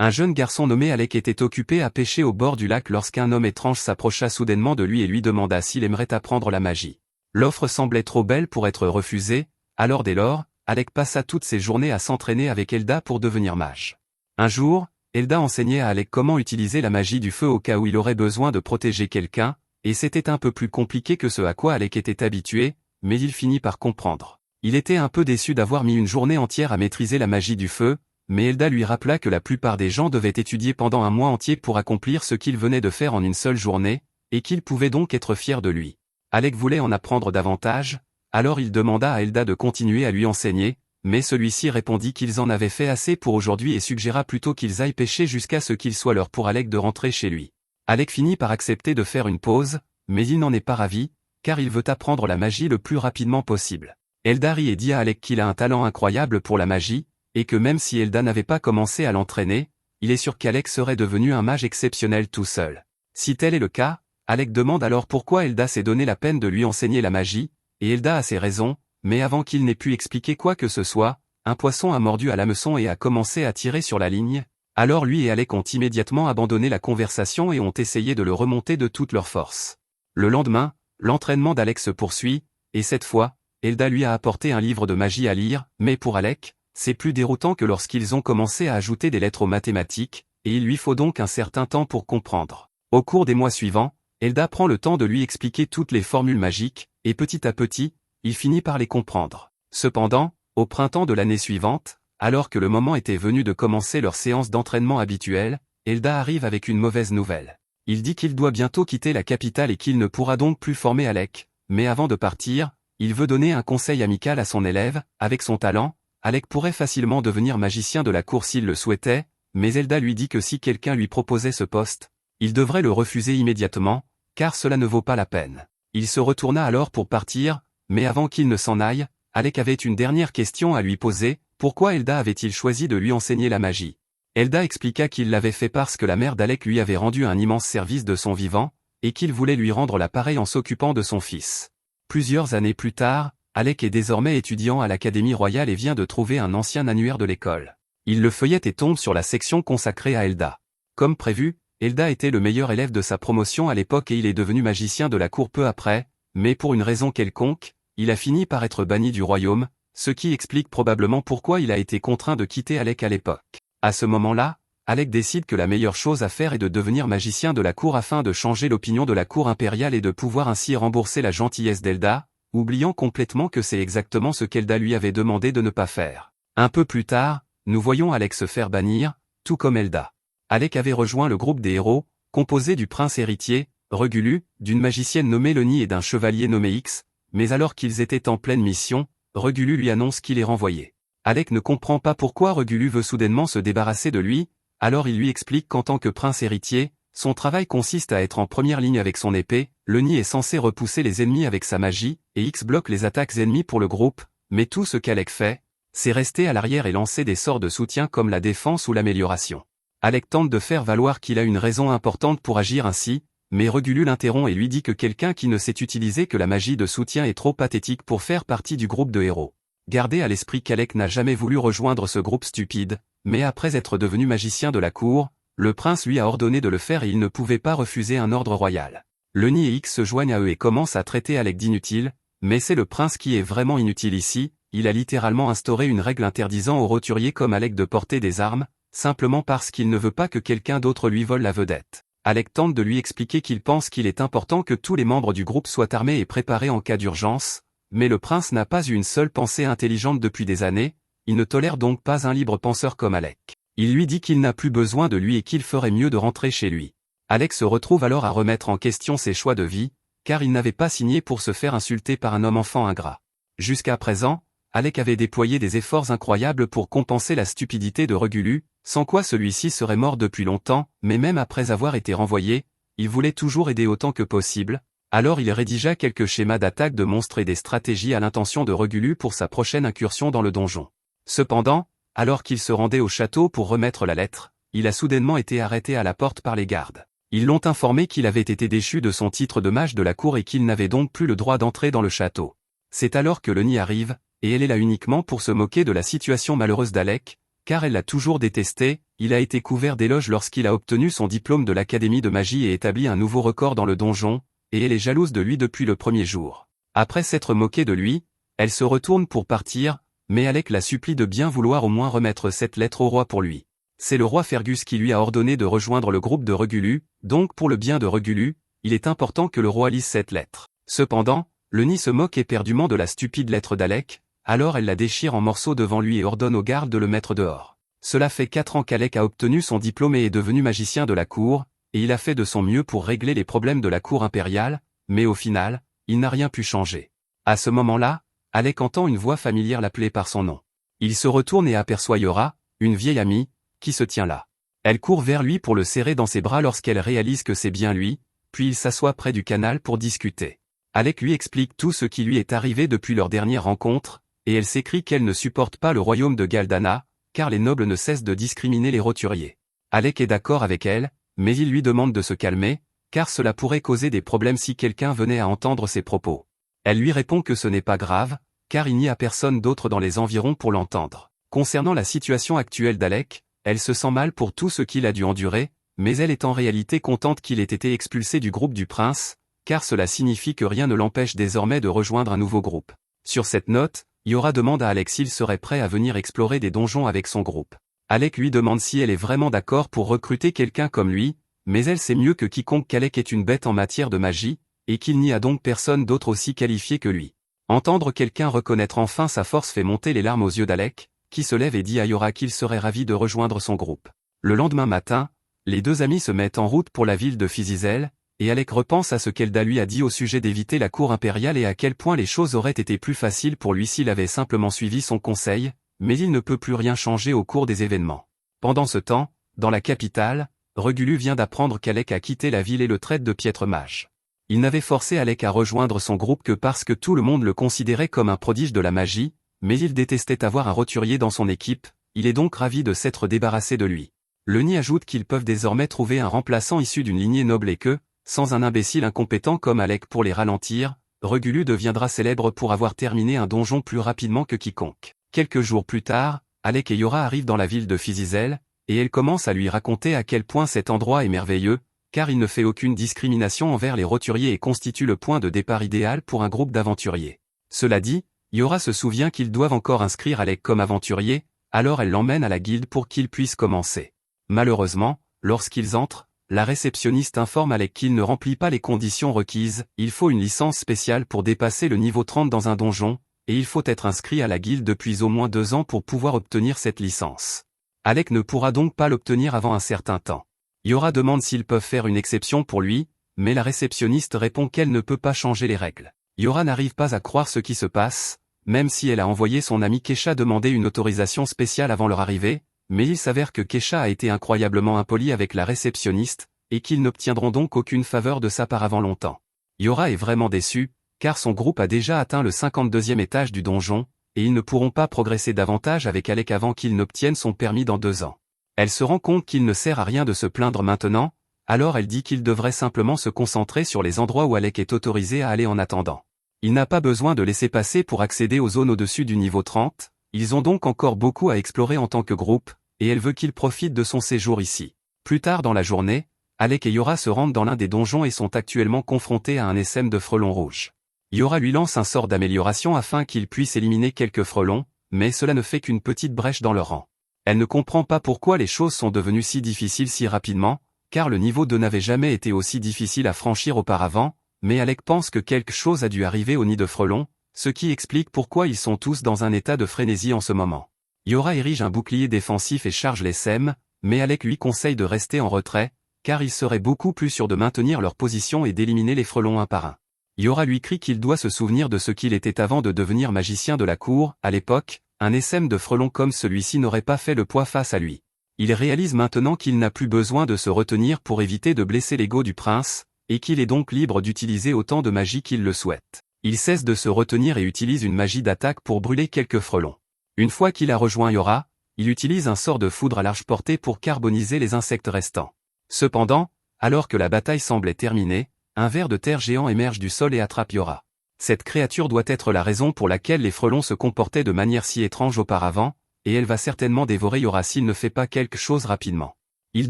Un jeune garçon nommé Alec était occupé à pêcher au bord du lac lorsqu'un homme étrange s'approcha soudainement de lui et lui demanda s'il aimerait apprendre la magie. L'offre semblait trop belle pour être refusée, alors dès lors, Alec passa toutes ses journées à s'entraîner avec Elda pour devenir mage. Un jour, Elda enseignait à Alec comment utiliser la magie du feu au cas où il aurait besoin de protéger quelqu'un, et c'était un peu plus compliqué que ce à quoi Alec était habitué, mais il finit par comprendre. Il était un peu déçu d'avoir mis une journée entière à maîtriser la magie du feu, mais Elda lui rappela que la plupart des gens devaient étudier pendant un mois entier pour accomplir ce qu'il venait de faire en une seule journée, et qu'il pouvait donc être fier de lui. Alec voulait en apprendre davantage, alors il demanda à Elda de continuer à lui enseigner, mais celui-ci répondit qu'ils en avaient fait assez pour aujourd'hui et suggéra plutôt qu'ils aillent pêcher jusqu'à ce qu'il soit l'heure pour Alec de rentrer chez lui. Alec finit par accepter de faire une pause, mais il n'en est pas ravi, car il veut apprendre la magie le plus rapidement possible. Elda rit et dit à Alec qu'il a un talent incroyable pour la magie, et que même si Elda n'avait pas commencé à l'entraîner, il est sûr qu'Alec serait devenu un mage exceptionnel tout seul. Si tel est le cas, Alec demande alors pourquoi Elda s'est donné la peine de lui enseigner la magie, et Elda a ses raisons, mais avant qu'il n'ait pu expliquer quoi que ce soit, un poisson a mordu à l'hameçon et a commencé à tirer sur la ligne, alors lui et Alec ont immédiatement abandonné la conversation et ont essayé de le remonter de toute leur force. Le lendemain, l'entraînement d'Alec se poursuit, et cette fois, Elda lui a apporté un livre de magie à lire, mais pour Alec, c'est plus déroutant que lorsqu'ils ont commencé à ajouter des lettres aux mathématiques, et il lui faut donc un certain temps pour comprendre. Au cours des mois suivants, Elda prend le temps de lui expliquer toutes les formules magiques, et petit à petit, il finit par les comprendre. Cependant, au printemps de l'année suivante, alors que le moment était venu de commencer leur séance d'entraînement habituelle, Elda arrive avec une mauvaise nouvelle. Il dit qu'il doit bientôt quitter la capitale et qu'il ne pourra donc plus former Alec, mais avant de partir, il veut donner un conseil amical à son élève. Avec son talent, Alec pourrait facilement devenir magicien de la cour s'il le souhaitait, mais Elda lui dit que si quelqu'un lui proposait ce poste, il devrait le refuser immédiatement, car cela ne vaut pas la peine. Il se retourna alors pour partir, mais avant qu'il ne s'en aille, Alec avait une dernière question à lui poser: pourquoi Elda avait-il choisi de lui enseigner la magie? Elda expliqua qu'il l'avait fait parce que la mère d'Alec lui avait rendu un immense service de son vivant, et qu'il voulait lui rendre la pareille en s'occupant de son fils. Plusieurs années plus tard, Alec est désormais étudiant à l'Académie royale et vient de trouver un ancien annuaire de l'école. Il le feuillette et tombe sur la section consacrée à Elda. Comme prévu, Elda était le meilleur élève de sa promotion à l'époque et il est devenu magicien de la cour peu après, mais pour une raison quelconque, il a fini par être banni du royaume, ce qui explique probablement pourquoi il a été contraint de quitter Alec à l'époque. À ce moment-là, Alec décide que la meilleure chose à faire est de devenir magicien de la cour afin de changer l'opinion de la cour impériale et de pouvoir ainsi rembourser la gentillesse d'Elda, oubliant complètement que c'est exactement ce qu'Elda lui avait demandé de ne pas faire. Un peu plus tard, nous voyons Alec se faire bannir, tout comme Elda. Alec avait rejoint le groupe des héros, composé du prince héritier, Regulu, d'une magicienne nommée Leni et d'un chevalier nommé X, mais alors qu'ils étaient en pleine mission, Regulu lui annonce qu'il est renvoyé. Alec ne comprend pas pourquoi Regulu veut soudainement se débarrasser de lui, alors il lui explique qu'en tant que prince héritier, son travail consiste à être en première ligne avec son épée. Leni est censé repousser les ennemis avec sa magie, et X bloque les attaques ennemies pour le groupe, mais tout ce qu'Alec fait, c'est rester à l'arrière et lancer des sorts de soutien comme la défense ou l'amélioration. Alec tente de faire valoir qu'il a une raison importante pour agir ainsi, mais Regulu l'interrompt et lui dit que quelqu'un qui ne sait utiliser que la magie de soutien est trop pathétique pour faire partie du groupe de héros. Gardez à l'esprit qu'Alec n'a jamais voulu rejoindre ce groupe stupide, mais après être devenu magicien de la cour, le prince lui a ordonné de le faire et il ne pouvait pas refuser un ordre royal. Leni et X se joignent à eux et commencent à traiter Alec d'inutile, mais c'est le prince qui est vraiment inutile ici. Il a littéralement instauré une règle interdisant aux roturiers comme Alec de porter des armes, simplement parce qu'il ne veut pas que quelqu'un d'autre lui vole la vedette. Alec tente de lui expliquer qu'il pense qu'il est important que tous les membres du groupe soient armés et préparés en cas d'urgence, mais le prince n'a pas eu une seule pensée intelligente depuis des années, il ne tolère donc pas un libre penseur comme Alec. Il lui dit qu'il n'a plus besoin de lui et qu'il ferait mieux de rentrer chez lui. Alec se retrouve alors à remettre en question ses choix de vie, car il n'avait pas signé pour se faire insulter par un homme enfant ingrat. Jusqu'à présent, Alec avait déployé des efforts incroyables pour compenser la stupidité de Regulu, sans quoi celui-ci serait mort depuis longtemps, mais même après avoir été renvoyé, il voulait toujours aider autant que possible, alors il rédigea quelques schémas d'attaque de monstres et des stratégies à l'intention de Regulu pour sa prochaine incursion dans le donjon. Cependant, alors qu'il se rendait au château pour remettre la lettre, il a soudainement été arrêté à la porte par les gardes. Ils l'ont informé qu'il avait été déchu de son titre de mage de la cour et qu'il n'avait donc plus le droit d'entrer dans le château. C'est alors que Leni arrive, et elle est là uniquement pour se moquer de la situation malheureuse d'Alec, car elle l'a toujours détesté. Il a été couvert d'éloges lorsqu'il a obtenu son diplôme de l'Académie de magie et établi un nouveau record dans le donjon, et elle est jalouse de lui depuis le premier jour. Après s'être moquée de lui, elle se retourne pour partir, mais Alec la supplie de bien vouloir au moins remettre cette lettre au roi pour lui. C'est le roi Fergus qui lui a ordonné de rejoindre le groupe de Regulu, donc pour le bien de Regulu, il est important que le roi lise cette lettre. Cependant, le nid se moque éperdument de la stupide lettre d'Alec, alors elle la déchire en morceaux devant lui et ordonne aux gardes de le mettre dehors. Cela fait 4 ans qu'Alec a obtenu son diplôme et est devenu magicien de la cour, et il a fait de son mieux pour régler les problèmes de la cour impériale, mais au final, il n'a rien pu changer. À ce moment-là, Alec entend une voix familière l'appeler par son nom. Il se retourne et aperçoit Yora, une vieille amie, qui se tient là. Elle court vers lui pour le serrer dans ses bras lorsqu'elle réalise que c'est bien lui, puis il s'assoit près du canal pour discuter. Alec lui explique tout ce qui lui est arrivé depuis leur dernière rencontre, et elle s'écrie qu'elle ne supporte pas le royaume de Galdana, car les nobles ne cessent de discriminer les roturiers. Alec est d'accord avec elle, mais il lui demande de se calmer, car cela pourrait causer des problèmes si quelqu'un venait à entendre ses propos. Elle lui répond que ce n'est pas grave, car il n'y a personne d'autre dans les environs pour l'entendre. Concernant la situation actuelle d'Alec, elle se sent mal pour tout ce qu'il a dû endurer, mais elle est en réalité contente qu'il ait été expulsé du groupe du prince, car cela signifie que rien ne l'empêche désormais de rejoindre un nouveau groupe. Sur cette note, Yora demande à Alec s'il serait prêt à venir explorer des donjons avec son groupe. Alec lui demande si elle est vraiment d'accord pour recruter quelqu'un comme lui, mais elle sait mieux que quiconque qu'Alec est une bête en matière de magie, et qu'il n'y a donc personne d'autre aussi qualifié que lui. Entendre quelqu'un reconnaître enfin sa force fait monter les larmes aux yeux d'Alec, qui se lève et dit à Yora qu'il serait ravi de rejoindre son groupe. Le lendemain matin, les deux amis se mettent en route pour la ville de Fizizel, et Alec repense à ce qu'Elda lui a dit au sujet d'éviter la cour impériale et à quel point les choses auraient été plus faciles pour lui s'il avait simplement suivi son conseil, mais il ne peut plus rien changer au cours des événements. Pendant ce temps, dans la capitale, Regulu vient d'apprendre qu'Alec a quitté la ville et le traite de piètre mage. Il n'avait forcé Alec à rejoindre son groupe que parce que tout le monde le considérait comme un prodige de la magie, mais il détestait avoir un roturier dans son équipe, il est donc ravi de s'être débarrassé de lui. Le nid ajoute qu'ils peuvent désormais trouver un remplaçant issu d'une lignée noble et que, sans un imbécile incompétent comme Alec pour les ralentir, Regulu deviendra célèbre pour avoir terminé un donjon plus rapidement que quiconque. Quelques jours plus tard, Alec et Yora arrivent dans la ville de Fizizel, et elle commence à lui raconter à quel point cet endroit est merveilleux, car il ne fait aucune discrimination envers les roturiers et constitue le point de départ idéal pour un groupe d'aventuriers. Cela dit, Yora se souvient qu'ils doivent encore inscrire Alec comme aventurier, alors elle l'emmène à la guilde pour qu'il puisse commencer. Malheureusement, lorsqu'ils entrent, la réceptionniste informe Alec qu'il ne remplit pas les conditions requises, il faut une licence spéciale pour dépasser le niveau 30 dans un donjon, et il faut être inscrit à la guilde depuis au moins 2 ans pour pouvoir obtenir cette licence. Alec ne pourra donc pas l'obtenir avant un certain temps. Yora demande s'ils peuvent faire une exception pour lui, mais la réceptionniste répond qu'elle ne peut pas changer les règles. Yora n'arrive pas à croire ce qui se passe, même si elle a envoyé son ami Kesha demander une autorisation spéciale avant leur arrivée, mais il s'avère que Kesha a été incroyablement impoli avec la réceptionniste, et qu'ils n'obtiendront donc aucune faveur de sa part avant longtemps. Yora est vraiment déçue, car son groupe a déjà atteint le 52e étage du donjon, et ils ne pourront pas progresser davantage avec Alec avant qu'il n'obtienne son permis dans 2 ans. Elle se rend compte qu'il ne sert à rien de se plaindre maintenant, alors elle dit qu'il devrait simplement se concentrer sur les endroits où Alec est autorisé à aller en attendant. Il n'a pas besoin de laisser passer pour accéder aux zones au-dessus du niveau 30, ils ont donc encore beaucoup à explorer en tant que groupe, et elle veut qu'il profite de son séjour ici. Plus tard dans la journée, Alec et Yora se rendent dans l'un des donjons et sont actuellement confrontés à un essaim de frelons rouges. Yora lui lance un sort d'amélioration afin qu'il puisse éliminer quelques frelons, mais cela ne fait qu'une petite brèche dans leur rang. Elle ne comprend pas pourquoi les choses sont devenues si difficiles si rapidement, car le niveau 2 n'avait jamais été aussi difficile à franchir auparavant, mais Alec pense que quelque chose a dû arriver au nid de frelons, ce qui explique pourquoi ils sont tous dans un état de frénésie en ce moment. Yora érige un bouclier défensif et charge les sèmes, mais Alec lui conseille de rester en retrait, car il serait beaucoup plus sûr de maintenir leur position et d'éliminer les frelons un par un. Yora lui crie qu'il doit se souvenir de ce qu'il était avant de devenir magicien de la cour, à l'époque, un essaim de frelons comme celui-ci n'aurait pas fait le poids face à lui. Il réalise maintenant qu'il n'a plus besoin de se retenir pour éviter de blesser l'ego du prince, et qu'il est donc libre d'utiliser autant de magie qu'il le souhaite. Il cesse de se retenir et utilise une magie d'attaque pour brûler quelques frelons. Une fois qu'il a rejoint Yora, il utilise un sort de foudre à large portée pour carboniser les insectes restants. Cependant, alors que la bataille semblait terminée, un ver de terre géant émerge du sol et attrape Yora. Cette créature doit être la raison pour laquelle les frelons se comportaient de manière si étrange auparavant, et elle va certainement dévorer Yora s'il ne fait pas quelque chose rapidement. Il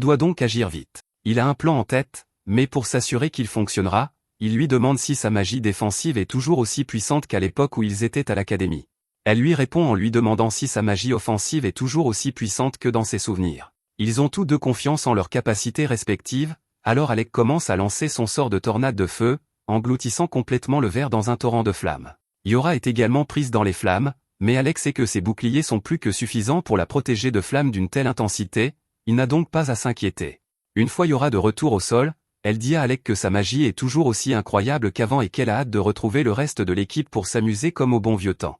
doit donc agir vite. Il a un plan en tête, mais pour s'assurer qu'il fonctionnera, il lui demande si sa magie défensive est toujours aussi puissante qu'à l'époque où ils étaient à l'académie. Elle lui répond en lui demandant si sa magie offensive est toujours aussi puissante que dans ses souvenirs. Ils ont tous deux confiance en leurs capacités respectives, alors Alec commence à lancer son sort de tornade de feu, engloutissant complètement le verre dans un torrent de flammes. Yora est également prise dans les flammes, mais Alec sait que ses boucliers sont plus que suffisants pour la protéger de flammes d'une telle intensité, il n'a donc pas à s'inquiéter. Une fois Yora de retour au sol, elle dit à Alec que sa magie est toujours aussi incroyable qu'avant et qu'elle a hâte de retrouver le reste de l'équipe pour s'amuser comme au bon vieux temps.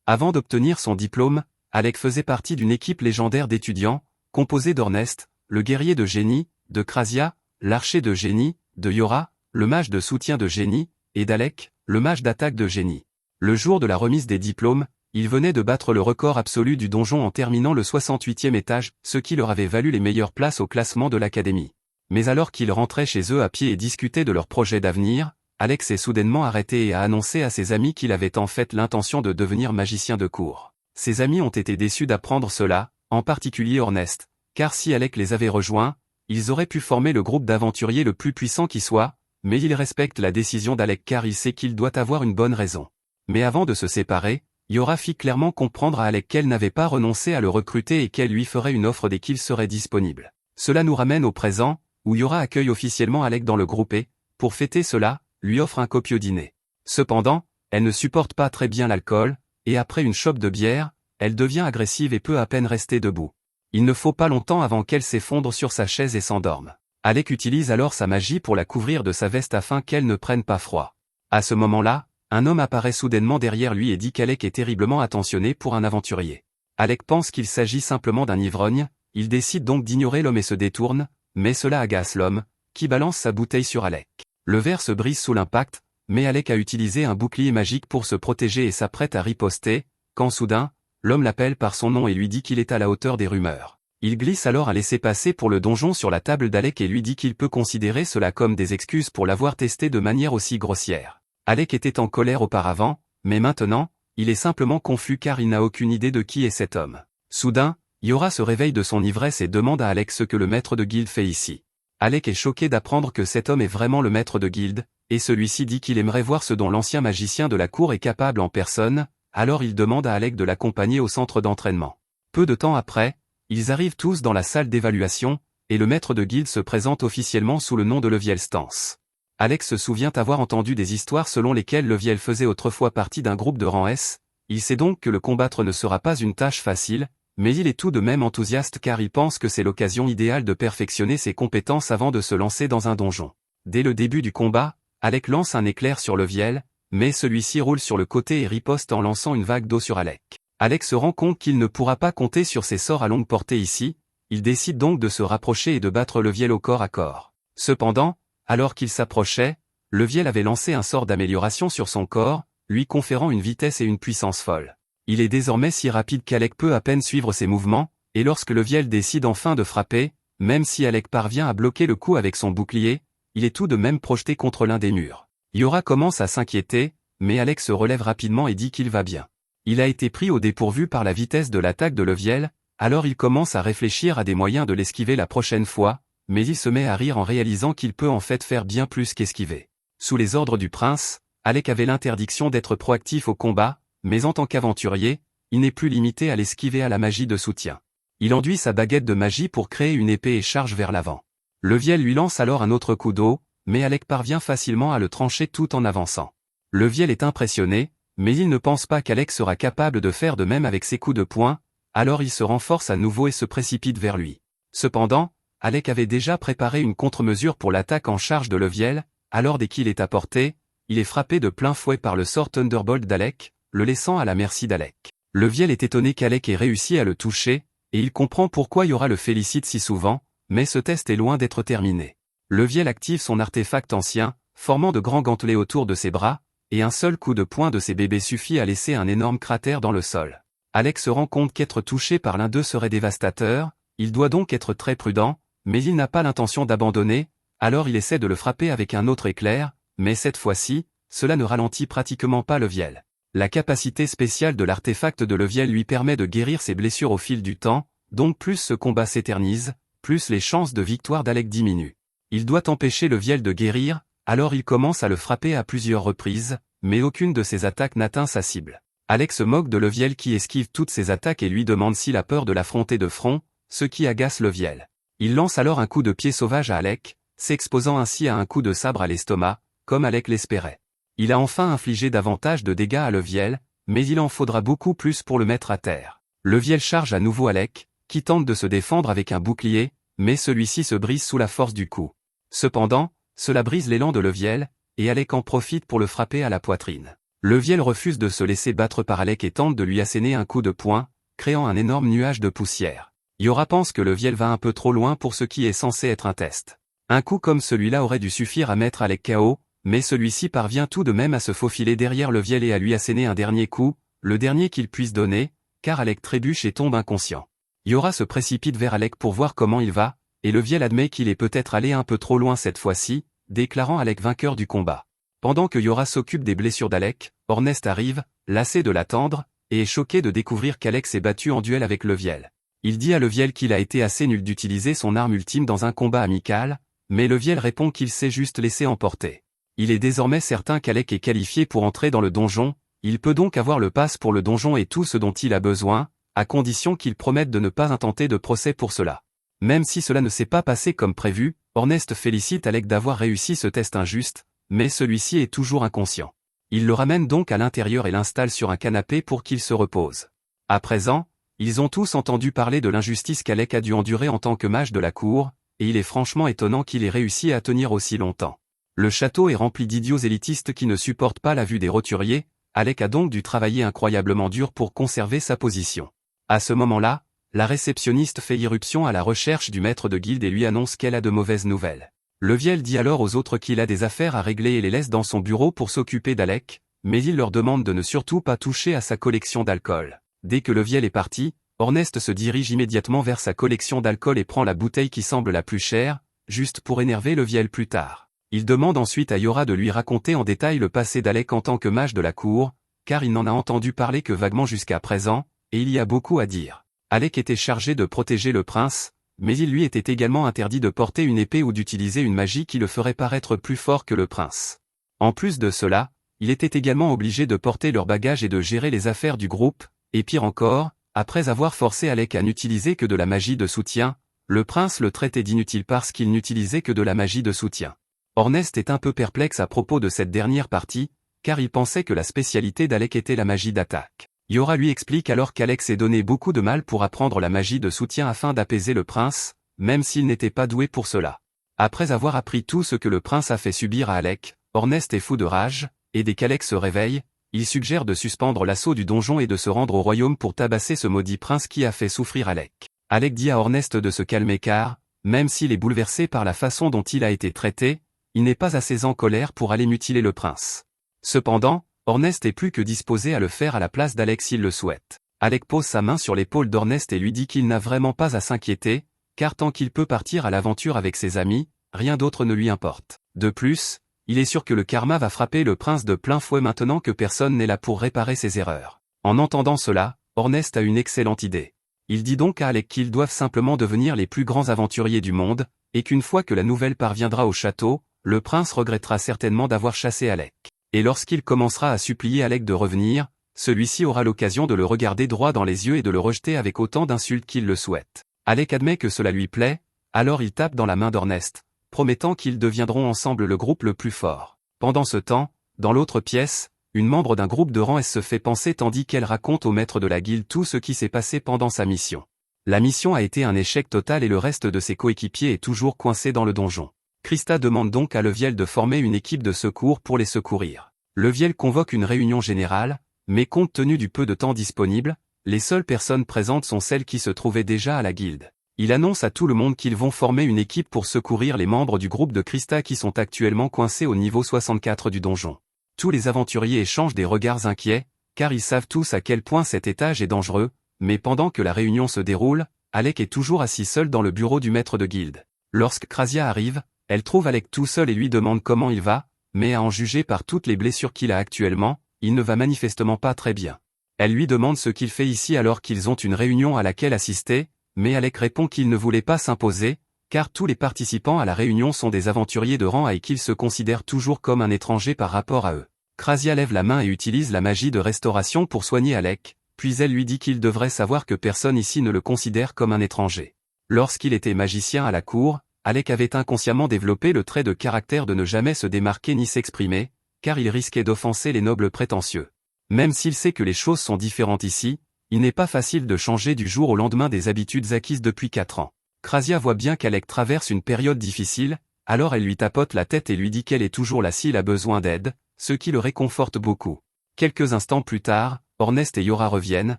Avant d'obtenir son diplôme, Alec faisait partie d'une équipe légendaire d'étudiants, composée d'Ornest, le guerrier de génie, de Krasia, l'archer de génie, de Yora, le mage de soutien de génie, et d'Alec, le mage d'attaque de génie. Le jour de la remise des diplômes, il venait de battre le record absolu du donjon en terminant le 68e étage, ce qui leur avait valu les meilleures places au classement de l'académie. Mais alors qu'ils rentraient chez eux à pied et discutaient de leurs projets d'avenir, Alex s'est soudainement arrêté et a annoncé à ses amis qu'il avait en fait l'intention de devenir magicien de cour. Ses amis ont été déçus d'apprendre cela, en particulier Ornest, car si Alec les avait rejoints, ils auraient pu former le groupe d'aventuriers le plus puissant qui soit, mais il respecte la décision d'Alec car il sait qu'il doit avoir une bonne raison. Mais avant de se séparer, Yora fit clairement comprendre à Alec qu'elle n'avait pas renoncé à le recruter et qu'elle lui ferait une offre dès qu'il serait disponible. Cela nous ramène au présent, où Yora accueille officiellement Alec dans le groupe et, pour fêter cela, lui offre un copieux dîner. Cependant, elle ne supporte pas très bien l'alcool, et après une chope de bière, elle devient agressive et peut à peine rester debout. Il ne faut pas longtemps avant qu'elle s'effondre sur sa chaise et s'endorme. Alec utilise alors sa magie pour la couvrir de sa veste afin qu'elle ne prenne pas froid. À ce moment-là, un homme apparaît soudainement derrière lui et dit qu'Alec est terriblement attentionné pour un aventurier. Alec pense qu'il s'agit simplement d'un ivrogne, il décide donc d'ignorer l'homme et se détourne, mais cela agace l'homme, qui balance sa bouteille sur Alec. Le verre se brise sous l'impact, mais Alec a utilisé un bouclier magique pour se protéger et s'apprête à riposter, quand soudain, l'homme l'appelle par son nom et lui dit qu'il est à la hauteur des rumeurs. Il glisse alors un laissez-passer pour le donjon sur la table d'Alec et lui dit qu'il peut considérer cela comme des excuses pour l'avoir testé de manière aussi grossière. Alec était en colère auparavant, mais maintenant, il est simplement confus car il n'a aucune idée de qui est cet homme. Soudain, Yora se réveille de son ivresse et demande à Alec ce que le maître de guilde fait ici. Alec est choqué d'apprendre que cet homme est vraiment le maître de guilde, et celui-ci dit qu'il aimerait voir ce dont l'ancien magicien de la cour est capable en personne, alors il demande à Alec de l'accompagner au centre d'entraînement. Peu de temps après, ils arrivent tous dans la salle d'évaluation, et le maître de guilde se présente officiellement sous le nom de Leviel Stance. Alec se souvient avoir entendu des histoires selon lesquelles Leviel faisait autrefois partie d'un groupe de rang S, il sait donc que le combattre ne sera pas une tâche facile, mais il est tout de même enthousiaste car il pense que c'est l'occasion idéale de perfectionner ses compétences avant de se lancer dans un donjon. Dès le début du combat, Alec lance un éclair sur Leviel, mais celui-ci roule sur le côté et riposte en lançant une vague d'eau sur Alec. Alec se rend compte qu'il ne pourra pas compter sur ses sorts à longue portée ici, il décide donc de se rapprocher et de battre Leviel au corps à corps. Cependant, alors qu'il s'approchait, Leviel avait lancé un sort d'amélioration sur son corps, lui conférant une vitesse et une puissance folles. Il est désormais si rapide qu'Alec peut à peine suivre ses mouvements, et lorsque Leviel décide enfin de frapper, même si Alec parvient à bloquer le coup avec son bouclier, il est tout de même projeté contre l'un des murs. Yora commence à s'inquiéter, mais Alec se relève rapidement et dit qu'il va bien. Il a été pris au dépourvu par la vitesse de l'attaque de Leviel, alors il commence à réfléchir à des moyens de l'esquiver la prochaine fois, mais il se met à rire en réalisant qu'il peut en fait faire bien plus qu'esquiver. Sous les ordres du prince, Alec avait l'interdiction d'être proactif au combat, mais en tant qu'aventurier, il n'est plus limité à l'esquiver à la magie de soutien. Il enduit sa baguette de magie pour créer une épée et charge vers l'avant. Leviel lui lance alors un autre coup d'eau, mais Alec parvient facilement à le trancher tout en avançant. Leviel est impressionné, mais il ne pense pas qu'Alec sera capable de faire de même avec ses coups de poing, alors il se renforce à nouveau et se précipite vers lui. Cependant, Alec avait déjà préparé une contre-mesure pour l'attaque en charge de Leviel, alors dès qu'il est à portée, il est frappé de plein fouet par le sort Thunderbolt d'Alec, le laissant à la merci d'Alec. Leviel est étonné qu'Alec ait réussi à le toucher, et il comprend pourquoi Yora le félicite si souvent, mais ce test est loin d'être terminé. Leviel active son artefact ancien, formant de grands gantelets autour de ses bras, et un seul coup de poing de ses bébés suffit à laisser un énorme cratère dans le sol. Alec se rend compte qu'être touché par l'un d'eux serait dévastateur, il doit donc être très prudent, mais il n'a pas l'intention d'abandonner, alors il essaie de le frapper avec un autre éclair, mais cette fois-ci, cela ne ralentit pratiquement pas Leviel. La capacité spéciale de l'artefact de Leviel lui permet de guérir ses blessures au fil du temps, donc plus ce combat s'éternise, plus les chances de victoire d'Alec diminuent. Il doit empêcher Leviel de guérir, alors il commence à le frapper à plusieurs reprises, mais aucune de ses attaques n'atteint sa cible. Alec se moque de Leviel qui esquive toutes ses attaques et lui demande s'il a peur de l'affronter de front, ce qui agace Leviel. Il lance alors un coup de pied sauvage à Alec, s'exposant ainsi à un coup de sabre à l'estomac, comme Alec l'espérait. Il a enfin infligé davantage de dégâts à Leviel, mais il en faudra beaucoup plus pour le mettre à terre. Leviel charge à nouveau Alec, qui tente de se défendre avec un bouclier, mais celui-ci se brise sous la force du coup. Cependant, cela brise l'élan de Leviel, et Alec en profite pour le frapper à la poitrine. Leviel refuse de se laisser battre par Alec et tente de lui asséner un coup de poing, créant un énorme nuage de poussière. Yora pense que Leviel va un peu trop loin pour ce qui est censé être un test. Un coup comme celui-là aurait dû suffire à mettre Alec KO, mais celui-ci parvient tout de même à se faufiler derrière Leviel et à lui asséner un dernier coup, le dernier qu'il puisse donner, car Alec trébuche et tombe inconscient. Yora se précipite vers Alec pour voir comment il va, et Leviel admet qu'il est peut-être allé un peu trop loin cette fois-ci, déclarant Alec vainqueur du combat. Pendant que Yora s'occupe des blessures d'Alec, Ornest arrive, lassé de l'attendre, et est choqué de découvrir qu'Alec s'est battu en duel avec Leviel. Il dit à Leviel qu'il a été assez nul d'utiliser son arme ultime dans un combat amical, mais Leviel répond qu'il s'est juste laissé emporter. Il est désormais certain qu'Alec est qualifié pour entrer dans le donjon, il peut donc avoir le pass pour le donjon et tout ce dont il a besoin, à condition qu'il promette de ne pas intenter de procès pour cela. Même si cela ne s'est pas passé comme prévu, Ornest félicite Alec d'avoir réussi ce test injuste, mais celui-ci est toujours inconscient. Il le ramène donc à l'intérieur et l'installe sur un canapé pour qu'il se repose. À présent, ils ont tous entendu parler de l'injustice qu'Alec a dû endurer en tant que mage de la cour, et il est franchement étonnant qu'il ait réussi à tenir aussi longtemps. Le château est rempli d'idiots élitistes qui ne supportent pas la vue des roturiers, Alec a donc dû travailler incroyablement dur pour conserver sa position. À ce moment-là, la réceptionniste fait irruption à la recherche du maître de guilde et lui annonce qu'elle a de mauvaises nouvelles. Leviel dit alors aux autres qu'il a des affaires à régler et les laisse dans son bureau pour s'occuper d'Alec, mais il leur demande de ne surtout pas toucher à sa collection d'alcool. Dès que Leviel est parti, Ornest se dirige immédiatement vers sa collection d'alcool et prend la bouteille qui semble la plus chère, juste pour énerver Leviel plus tard. Il demande ensuite à Yora de lui raconter en détail le passé d'Alec en tant que mage de la cour, car il n'en a entendu parler que vaguement jusqu'à présent, et il y a beaucoup à dire. Alec était chargé de protéger le prince, mais il lui était également interdit de porter une épée ou d'utiliser une magie qui le ferait paraître plus fort que le prince. En plus de cela, il était également obligé de porter leurs bagages et de gérer les affaires du groupe, et pire encore, après avoir forcé Alec à n'utiliser que de la magie de soutien, le prince le traitait d'inutile parce qu'il n'utilisait que de la magie de soutien. Ornest est un peu perplexe à propos de cette dernière partie, car il pensait que la spécialité d'Alec était la magie d'attaque. Yora lui explique alors qu'Alec s'est donné beaucoup de mal pour apprendre la magie de soutien afin d'apaiser le prince, même s'il n'était pas doué pour cela. Après avoir appris tout ce que le prince a fait subir à Alec, Ornest est fou de rage, et dès qu'Alec se réveille, il suggère de suspendre l'assaut du donjon et de se rendre au royaume pour tabasser ce maudit prince qui a fait souffrir Alec. Alec dit à Ornest de se calmer car, même s'il est bouleversé par la façon dont il a été traité, il n'est pas assez en colère pour aller mutiler le prince. Cependant, Ornest est plus que disposé à le faire à la place d'Alec s'il le souhaite. Alec pose sa main sur l'épaule d'Ornest et lui dit qu'il n'a vraiment pas à s'inquiéter, car tant qu'il peut partir à l'aventure avec ses amis, rien d'autre ne lui importe. De plus, il est sûr que le karma va frapper le prince de plein fouet maintenant que personne n'est là pour réparer ses erreurs. En entendant cela, Ornest a une excellente idée. Il dit donc à Alec qu'ils doivent simplement devenir les plus grands aventuriers du monde, et qu'une fois que la nouvelle parviendra au château, le prince regrettera certainement d'avoir chassé Alec. Et lorsqu'il commencera à supplier Alec de revenir, celui-ci aura l'occasion de le regarder droit dans les yeux et de le rejeter avec autant d'insultes qu'il le souhaite. Alec admet que cela lui plaît, alors il tape dans la main d'Ornest, promettant qu'ils deviendront ensemble le groupe le plus fort. Pendant ce temps, dans l'autre pièce, une membre d'un groupe de rang S se fait penser tandis qu'elle raconte au maître de la guilde tout ce qui s'est passé pendant sa mission. La mission a été un échec total et le reste de ses coéquipiers est toujours coincé dans le donjon. Krista demande donc à Leviel de former une équipe de secours pour les secourir. Leviel convoque une réunion générale, mais compte tenu du peu de temps disponible, les seules personnes présentes sont celles qui se trouvaient déjà à la guilde. Il annonce à tout le monde qu'ils vont former une équipe pour secourir les membres du groupe de Krista qui sont actuellement coincés au niveau 64 du donjon. Tous les aventuriers échangent des regards inquiets, car ils savent tous à quel point cet étage est dangereux, mais pendant que la réunion se déroule, Alec est toujours assis seul dans le bureau du maître de guilde. Lorsque Krasia arrive, elle trouve Alec tout seul et lui demande comment il va, mais à en juger par toutes les blessures qu'il a actuellement, il ne va manifestement pas très bien. Elle lui demande ce qu'il fait ici alors qu'ils ont une réunion à laquelle assister, mais Alec répond qu'il ne voulait pas s'imposer, car tous les participants à la réunion sont des aventuriers de rang et qu'ils se considèrent toujours comme un étranger par rapport à eux. Krasia lève la main et utilise la magie de restauration pour soigner Alec, puis elle lui dit qu'il devrait savoir que personne ici ne le considère comme un étranger. Lorsqu'il était magicien à la cour, Alec avait inconsciemment développé le trait de caractère de ne jamais se démarquer ni s'exprimer, car il risquait d'offenser les nobles prétentieux. Même s'il sait que les choses sont différentes ici, il n'est pas facile de changer du jour au lendemain des habitudes acquises depuis 4 ans. Krasia voit bien qu'Alec traverse une période difficile, alors elle lui tapote la tête et lui dit qu'elle est toujours là s'il a besoin d'aide, ce qui le réconforte beaucoup. Quelques instants plus tard, Ornest et Yora reviennent,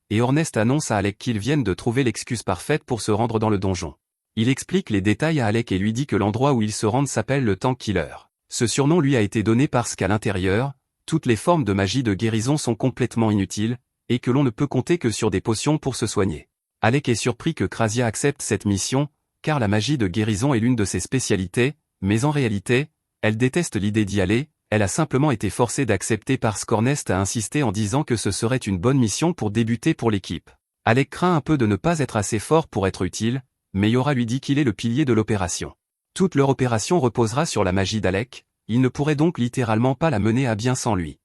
et Ornest annonce à Alec qu'ils viennent de trouver l'excuse parfaite pour se rendre dans le donjon. Il explique les détails à Alec et lui dit que l'endroit où ils se rendent s'appelle le Tank Killer. Ce surnom lui a été donné parce qu'à l'intérieur, toutes les formes de magie de guérison sont complètement inutiles, et que l'on ne peut compter que sur des potions pour se soigner. Alec est surpris que Krasia accepte cette mission, car la magie de guérison est l'une de ses spécialités, mais en réalité, elle déteste l'idée d'y aller, elle a simplement été forcée d'accepter parce qu'Ornest a insisté en disant que ce serait une bonne mission pour débuter pour l'équipe. Alec craint un peu de ne pas être assez fort pour être utile, mais Yora lui dit qu'il est le pilier de l'opération. Toute leur opération reposera sur la magie d'Alec, il ne pourrait donc littéralement pas la mener à bien sans lui.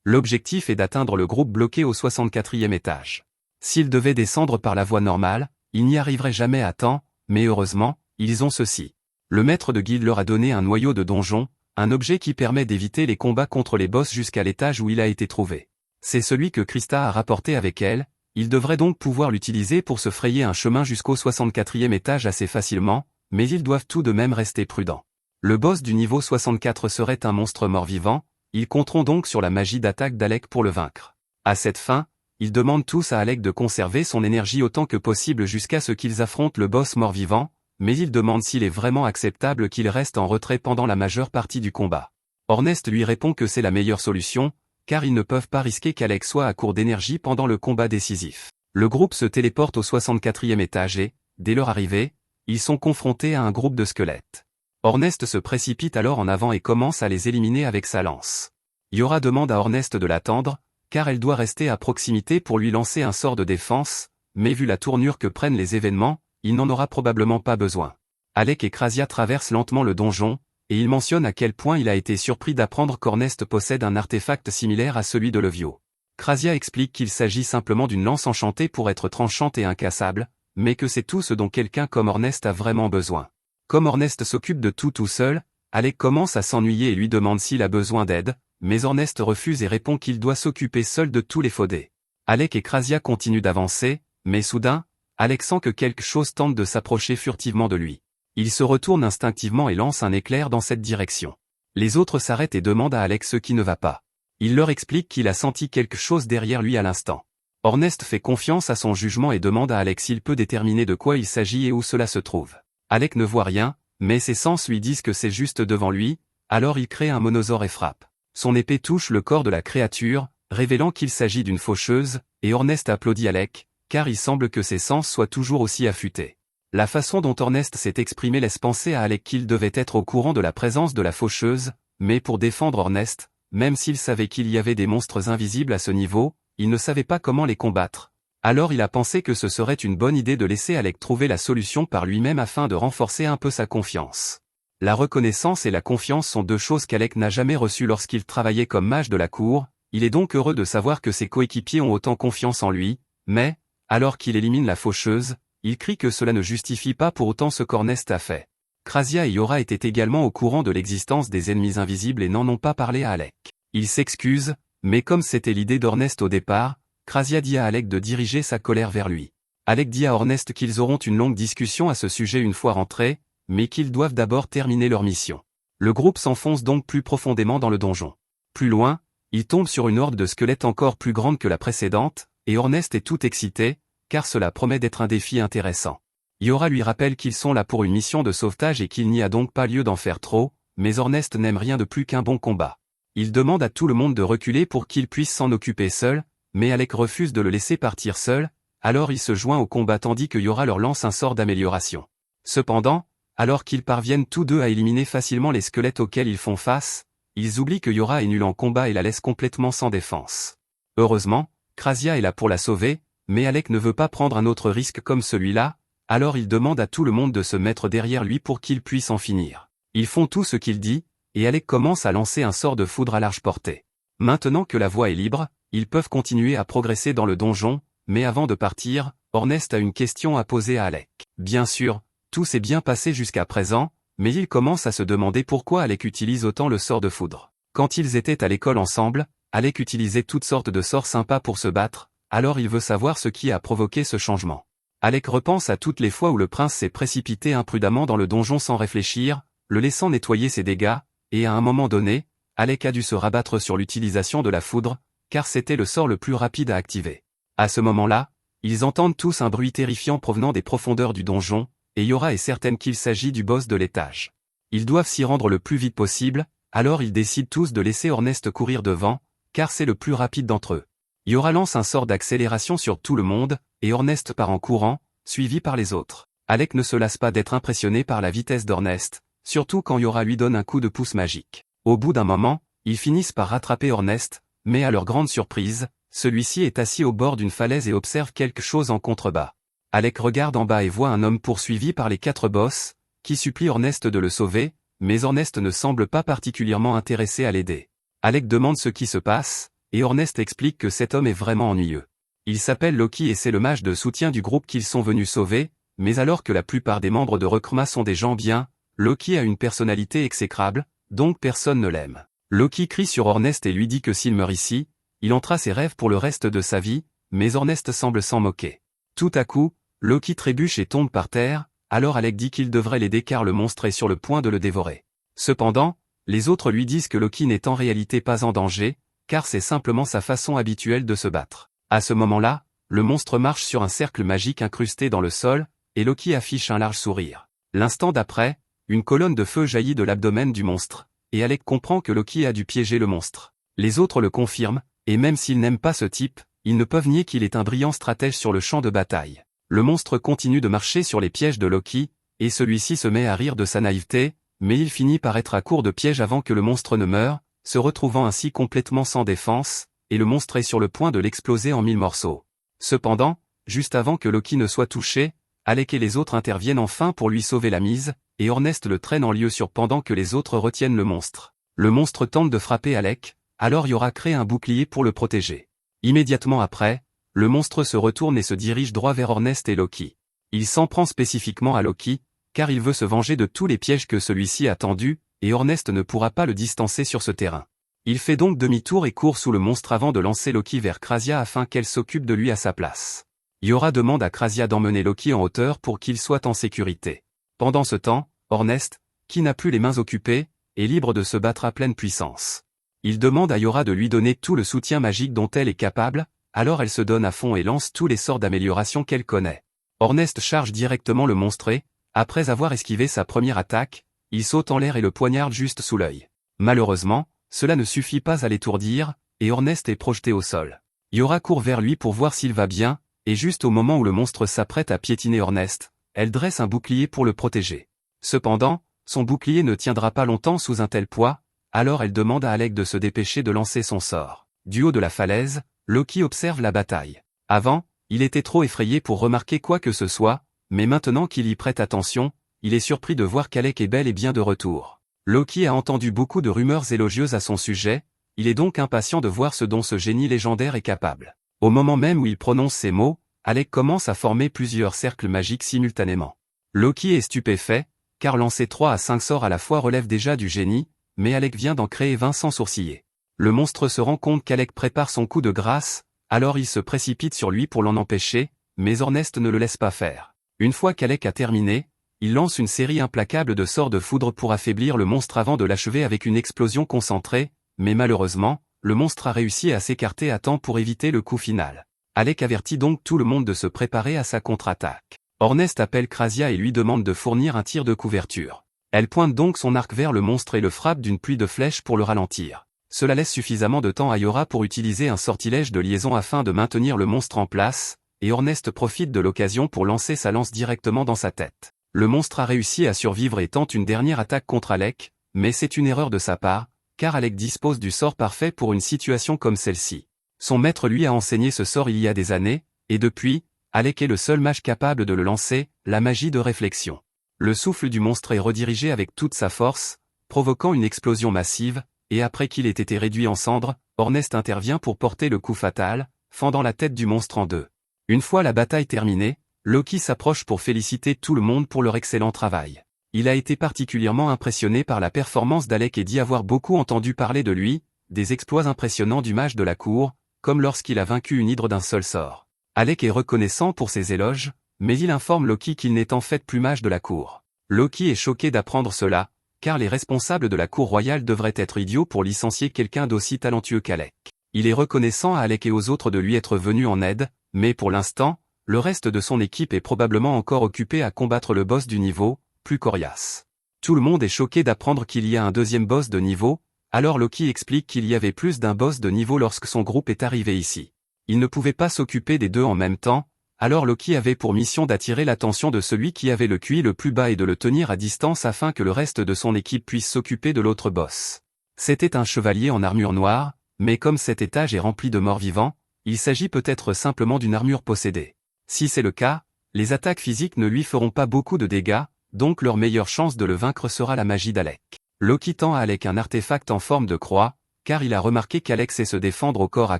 L'objectif est d'atteindre le groupe bloqué au 64e étage. S'ils devaient descendre par la voie normale, ils n'y arriveraient jamais à temps, mais heureusement, ils ont ceci. Le maître de guilde leur a donné un noyau de donjon, un objet qui permet d'éviter les combats contre les boss jusqu'à l'étage où il a été trouvé. C'est celui que Krista a rapporté avec elle, ils devraient donc pouvoir l'utiliser pour se frayer un chemin jusqu'au 64e étage assez facilement, mais ils doivent tout de même rester prudents. Le boss du niveau 64 serait un monstre mort-vivant, ils compteront donc sur la magie d'attaque d'Alec pour le vaincre. À cette fin, ils demandent tous à Alec de conserver son énergie autant que possible jusqu'à ce qu'ils affrontent le boss mort-vivant, mais ils demandent s'il est vraiment acceptable qu'il reste en retrait pendant la majeure partie du combat. Ornest lui répond que c'est la meilleure solution, car ils ne peuvent pas risquer qu'Alec soit à court d'énergie pendant le combat décisif. Le groupe se téléporte au 64e étage et, dès leur arrivée, ils sont confrontés à un groupe de squelettes. Ornest se précipite alors en avant et commence à les éliminer avec sa lance. Yora demande à Ornest de l'attendre, car elle doit rester à proximité pour lui lancer un sort de défense, mais vu la tournure que prennent les événements, il n'en aura probablement pas besoin. Alec et Krasia traversent lentement le donjon, et il mentionne à quel point il a été surpris d'apprendre qu'Ornest possède un artefact similaire à celui de Levio. Krasia explique qu'il s'agit simplement d'une lance enchantée pour être tranchante et incassable, mais que c'est tout ce dont quelqu'un comme Ornest a vraiment besoin. Comme Ornest s'occupe de tout seul, Alec commence à s'ennuyer et lui demande s'il a besoin d'aide, mais Ornest refuse et répond qu'il doit s'occuper seul de tous les faudés. Alec et Krasia continuent d'avancer, mais soudain, Alec sent que quelque chose tente de s'approcher furtivement de lui. Il se retourne instinctivement et lance un éclair dans cette direction. Les autres s'arrêtent et demandent à Alec ce qui ne va pas. Il leur explique qu'il a senti quelque chose derrière lui à l'instant. Ornest fait confiance à son jugement et demande à Alec s'il peut déterminer de quoi il s'agit et où cela se trouve. Alec ne voit rien, mais ses sens lui disent que c'est juste devant lui, alors il crée un monosaure et frappe. Son épée touche le corps de la créature, révélant qu'il s'agit d'une faucheuse, et Ornest applaudit Alec, car il semble que ses sens soient toujours aussi affûtés. La façon dont Ornest s'est exprimé laisse penser à Alec qu'il devait être au courant de la présence de la faucheuse, mais pour défendre Ornest, même s'il savait qu'il y avait des monstres invisibles à ce niveau, il ne savait pas comment les combattre. Alors il a pensé que ce serait une bonne idée de laisser Alec trouver la solution par lui-même afin de renforcer un peu sa confiance. La reconnaissance et la confiance sont deux choses qu'Alec n'a jamais reçues lorsqu'il travaillait comme mage de la cour, il est donc heureux de savoir que ses coéquipiers ont autant confiance en lui, mais, alors qu'il élimine la faucheuse, il crie que cela ne justifie pas pour autant ce qu'Ornest a fait. Krasia et Yora étaient également au courant de l'existence des ennemis invisibles et n'en ont pas parlé à Alec. Il s'excuse, mais comme c'était l'idée d'Ornest au départ, Krasia dit à Alec de diriger sa colère vers lui. Alec dit à Ornest qu'ils auront une longue discussion à ce sujet une fois rentrés, mais qu'ils doivent d'abord terminer leur mission. Le groupe s'enfonce donc plus profondément dans le donjon. Plus loin, il tombe sur une horde de squelettes encore plus grande que la précédente, et Ornest est tout excité, car cela promet d'être un défi intéressant. Yora lui rappelle qu'ils sont là pour une mission de sauvetage et qu'il n'y a donc pas lieu d'en faire trop, mais Ornest n'aime rien de plus qu'un bon combat. Il demande à tout le monde de reculer pour qu'il puisse s'en occuper seul, mais Alec refuse de le laisser partir seul, alors il se joint au combat tandis que Yora leur lance un sort d'amélioration. Cependant, alors qu'ils parviennent tous deux à éliminer facilement les squelettes auxquels ils font face, Ils oublient que Yora est nulle en combat et la laissent complètement sans défense. Heureusement, Krasia est là pour la sauver, mais Alec ne veut pas prendre un autre risque comme celui-là, alors il demande à tout le monde de se mettre derrière lui pour qu'il puisse en finir. Ils font tout ce qu'il dit, et Alec commence à lancer un sort de foudre à large portée. Maintenant que la voie est libre, ils peuvent continuer à progresser dans le donjon, mais avant de partir, Ornest a une question à poser à Alec. Bien sûr, tout s'est bien passé jusqu'à présent, mais il commence à se demander pourquoi Alec utilise autant le sort de foudre. Quand ils étaient à l'école ensemble, Alec utilisait toutes sortes de sorts sympas pour se battre, alors il veut savoir ce qui a provoqué ce changement. Alec repense à toutes les fois où le prince s'est précipité imprudemment dans le donjon sans réfléchir, le laissant nettoyer ses dégâts, et à un moment donné, Alec a dû se rabattre sur l'utilisation de la foudre, car c'était le sort le plus rapide à activer. À ce moment-là, ils entendent tous un bruit terrifiant provenant des profondeurs du donjon, et Yora est certaine qu'il s'agit du boss de l'étage. Ils doivent s'y rendre le plus vite possible, alors ils décident tous de laisser Ornest courir devant, car c'est le plus rapide d'entre eux. Yora lance un sort d'accélération sur tout le monde, et Ornest part en courant, suivi par les autres. Alec ne se lasse pas d'être impressionné par la vitesse d'Ornest, surtout quand Yora lui donne un coup de pouce magique. Au bout d'un moment, ils finissent par rattraper Ornest, mais à leur grande surprise, celui-ci est assis au bord d'une falaise et observe quelque chose en contrebas. Alec regarde en bas et voit un homme poursuivi par les 4 boss, qui supplie Ornest de le sauver, mais Ornest ne semble pas particulièrement intéressé à l'aider. Alec demande ce qui se passe, et Ornest explique que cet homme est vraiment ennuyeux. Il s'appelle Loki et c'est le mage de soutien du groupe qu'ils sont venus sauver, mais alors que la plupart des membres de Rekrma sont des gens bien, Loki a une personnalité exécrable, donc personne ne l'aime. Loki crie sur Ornest et lui dit que s'il meurt ici, il hantera ses rêves pour le reste de sa vie, mais Ornest semble s'en moquer. Tout à coup, Loki trébuche et tombe par terre, alors Alec dit qu'il devrait l'aider car le monstre est sur le point de le dévorer. Cependant, les autres lui disent que Loki n'est en réalité pas en danger, car c'est simplement sa façon habituelle de se battre. À ce moment-là, le monstre marche sur un cercle magique incrusté dans le sol, et Loki affiche un large sourire. L'instant d'après, une colonne de feu jaillit de l'abdomen du monstre, et Alec comprend que Loki a dû piéger le monstre. Les autres le confirment, et même s'ils n'aiment pas ce type, ils ne peuvent nier qu'il est un brillant stratège sur le champ de bataille. Le monstre continue de marcher sur les pièges de Loki, et celui-ci se met à rire de sa naïveté, mais il finit par être à court de pièges avant que le monstre ne meure, se retrouvant ainsi complètement sans défense, et le monstre est sur le point de l'exploser en 1000 morceaux. Cependant, juste avant que Loki ne soit touché, Alec et les autres interviennent enfin pour lui sauver la mise, et Ornest le traîne en lieu sûr pendant que les autres retiennent le monstre. Le monstre tente de frapper Alec, alors Yora crée un bouclier pour le protéger. Immédiatement après, le monstre se retourne et se dirige droit vers Ornest et Loki. Il s'en prend spécifiquement à Loki, car il veut se venger de tous les pièges que celui-ci a tendus, et Ornest ne pourra pas le distancer sur ce terrain. Il fait donc demi-tour et court sous le monstre avant de lancer Loki vers Krasia afin qu'elle s'occupe de lui à sa place. Yora demande à Krasia d'emmener Loki en hauteur pour qu'il soit en sécurité. Pendant ce temps, Ornest, qui n'a plus les mains occupées, est libre de se battre à pleine puissance. Il demande à Yora de lui donner tout le soutien magique dont elle est capable, alors elle se donne à fond et lance tous les sorts d'amélioration qu'elle connaît. Ornest charge directement le monstre et, après avoir esquivé sa première attaque, il saute en l'air et le poignarde juste sous l'œil. Malheureusement, cela ne suffit pas à l'étourdir, et Ornest est projeté au sol. Yora court vers lui pour voir s'il va bien, et juste au moment où le monstre s'apprête à piétiner Ornest, elle dresse un bouclier pour le protéger. Cependant, son bouclier ne tiendra pas longtemps sous un tel poids, alors elle demande à Alec de se dépêcher de lancer son sort. Du haut de la falaise, Loki observe la bataille. Avant, il était trop effrayé pour remarquer quoi que ce soit, mais maintenant qu'il y prête attention, il est surpris de voir qu'Alec est bel et bien de retour. Loki a entendu beaucoup de rumeurs élogieuses à son sujet, il est donc impatient de voir ce dont ce génie légendaire est capable. Au moment même où il prononce ces mots, Alec commence à former plusieurs cercles magiques simultanément. Loki est stupéfait, car lancer 3 à 5 sorts à la fois relève déjà du génie, mais Alec vient d'en créer 20 sans sourciller. Le monstre se rend compte qu'Alec prépare son coup de grâce, alors il se précipite sur lui pour l'en empêcher, mais Ornest ne le laisse pas faire. Une fois qu'Alec a terminé, il lance une série implacable de sorts de foudre pour affaiblir le monstre avant de l'achever avec une explosion concentrée, mais malheureusement, le monstre a réussi à s'écarter à temps pour éviter le coup final. Alec avertit donc tout le monde de se préparer à sa contre-attaque. Ornest appelle Krasia et lui demande de fournir un tir de couverture. Elle pointe donc son arc vers le monstre et le frappe d'une pluie de flèches pour le ralentir. Cela laisse suffisamment de temps à Yora pour utiliser un sortilège de liaison afin de maintenir le monstre en place, et Ornest profite de l'occasion pour lancer sa lance directement dans sa tête. Le monstre a réussi à survivre et tente une dernière attaque contre Alec, mais c'est une erreur de sa part, car Alec dispose du sort parfait pour une situation comme celle-ci. Son maître lui a enseigné ce sort il y a des années, et depuis, Alec est le seul mage capable de le lancer, la magie de réflexion. Le souffle du monstre est redirigé avec toute sa force, provoquant une explosion massive, et après qu'il ait été réduit en cendres, Ornest intervient pour porter le coup fatal, fendant la tête du monstre en deux. Une fois la bataille terminée, Loki s'approche pour féliciter tout le monde pour leur excellent travail. Il a été particulièrement impressionné par la performance d'Alec et dit avoir beaucoup entendu parler de lui, des exploits impressionnants du mage de la cour, comme lorsqu'il a vaincu une hydre d'un seul sort. Alec est reconnaissant pour ses éloges, mais il informe Loki qu'il n'est en fait plus mage de la cour. Loki est choqué d'apprendre cela, car les responsables de la cour royale devraient être idiots pour licencier quelqu'un d'aussi talentueux qu'Alec. Il est reconnaissant à Alec et aux autres de lui être venus en aide, mais pour l'instant, le reste de son équipe est probablement encore occupé à combattre le boss du niveau, plus coriace. Tout le monde est choqué d'apprendre qu'il y a un deuxième boss de niveau, alors Loki explique qu'il y avait plus d'un boss de niveau lorsque son groupe est arrivé ici. Il ne pouvait pas s'occuper des deux en même temps, alors Loki avait pour mission d'attirer l'attention de celui qui avait le QI le plus bas et de le tenir à distance afin que le reste de son équipe puisse s'occuper de l'autre boss. C'était un chevalier en armure noire, mais comme cet étage est rempli de morts vivants, il s'agit peut-être simplement d'une armure possédée. Si c'est le cas, les attaques physiques ne lui feront pas beaucoup de dégâts, donc leur meilleure chance de le vaincre sera la magie d'Alec. Loki tend à Alec un artefact en forme de croix, car il a remarqué qu'Alec sait se défendre au corps à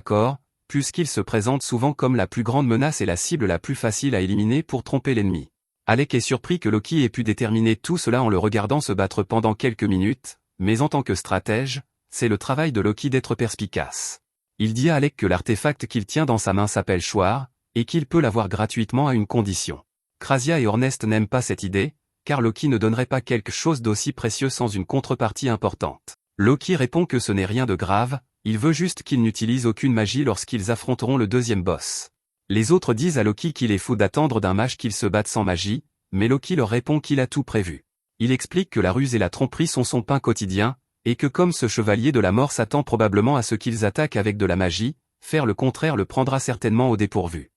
corps, puisqu'il se présente souvent comme la plus grande menace et la cible la plus facile à éliminer pour tromper l'ennemi. Alec est surpris que Loki ait pu déterminer tout cela en le regardant se battre pendant quelques minutes, mais en tant que stratège, c'est le travail de Loki d'être perspicace. Il dit à Alec que l'artefact qu'il tient dans sa main s'appelle Choir, et qu'il peut l'avoir gratuitement à une condition. Krasia et Ornest n'aiment pas cette idée, car Loki ne donnerait pas quelque chose d'aussi précieux sans une contrepartie importante. Loki répond que ce n'est rien de grave, il veut juste qu'il n'utilise aucune magie lorsqu'ils affronteront le deuxième boss. Les autres disent à Loki qu'il est fou d'attendre d'un mage qu'il se batte sans magie, mais Loki leur répond qu'il a tout prévu. Il explique que la ruse et la tromperie sont son pain quotidien, et que comme ce chevalier de la mort s'attend probablement à ce qu'ils attaquent avec de la magie, faire le contraire le prendra certainement au dépourvu.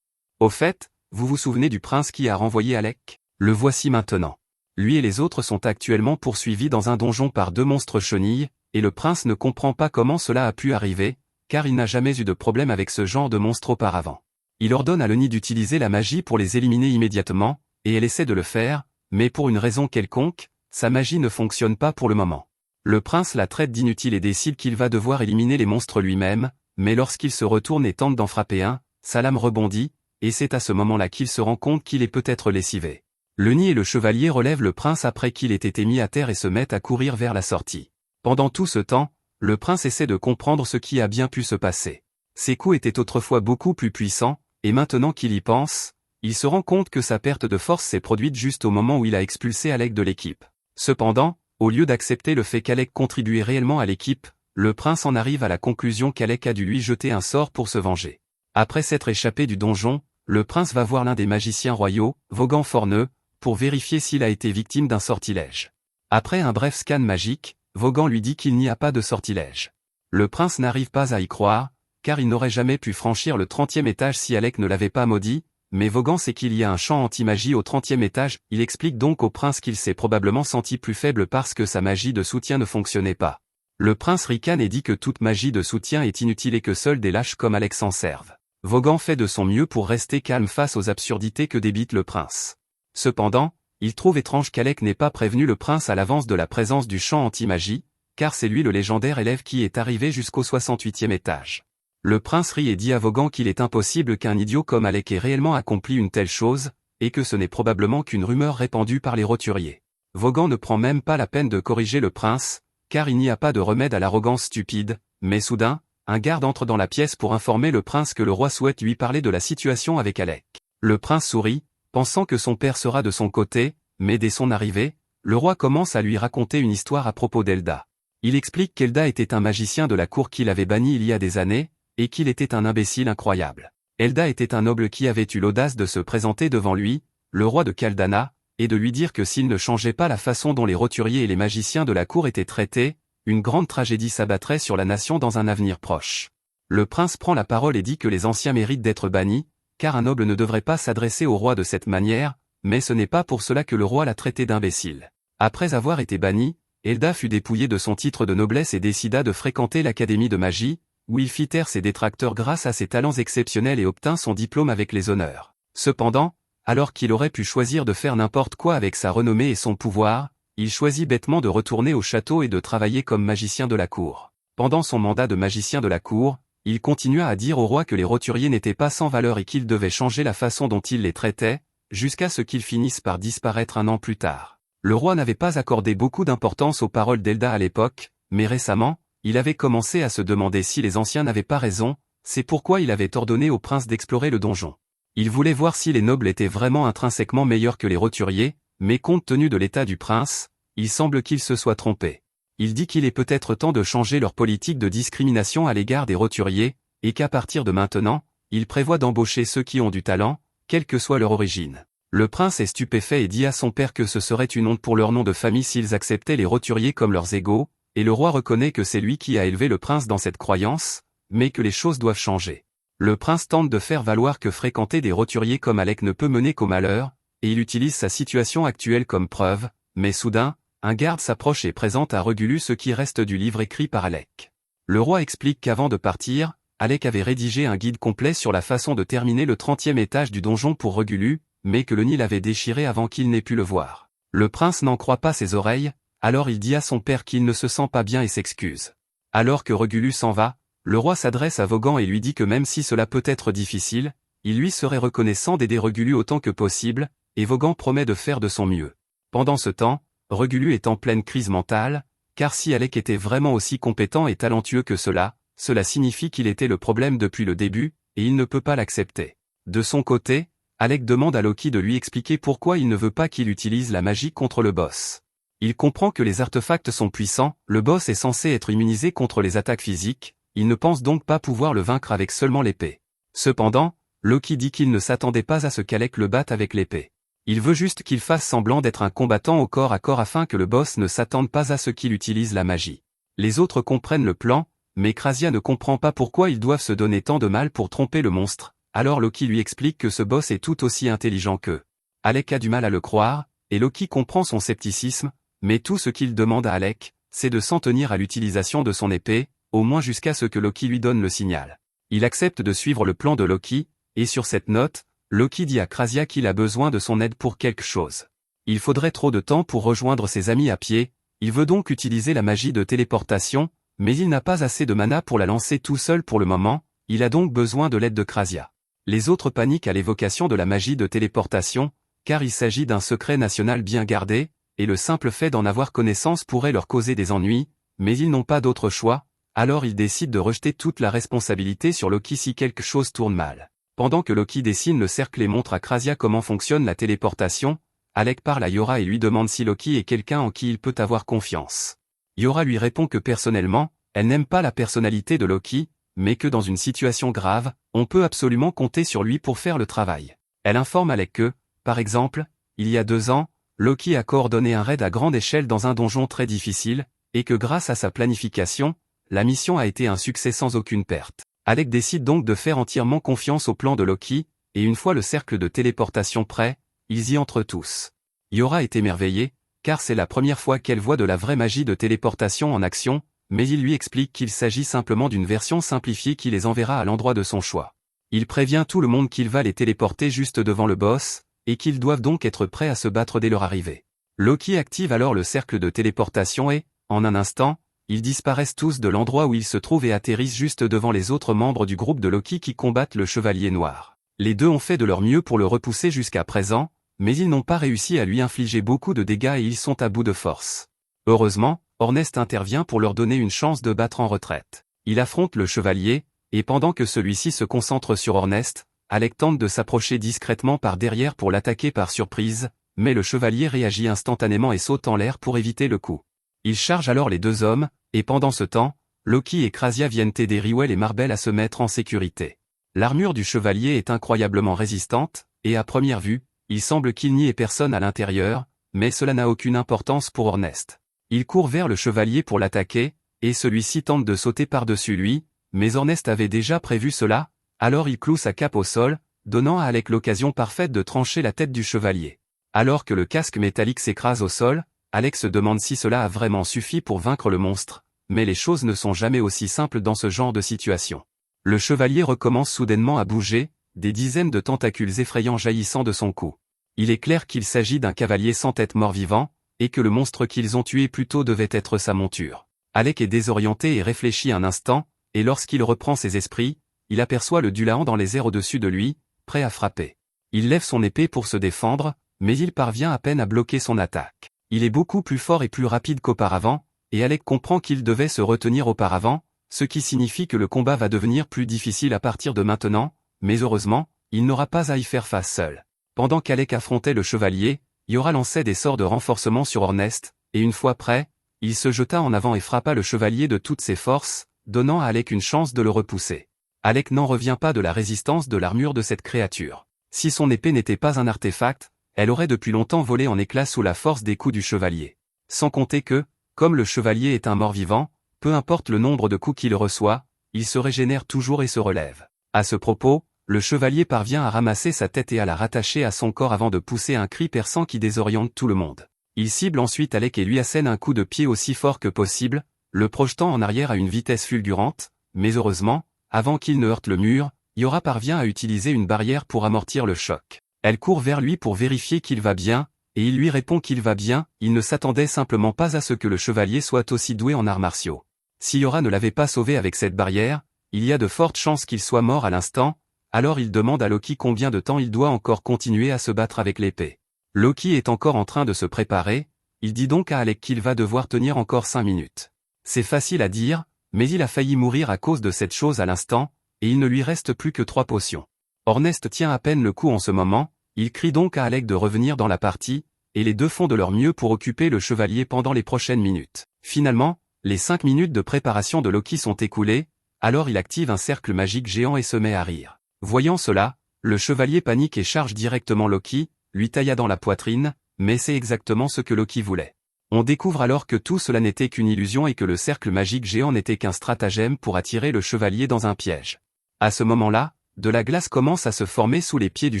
Au fait, vous vous souvenez du prince qui a renvoyé Alec? Le voici maintenant. Lui et les autres sont actuellement poursuivis dans un donjon par deux monstres chenilles, et le prince ne comprend pas comment cela a pu arriver, car il n'a jamais eu de problème avec ce genre de monstre auparavant. Il ordonne à Lenny d'utiliser la magie pour les éliminer immédiatement, et elle essaie de le faire, mais pour une raison quelconque, sa magie ne fonctionne pas pour le moment. Le prince la traite d'inutile et décide qu'il va devoir éliminer les monstres lui-même, mais lorsqu'il se retourne et tente d'en frapper un, sa lame rebondit, et c'est à ce moment-là qu'il se rend compte qu'il est peut-être lessivé. Lenny et le chevalier relèvent le prince après qu'il ait été mis à terre et se mettent à courir vers la sortie. Pendant tout ce temps, le prince essaie de comprendre ce qui a bien pu se passer. Ses coups étaient autrefois beaucoup plus puissants, et maintenant qu'il y pense, il se rend compte que sa perte de force s'est produite juste au moment où il a expulsé Alec de l'équipe. Cependant, au lieu d'accepter le fait qu'Alec contribuait réellement à l'équipe, le prince en arrive à la conclusion qu'Alec a dû lui jeter un sort pour se venger. Après s'être échappé du donjon, le prince va voir l'un des magiciens royaux, Vaughan Forneux, pour vérifier s'il a été victime d'un sortilège. Après un bref scan magique, Vaughan lui dit qu'il n'y a pas de sortilège. Le prince n'arrive pas à y croire, car il n'aurait jamais pu franchir le 30e étage si Alec ne l'avait pas maudit, mais Vaughan sait qu'il y a un champ anti-magie au 30e étage, il explique donc au prince qu'il s'est probablement senti plus faible parce que sa magie de soutien ne fonctionnait pas. Le prince ricane et dit que toute magie de soutien est inutile et que seuls des lâches comme Alec s'en servent. Vaughan fait de son mieux pour rester calme face aux absurdités que débite le prince. Cependant, il trouve étrange qu'Alec n'ait pas prévenu le prince à l'avance de la présence du champ anti-magie, car c'est lui le légendaire élève qui est arrivé jusqu'au 68e étage. Le prince rit et dit à Vaughan qu'il est impossible qu'un idiot comme Alec ait réellement accompli une telle chose, et que ce n'est probablement qu'une rumeur répandue par les roturiers. Vaughan ne prend même pas la peine de corriger le prince, car il n'y a pas de remède à l'arrogance stupide, mais soudain, un garde entre dans la pièce pour informer le prince que le roi souhaite lui parler de la situation avec Alec. Le prince sourit, pensant que son père sera de son côté, mais dès son arrivée, le roi commence à lui raconter une histoire à propos d'Elda. Il explique qu'Elda était un magicien de la cour qu'il avait banni il y a des années, et qu'il était un imbécile incroyable. Elda était un noble qui avait eu l'audace de se présenter devant lui, le roi de Caldana, et de lui dire que s'il ne changeait pas la façon dont les roturiers et les magiciens de la cour étaient traités, une grande tragédie s'abattrait sur la nation dans un avenir proche. Le prince prend la parole et dit que les anciens méritent d'être bannis, car un noble ne devrait pas s'adresser au roi de cette manière, mais ce n'est pas pour cela que le roi l'a traité d'imbécile. Après avoir été banni, Elda fut dépouillé de son titre de noblesse et décida de fréquenter l'académie de magie, où il fit taire ses détracteurs grâce à ses talents exceptionnels et obtint son diplôme avec les honneurs. Cependant, alors qu'il aurait pu choisir de faire n'importe quoi avec sa renommée et son pouvoir, il choisit bêtement de retourner au château et de travailler comme magicien de la cour. Pendant son mandat de magicien de la cour, il continua à dire au roi que les roturiers n'étaient pas sans valeur et qu'il devait changer la façon dont il les traitait, jusqu'à ce qu'ils finissent par disparaître un an plus tard. Le roi n'avait pas accordé beaucoup d'importance aux paroles d'Elda à l'époque, mais récemment, il avait commencé à se demander si les anciens n'avaient pas raison, c'est pourquoi il avait ordonné au prince d'explorer le donjon. Il voulait voir si les nobles étaient vraiment intrinsèquement meilleurs que les roturiers, mais compte tenu de l'état du prince, il semble qu'il se soit trompé. Il dit qu'il est peut-être temps de changer leur politique de discrimination à l'égard des roturiers, et qu'à partir de maintenant, il prévoit d'embaucher ceux qui ont du talent, quelle que soit leur origine. Le prince est stupéfait et dit à son père que ce serait une honte pour leur nom de famille s'ils acceptaient les roturiers comme leurs égaux, et le roi reconnaît que c'est lui qui a élevé le prince dans cette croyance, mais que les choses doivent changer. Le prince tente de faire valoir que fréquenter des roturiers comme Alec ne peut mener qu'au malheur, et il utilise sa situation actuelle comme preuve, mais soudain, un garde s'approche et présente à Regulus ce qui reste du livre écrit par Alec. Le roi explique qu'avant de partir, Alec avait rédigé un guide complet sur la façon de terminer le 30e étage du donjon pour Regulus, mais que le Nil avait déchiré avant qu'il n'ait pu le voir. Le prince n'en croit pas ses oreilles, alors il dit à son père qu'il ne se sent pas bien et s'excuse. Alors que Regulus s'en va, le roi s'adresse à Vogan et lui dit que même si cela peut être difficile, il lui serait reconnaissant d'aider Regulus autant que possible, et Vogan promet de faire de son mieux. Pendant ce temps, Regulus est en pleine crise mentale, car si Alec était vraiment aussi compétent et talentueux que cela signifie qu'il était le problème depuis le début, et il ne peut pas l'accepter. De son côté, Alec demande à Loki de lui expliquer pourquoi il ne veut pas qu'il utilise la magie contre le boss. Il comprend que les artefacts sont puissants, le boss est censé être immunisé contre les attaques physiques, il ne pense donc pas pouvoir le vaincre avec seulement l'épée. Cependant, Loki dit qu'il ne s'attendait pas à ce qu'Alec le batte avec l'épée. Il veut juste qu'il fasse semblant d'être un combattant au corps à corps afin que le boss ne s'attende pas à ce qu'il utilise la magie. Les autres comprennent le plan, mais Krasia ne comprend pas pourquoi ils doivent se donner tant de mal pour tromper le monstre, alors Loki lui explique que ce boss est tout aussi intelligent qu'eux. Alec a du mal à le croire, et Loki comprend son scepticisme, mais tout ce qu'il demande à Alec, c'est de s'en tenir à l'utilisation de son épée, au moins jusqu'à ce que Loki lui donne le signal. Il accepte de suivre le plan de Loki, et sur cette note, Loki dit à Krasia qu'il a besoin de son aide pour quelque chose. Il faudrait trop de temps pour rejoindre ses amis à pied, il veut donc utiliser la magie de téléportation, mais il n'a pas assez de mana pour la lancer tout seul pour le moment, il a donc besoin de l'aide de Krasia. Les autres paniquent à l'évocation de la magie de téléportation, car il s'agit d'un secret national bien gardé, et le simple fait d'en avoir connaissance pourrait leur causer des ennuis, mais ils n'ont pas d'autre choix, alors ils décident de rejeter toute la responsabilité sur Loki si quelque chose tourne mal. Pendant que Loki dessine le cercle et montre à Krasia comment fonctionne la téléportation, Alec parle à Yora et lui demande si Loki est quelqu'un en qui il peut avoir confiance. Yora lui répond que personnellement, elle n'aime pas la personnalité de Loki, mais que dans une situation grave, on peut absolument compter sur lui pour faire le travail. Elle informe Alec que, par exemple, il y a 2 ans, Loki a coordonné un raid à grande échelle dans un donjon très difficile, et que grâce à sa planification, la mission a été un succès sans aucune perte. Alec décide donc de faire entièrement confiance au plan de Loki, et une fois le cercle de téléportation prêt, ils y entrent tous. Yora est émerveillée, car c'est la première fois qu'elle voit de la vraie magie de téléportation en action, mais il lui explique qu'il s'agit simplement d'une version simplifiée qui les enverra à l'endroit de son choix. Il prévient tout le monde qu'il va les téléporter juste devant le boss, et qu'ils doivent donc être prêts à se battre dès leur arrivée. Loki active alors le cercle de téléportation et, en un instant, ils disparaissent tous de l'endroit où ils se trouvent et atterrissent juste devant les autres membres du groupe de Loki qui combattent le Chevalier Noir. Les deux ont fait de leur mieux pour le repousser jusqu'à présent, mais ils n'ont pas réussi à lui infliger beaucoup de dégâts et ils sont à bout de force. Heureusement, Ornest intervient pour leur donner une chance de battre en retraite. Il affronte le Chevalier, et pendant que celui-ci se concentre sur Ornest, Alec tente de s'approcher discrètement par derrière pour l'attaquer par surprise, mais le Chevalier réagit instantanément et saute en l'air pour éviter le coup. Il charge alors les 2 hommes, et pendant ce temps, Loki et Krasia viennent aider Rywell et Marbell à se mettre en sécurité. L'armure du Chevalier est incroyablement résistante, et à première vue, il semble qu'il n'y ait personne à l'intérieur, mais cela n'a aucune importance pour Ornest. Il court vers le Chevalier pour l'attaquer, et celui-ci tente de sauter par-dessus lui, mais Ornest avait déjà prévu cela, alors il cloue sa cape au sol, donnant à Alec l'occasion parfaite de trancher la tête du Chevalier. Alors que le casque métallique s'écrase au sol, Alec se demande si cela a vraiment suffi pour vaincre le monstre, mais les choses ne sont jamais aussi simples dans ce genre de situation. Le chevalier recommence soudainement à bouger, des dizaines de tentacules effrayants jaillissant de son cou. Il est clair qu'il s'agit d'un cavalier sans tête mort-vivant, et que le monstre qu'ils ont tué plus tôt devait être sa monture. Alec est désorienté et réfléchit un instant, et lorsqu'il reprend ses esprits, il aperçoit le Dullahan dans les airs au-dessus de lui, prêt à frapper. Il lève son épée pour se défendre, mais il parvient à peine à bloquer son attaque. Il est beaucoup plus fort et plus rapide qu'auparavant, et Alec comprend qu'il devait se retenir auparavant, ce qui signifie que le combat va devenir plus difficile à partir de maintenant, mais heureusement, il n'aura pas à y faire face seul. Pendant qu'Alec affrontait le chevalier, Yora lançait des sorts de renforcement sur Ornest, et une fois prêt, il se jeta en avant et frappa le chevalier de toutes ses forces, donnant à Alec une chance de le repousser. Alec n'en revient pas de la résistance de l'armure de cette créature. Si son épée n'était pas un artefact, elle aurait depuis longtemps volé en éclats sous la force des coups du chevalier. Sans compter que, comme le chevalier est un mort-vivant, peu importe le nombre de coups qu'il reçoit, il se régénère toujours et se relève. À ce propos, le chevalier parvient à ramasser sa tête et à la rattacher à son corps avant de pousser un cri perçant qui désoriente tout le monde. Il cible ensuite Alec et lui assène un coup de pied aussi fort que possible, le projetant en arrière à une vitesse fulgurante, mais heureusement, avant qu'il ne heurte le mur, Yora parvient à utiliser une barrière pour amortir le choc. Elle court vers lui pour vérifier qu'il va bien, et il lui répond qu'il va bien, il ne s'attendait simplement pas à ce que le chevalier soit aussi doué en arts martiaux. Si Yora ne l'avait pas sauvé avec cette barrière, il y a de fortes chances qu'il soit mort à l'instant, alors il demande à Loki combien de temps il doit encore continuer à se battre avec l'épée. Loki est encore en train de se préparer, il dit donc à Alec qu'il va devoir tenir encore 5 minutes. C'est facile à dire, mais il a failli mourir à cause de cette chose à l'instant, et il ne lui reste plus que 3 potions. Ornest tient à peine le coup en ce moment, il crie donc à Alec de revenir dans la partie, et les deux font de leur mieux pour occuper le chevalier pendant les prochaines minutes. Finalement, les 5 minutes de préparation de Loki sont écoulées, alors il active un cercle magique géant et se met à rire. Voyant cela, le chevalier panique et charge directement Loki, lui tailla dans la poitrine, mais c'est exactement ce que Loki voulait. On découvre alors que tout cela n'était qu'une illusion et que le cercle magique géant n'était qu'un stratagème pour attirer le chevalier dans un piège. À ce moment-là, de la glace commence à se former sous les pieds du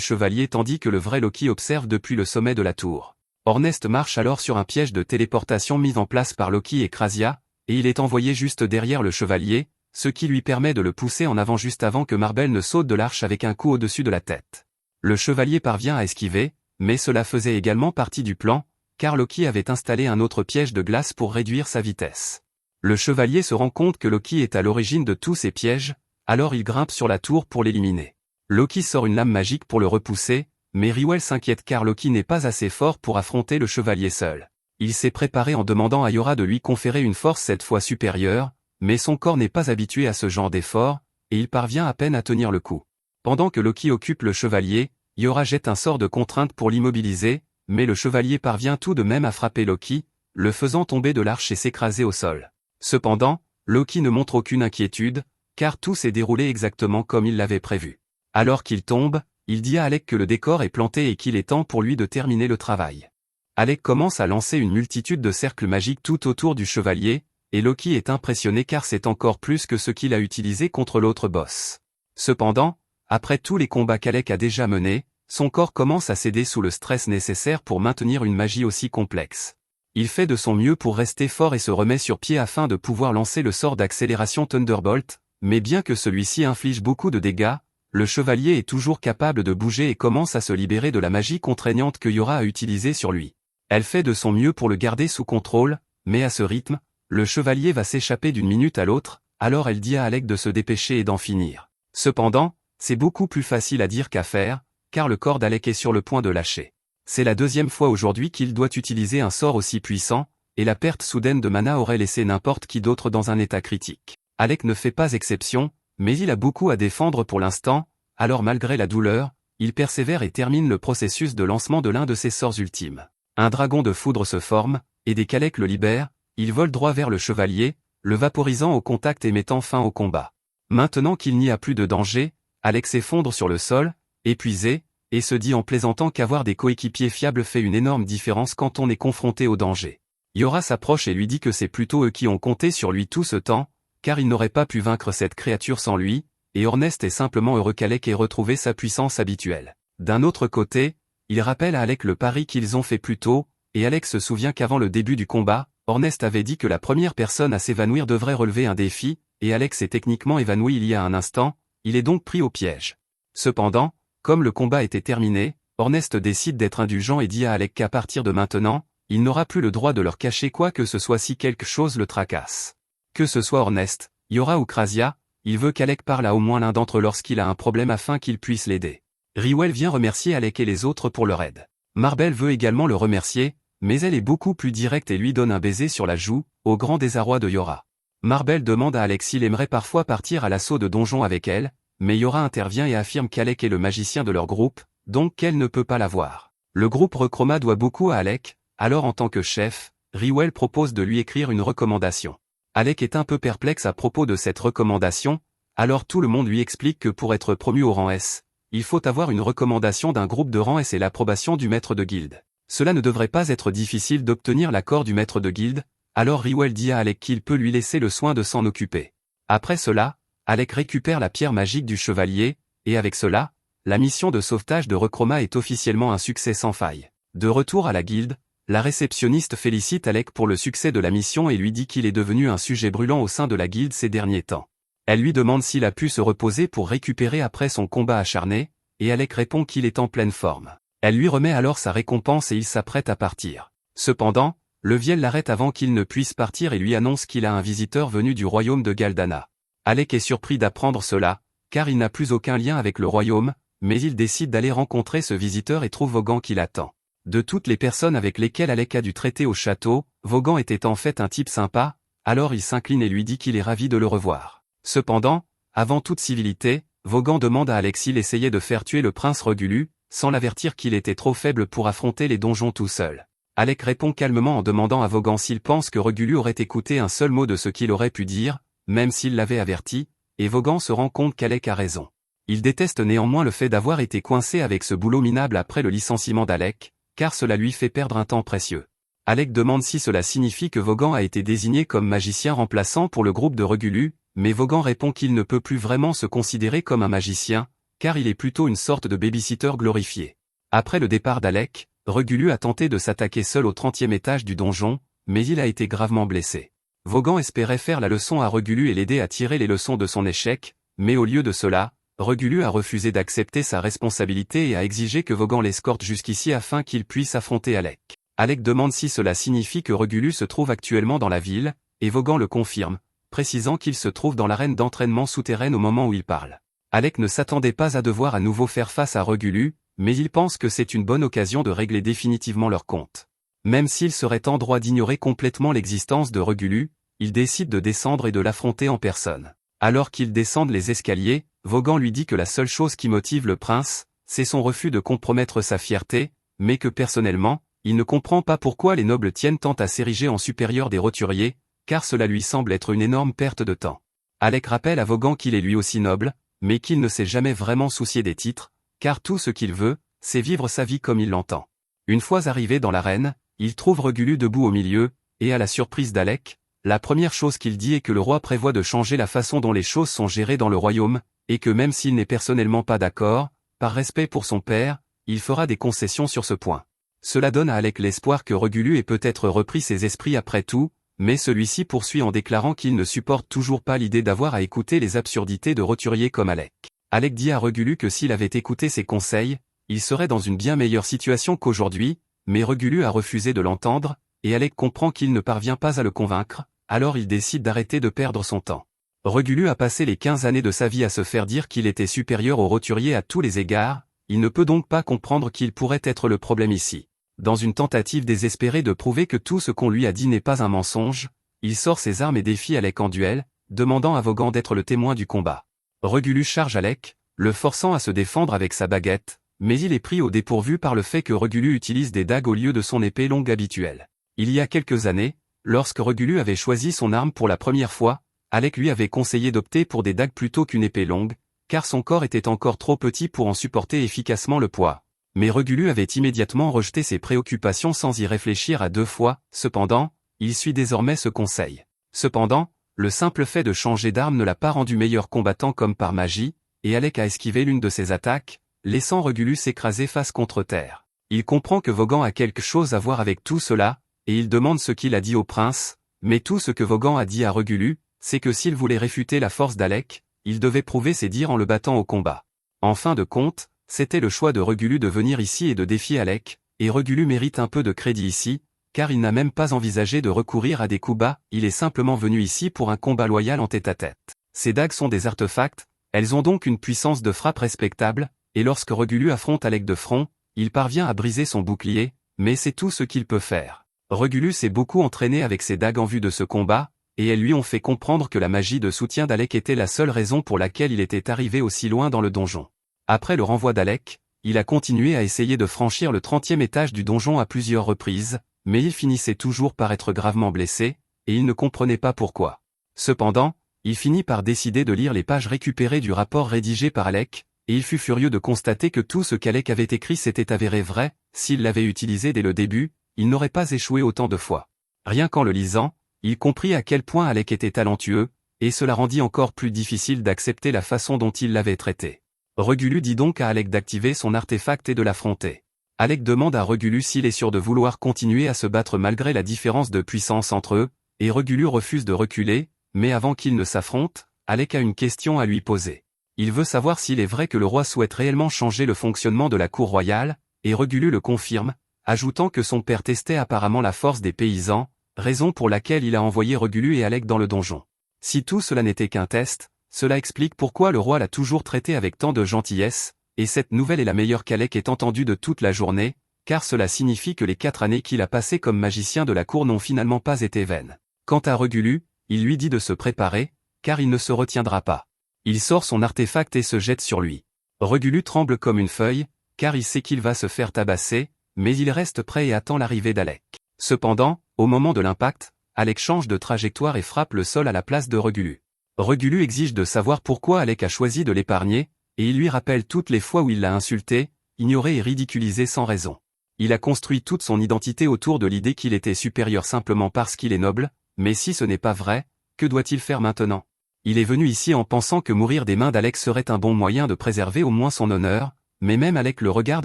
chevalier tandis que le vrai Loki observe depuis le sommet de la tour. Ornest marche alors sur un piège de téléportation mis en place par Loki et Krasia, et il est envoyé juste derrière le chevalier, ce qui lui permet de le pousser en avant juste avant que Marbel ne saute de l'arche avec un coup au-dessus de la tête. Le chevalier parvient à esquiver, mais cela faisait également partie du plan, car Loki avait installé un autre piège de glace pour réduire sa vitesse. Le chevalier se rend compte que Loki est à l'origine de tous ces pièges, alors il grimpe sur la tour pour l'éliminer. Loki sort une lame magique pour le repousser, mais Riwell s'inquiète car Loki n'est pas assez fort pour affronter le chevalier seul. Il s'est préparé en demandant à Yora de lui conférer une force cette fois supérieure, mais son corps n'est pas habitué à ce genre d'effort, et il parvient à peine à tenir le coup. Pendant que Loki occupe le chevalier, Yora jette un sort de contrainte pour l'immobiliser, mais le chevalier parvient tout de même à frapper Loki, le faisant tomber de l'arche et s'écraser au sol. Cependant, Loki ne montre aucune inquiétude, car tout s'est déroulé exactement comme il l'avait prévu. Alors qu'il tombe, il dit à Alec que le décor est planté et qu'il est temps pour lui de terminer le travail. Alec commence à lancer une multitude de cercles magiques tout autour du chevalier, et Loki est impressionné car c'est encore plus que ce qu'il a utilisé contre l'autre boss. Cependant, après tous les combats qu'Alec a déjà menés, son corps commence à céder sous le stress nécessaire pour maintenir une magie aussi complexe. Il fait de son mieux pour rester fort et se remet sur pied afin de pouvoir lancer le sort d'accélération Thunderbolt, mais bien que celui-ci inflige beaucoup de dégâts, le chevalier est toujours capable de bouger et commence à se libérer de la magie contraignante que Yora a utilisée sur lui. Elle fait de son mieux pour le garder sous contrôle, mais à ce rythme, le chevalier va s'échapper d'une minute à l'autre, alors elle dit à Alec de se dépêcher et d'en finir. Cependant, c'est beaucoup plus facile à dire qu'à faire, car le corps d'Alec est sur le point de lâcher. C'est la deuxième fois aujourd'hui qu'il doit utiliser un sort aussi puissant, et la perte soudaine de mana aurait laissé n'importe qui d'autre dans un état critique. Alec ne fait pas exception, mais il a beaucoup à défendre pour l'instant, alors malgré la douleur, il persévère et termine le processus de lancement de l'un de ses sorts ultimes. Un dragon de foudre se forme, et dès qu'Alec le libère, il vole droit vers le chevalier, le vaporisant au contact et mettant fin au combat. Maintenant qu'il n'y a plus de danger, Alec s'effondre sur le sol, épuisé, et se dit en plaisantant qu'avoir des coéquipiers fiables fait une énorme différence quand on est confronté au danger. Yora s'approche et lui dit que c'est plutôt eux qui ont compté sur lui tout ce temps, car il n'aurait pas pu vaincre cette créature sans lui, et Ornest est simplement heureux qu'Alec ait retrouvé sa puissance habituelle. D'un autre côté, il rappelle à Alec le pari qu'ils ont fait plus tôt, et Alec se souvient qu'avant le début du combat, Ornest avait dit que la première personne à s'évanouir devrait relever un défi, et Alec s'est techniquement évanoui il y a un instant, il est donc pris au piège. Cependant, comme le combat était terminé, Ornest décide d'être indulgent et dit à Alec qu'à partir de maintenant, il n'aura plus le droit de leur cacher quoi que ce soit si quelque chose le tracasse. Que ce soit Ornest, Yora ou Krasia, il veut qu'Alec parle à au moins l'un d'entre eux lorsqu'il a un problème afin qu'il puisse l'aider. Riwell vient remercier Alec et les autres pour leur aide. Marbel veut également le remercier, mais elle est beaucoup plus directe et lui donne un baiser sur la joue, au grand désarroi de Yora. Marbel demande à Alec s'il aimerait parfois partir à l'assaut de donjon avec elle, mais Yora intervient et affirme qu'Alec est le magicien de leur groupe, donc qu'elle ne peut pas l'avoir. Le groupe Rechroma doit beaucoup à Alec, alors en tant que chef, Riwell propose de lui écrire une recommandation. Alec est un peu perplexe à propos de cette recommandation, alors tout le monde lui explique que pour être promu au rang S, il faut avoir une recommandation d'un groupe de rang S et l'approbation du maître de guilde. Cela ne devrait pas être difficile d'obtenir l'accord du maître de guilde, alors Riwell dit à Alec qu'il peut lui laisser le soin de s'en occuper. Après cela, Alec récupère la pierre magique du chevalier, et avec cela, la mission de sauvetage de Rechroma est officiellement un succès sans faille. De retour à la guilde, la réceptionniste félicite Alec pour le succès de la mission et lui dit qu'il est devenu un sujet brûlant au sein de la guilde ces derniers temps. Elle lui demande s'il a pu se reposer pour récupérer après son combat acharné, et Alec répond qu'il est en pleine forme. Elle lui remet alors sa récompense et il s'apprête à partir. Cependant, le Viel l'arrête avant qu'il ne puisse partir et lui annonce qu'il a un visiteur venu du royaume de Galdana. Alec est surpris d'apprendre cela, car il n'a plus aucun lien avec le royaume, mais il décide d'aller rencontrer ce visiteur et trouve Vaughan qui l'attend. De toutes les personnes avec lesquelles Alec a dû traiter au château, Vaughan était en fait un type sympa, alors il s'incline et lui dit qu'il est ravi de le revoir. Cependant, avant toute civilité, Vaughan demande à Alec s'il essayait de faire tuer le prince Regulu, sans l'avertir qu'il était trop faible pour affronter les donjons tout seul. Alec répond calmement en demandant à Vaughan s'il pense que Regulu aurait écouté un seul mot de ce qu'il aurait pu dire, même s'il l'avait averti, et Vaughan se rend compte qu'Alec a raison. Il déteste néanmoins le fait d'avoir été coincé avec ce boulot minable après le licenciement d'Alec, car cela lui fait perdre un temps précieux. Alec demande si cela signifie que Vaughan a été désigné comme magicien remplaçant pour le groupe de Regulu, mais Vaughan répond qu'il ne peut plus vraiment se considérer comme un magicien, car il est plutôt une sorte de babysitter glorifié. Après le départ d'Alec, Regulu a tenté de s'attaquer seul au 30e étage du donjon, mais il a été gravement blessé. Vaughan espérait faire la leçon à Regulu et l'aider à tirer les leçons de son échec, mais au lieu de cela, Regulu a refusé d'accepter sa responsabilité et a exigé que Vaughan l'escorte jusqu'ici afin qu'il puisse affronter Alec. Alec demande si cela signifie que Regulu se trouve actuellement dans la ville, et Vaughan le confirme, précisant qu'il se trouve dans l'arène d'entraînement souterraine au moment où il parle. Alec ne s'attendait pas à devoir à nouveau faire face à Regulu, mais il pense que c'est une bonne occasion de régler définitivement leur compte. Même s'il serait en droit d'ignorer complètement l'existence de Regulu, il décide de descendre et de l'affronter en personne. Alors qu'ils descendent les escaliers, Vaughan lui dit que la seule chose qui motive le prince, c'est son refus de compromettre sa fierté, mais que personnellement, il ne comprend pas pourquoi les nobles tiennent tant à s'ériger en supérieur des roturiers, car cela lui semble être une énorme perte de temps. Alec rappelle à Vaughan qu'il est lui aussi noble, mais qu'il ne s'est jamais vraiment soucié des titres, car tout ce qu'il veut, c'est vivre sa vie comme il l'entend. Une fois arrivé dans l'arène, il trouve Regulu debout au milieu, et à la surprise d'Alec, la première chose qu'il dit est que le roi prévoit de changer la façon dont les choses sont gérées dans le royaume, et que même s'il n'est personnellement pas d'accord, par respect pour son père, il fera des concessions sur ce point. Cela donne à Alec l'espoir que Regulu ait peut-être repris ses esprits après tout, mais celui-ci poursuit en déclarant qu'il ne supporte toujours pas l'idée d'avoir à écouter les absurdités de roturiers comme Alec. Alec dit à Regulu que s'il avait écouté ses conseils, il serait dans une bien meilleure situation qu'aujourd'hui, mais Regulu a refusé de l'entendre, et Alec comprend qu'il ne parvient pas à le convaincre, alors il décide d'arrêter de perdre son temps. Regulu a passé les 15 années de sa vie à se faire dire qu'il était supérieur aux roturiers à tous les égards, il ne peut donc pas comprendre qu'il pourrait être le problème ici. Dans une tentative désespérée de prouver que tout ce qu'on lui a dit n'est pas un mensonge, il sort ses armes et défie Alec en duel, demandant à Vaughan d'être le témoin du combat. Regulu charge Alec, le forçant à se défendre avec sa baguette, mais il est pris au dépourvu par le fait que Regulu utilise des dagues au lieu de son épée longue habituelle. Il y a quelques années, lorsque Regulu avait choisi son arme pour la première fois, Alec lui avait conseillé d'opter pour des dagues plutôt qu'une épée longue, car son corps était encore trop petit pour en supporter efficacement le poids. Mais Regulu avait immédiatement rejeté ses préoccupations sans y réfléchir à deux fois, cependant, il suit désormais ce conseil. Cependant, le simple fait de changer d'arme ne l'a pas rendu meilleur combattant comme par magie, et Alec a esquivé l'une de ses attaques, laissant Regulu s'écraser face contre terre. Il comprend que Vaughan a quelque chose à voir avec tout cela, et il demande ce qu'il a dit au prince, mais tout ce que Vaughan a dit à Regulu, c'est que s'il voulait réfuter la force d'Alec, il devait prouver ses dires en le battant au combat. En fin de compte, c'était le choix de Regulu de venir ici et de défier Alec, et Regulu mérite un peu de crédit ici, car il n'a même pas envisagé de recourir à des coups bas, il est simplement venu ici pour un combat loyal en tête-à-tête. Ces dagues sont des artefacts, elles ont donc une puissance de frappe respectable, et lorsque Regulu affronte Alec de front, il parvient à briser son bouclier, mais c'est tout ce qu'il peut faire. Regulu s'est beaucoup entraîné avec ses dagues en vue de ce combat, et elles lui ont fait comprendre que la magie de soutien d'Alec était la seule raison pour laquelle il était arrivé aussi loin dans le donjon. Après le renvoi d'Alec, il a continué à essayer de franchir le 30e étage du donjon à plusieurs reprises, mais il finissait toujours par être gravement blessé, et il ne comprenait pas pourquoi. Cependant, il finit par décider de lire les pages récupérées du rapport rédigé par Alec, et il fut furieux de constater que tout ce qu'Alec avait écrit s'était avéré vrai, s'il l'avait utilisé dès le début, il n'aurait pas échoué autant de fois. Rien qu'en le lisant, il comprit à quel point Alec était talentueux, et cela rendit encore plus difficile d'accepter la façon dont il l'avait traité. Regulu dit donc à Alec d'activer son artefact et de l'affronter. Alec demande à Regulu s'il est sûr de vouloir continuer à se battre malgré la différence de puissance entre eux, et Regulu refuse de reculer, mais avant qu'ils ne s'affrontent, Alec a une question à lui poser. Il veut savoir s'il est vrai que le roi souhaite réellement changer le fonctionnement de la cour royale, et Regulu le confirme, ajoutant que son père testait apparemment la force des paysans, raison pour laquelle il a envoyé Regulu et Alec dans le donjon. Si tout cela n'était qu'un test, cela explique pourquoi le roi l'a toujours traité avec tant de gentillesse, et cette nouvelle est la meilleure qu'Alec ait entendue de toute la journée, car cela signifie que les 4 années qu'il a passées comme magicien de la cour n'ont finalement pas été vaines. Quant à Regulu, il lui dit de se préparer, car il ne se retiendra pas. Il sort son artefact et se jette sur lui. Regulu tremble comme une feuille, car il sait qu'il va se faire tabasser, mais il reste prêt et attend l'arrivée d'Alec. Cependant, au moment de l'impact, Alec change de trajectoire et frappe le sol à la place de Regulu. Regulu exige de savoir pourquoi Alec a choisi de l'épargner, et il lui rappelle toutes les fois où il l'a insulté, ignoré et ridiculisé sans raison. Il a construit toute son identité autour de l'idée qu'il était supérieur simplement parce qu'il est noble, mais si ce n'est pas vrai, que doit-il faire maintenant? Il est venu ici en pensant que mourir des mains d'Alec serait un bon moyen de préserver au moins son honneur, mais même Alec le regarde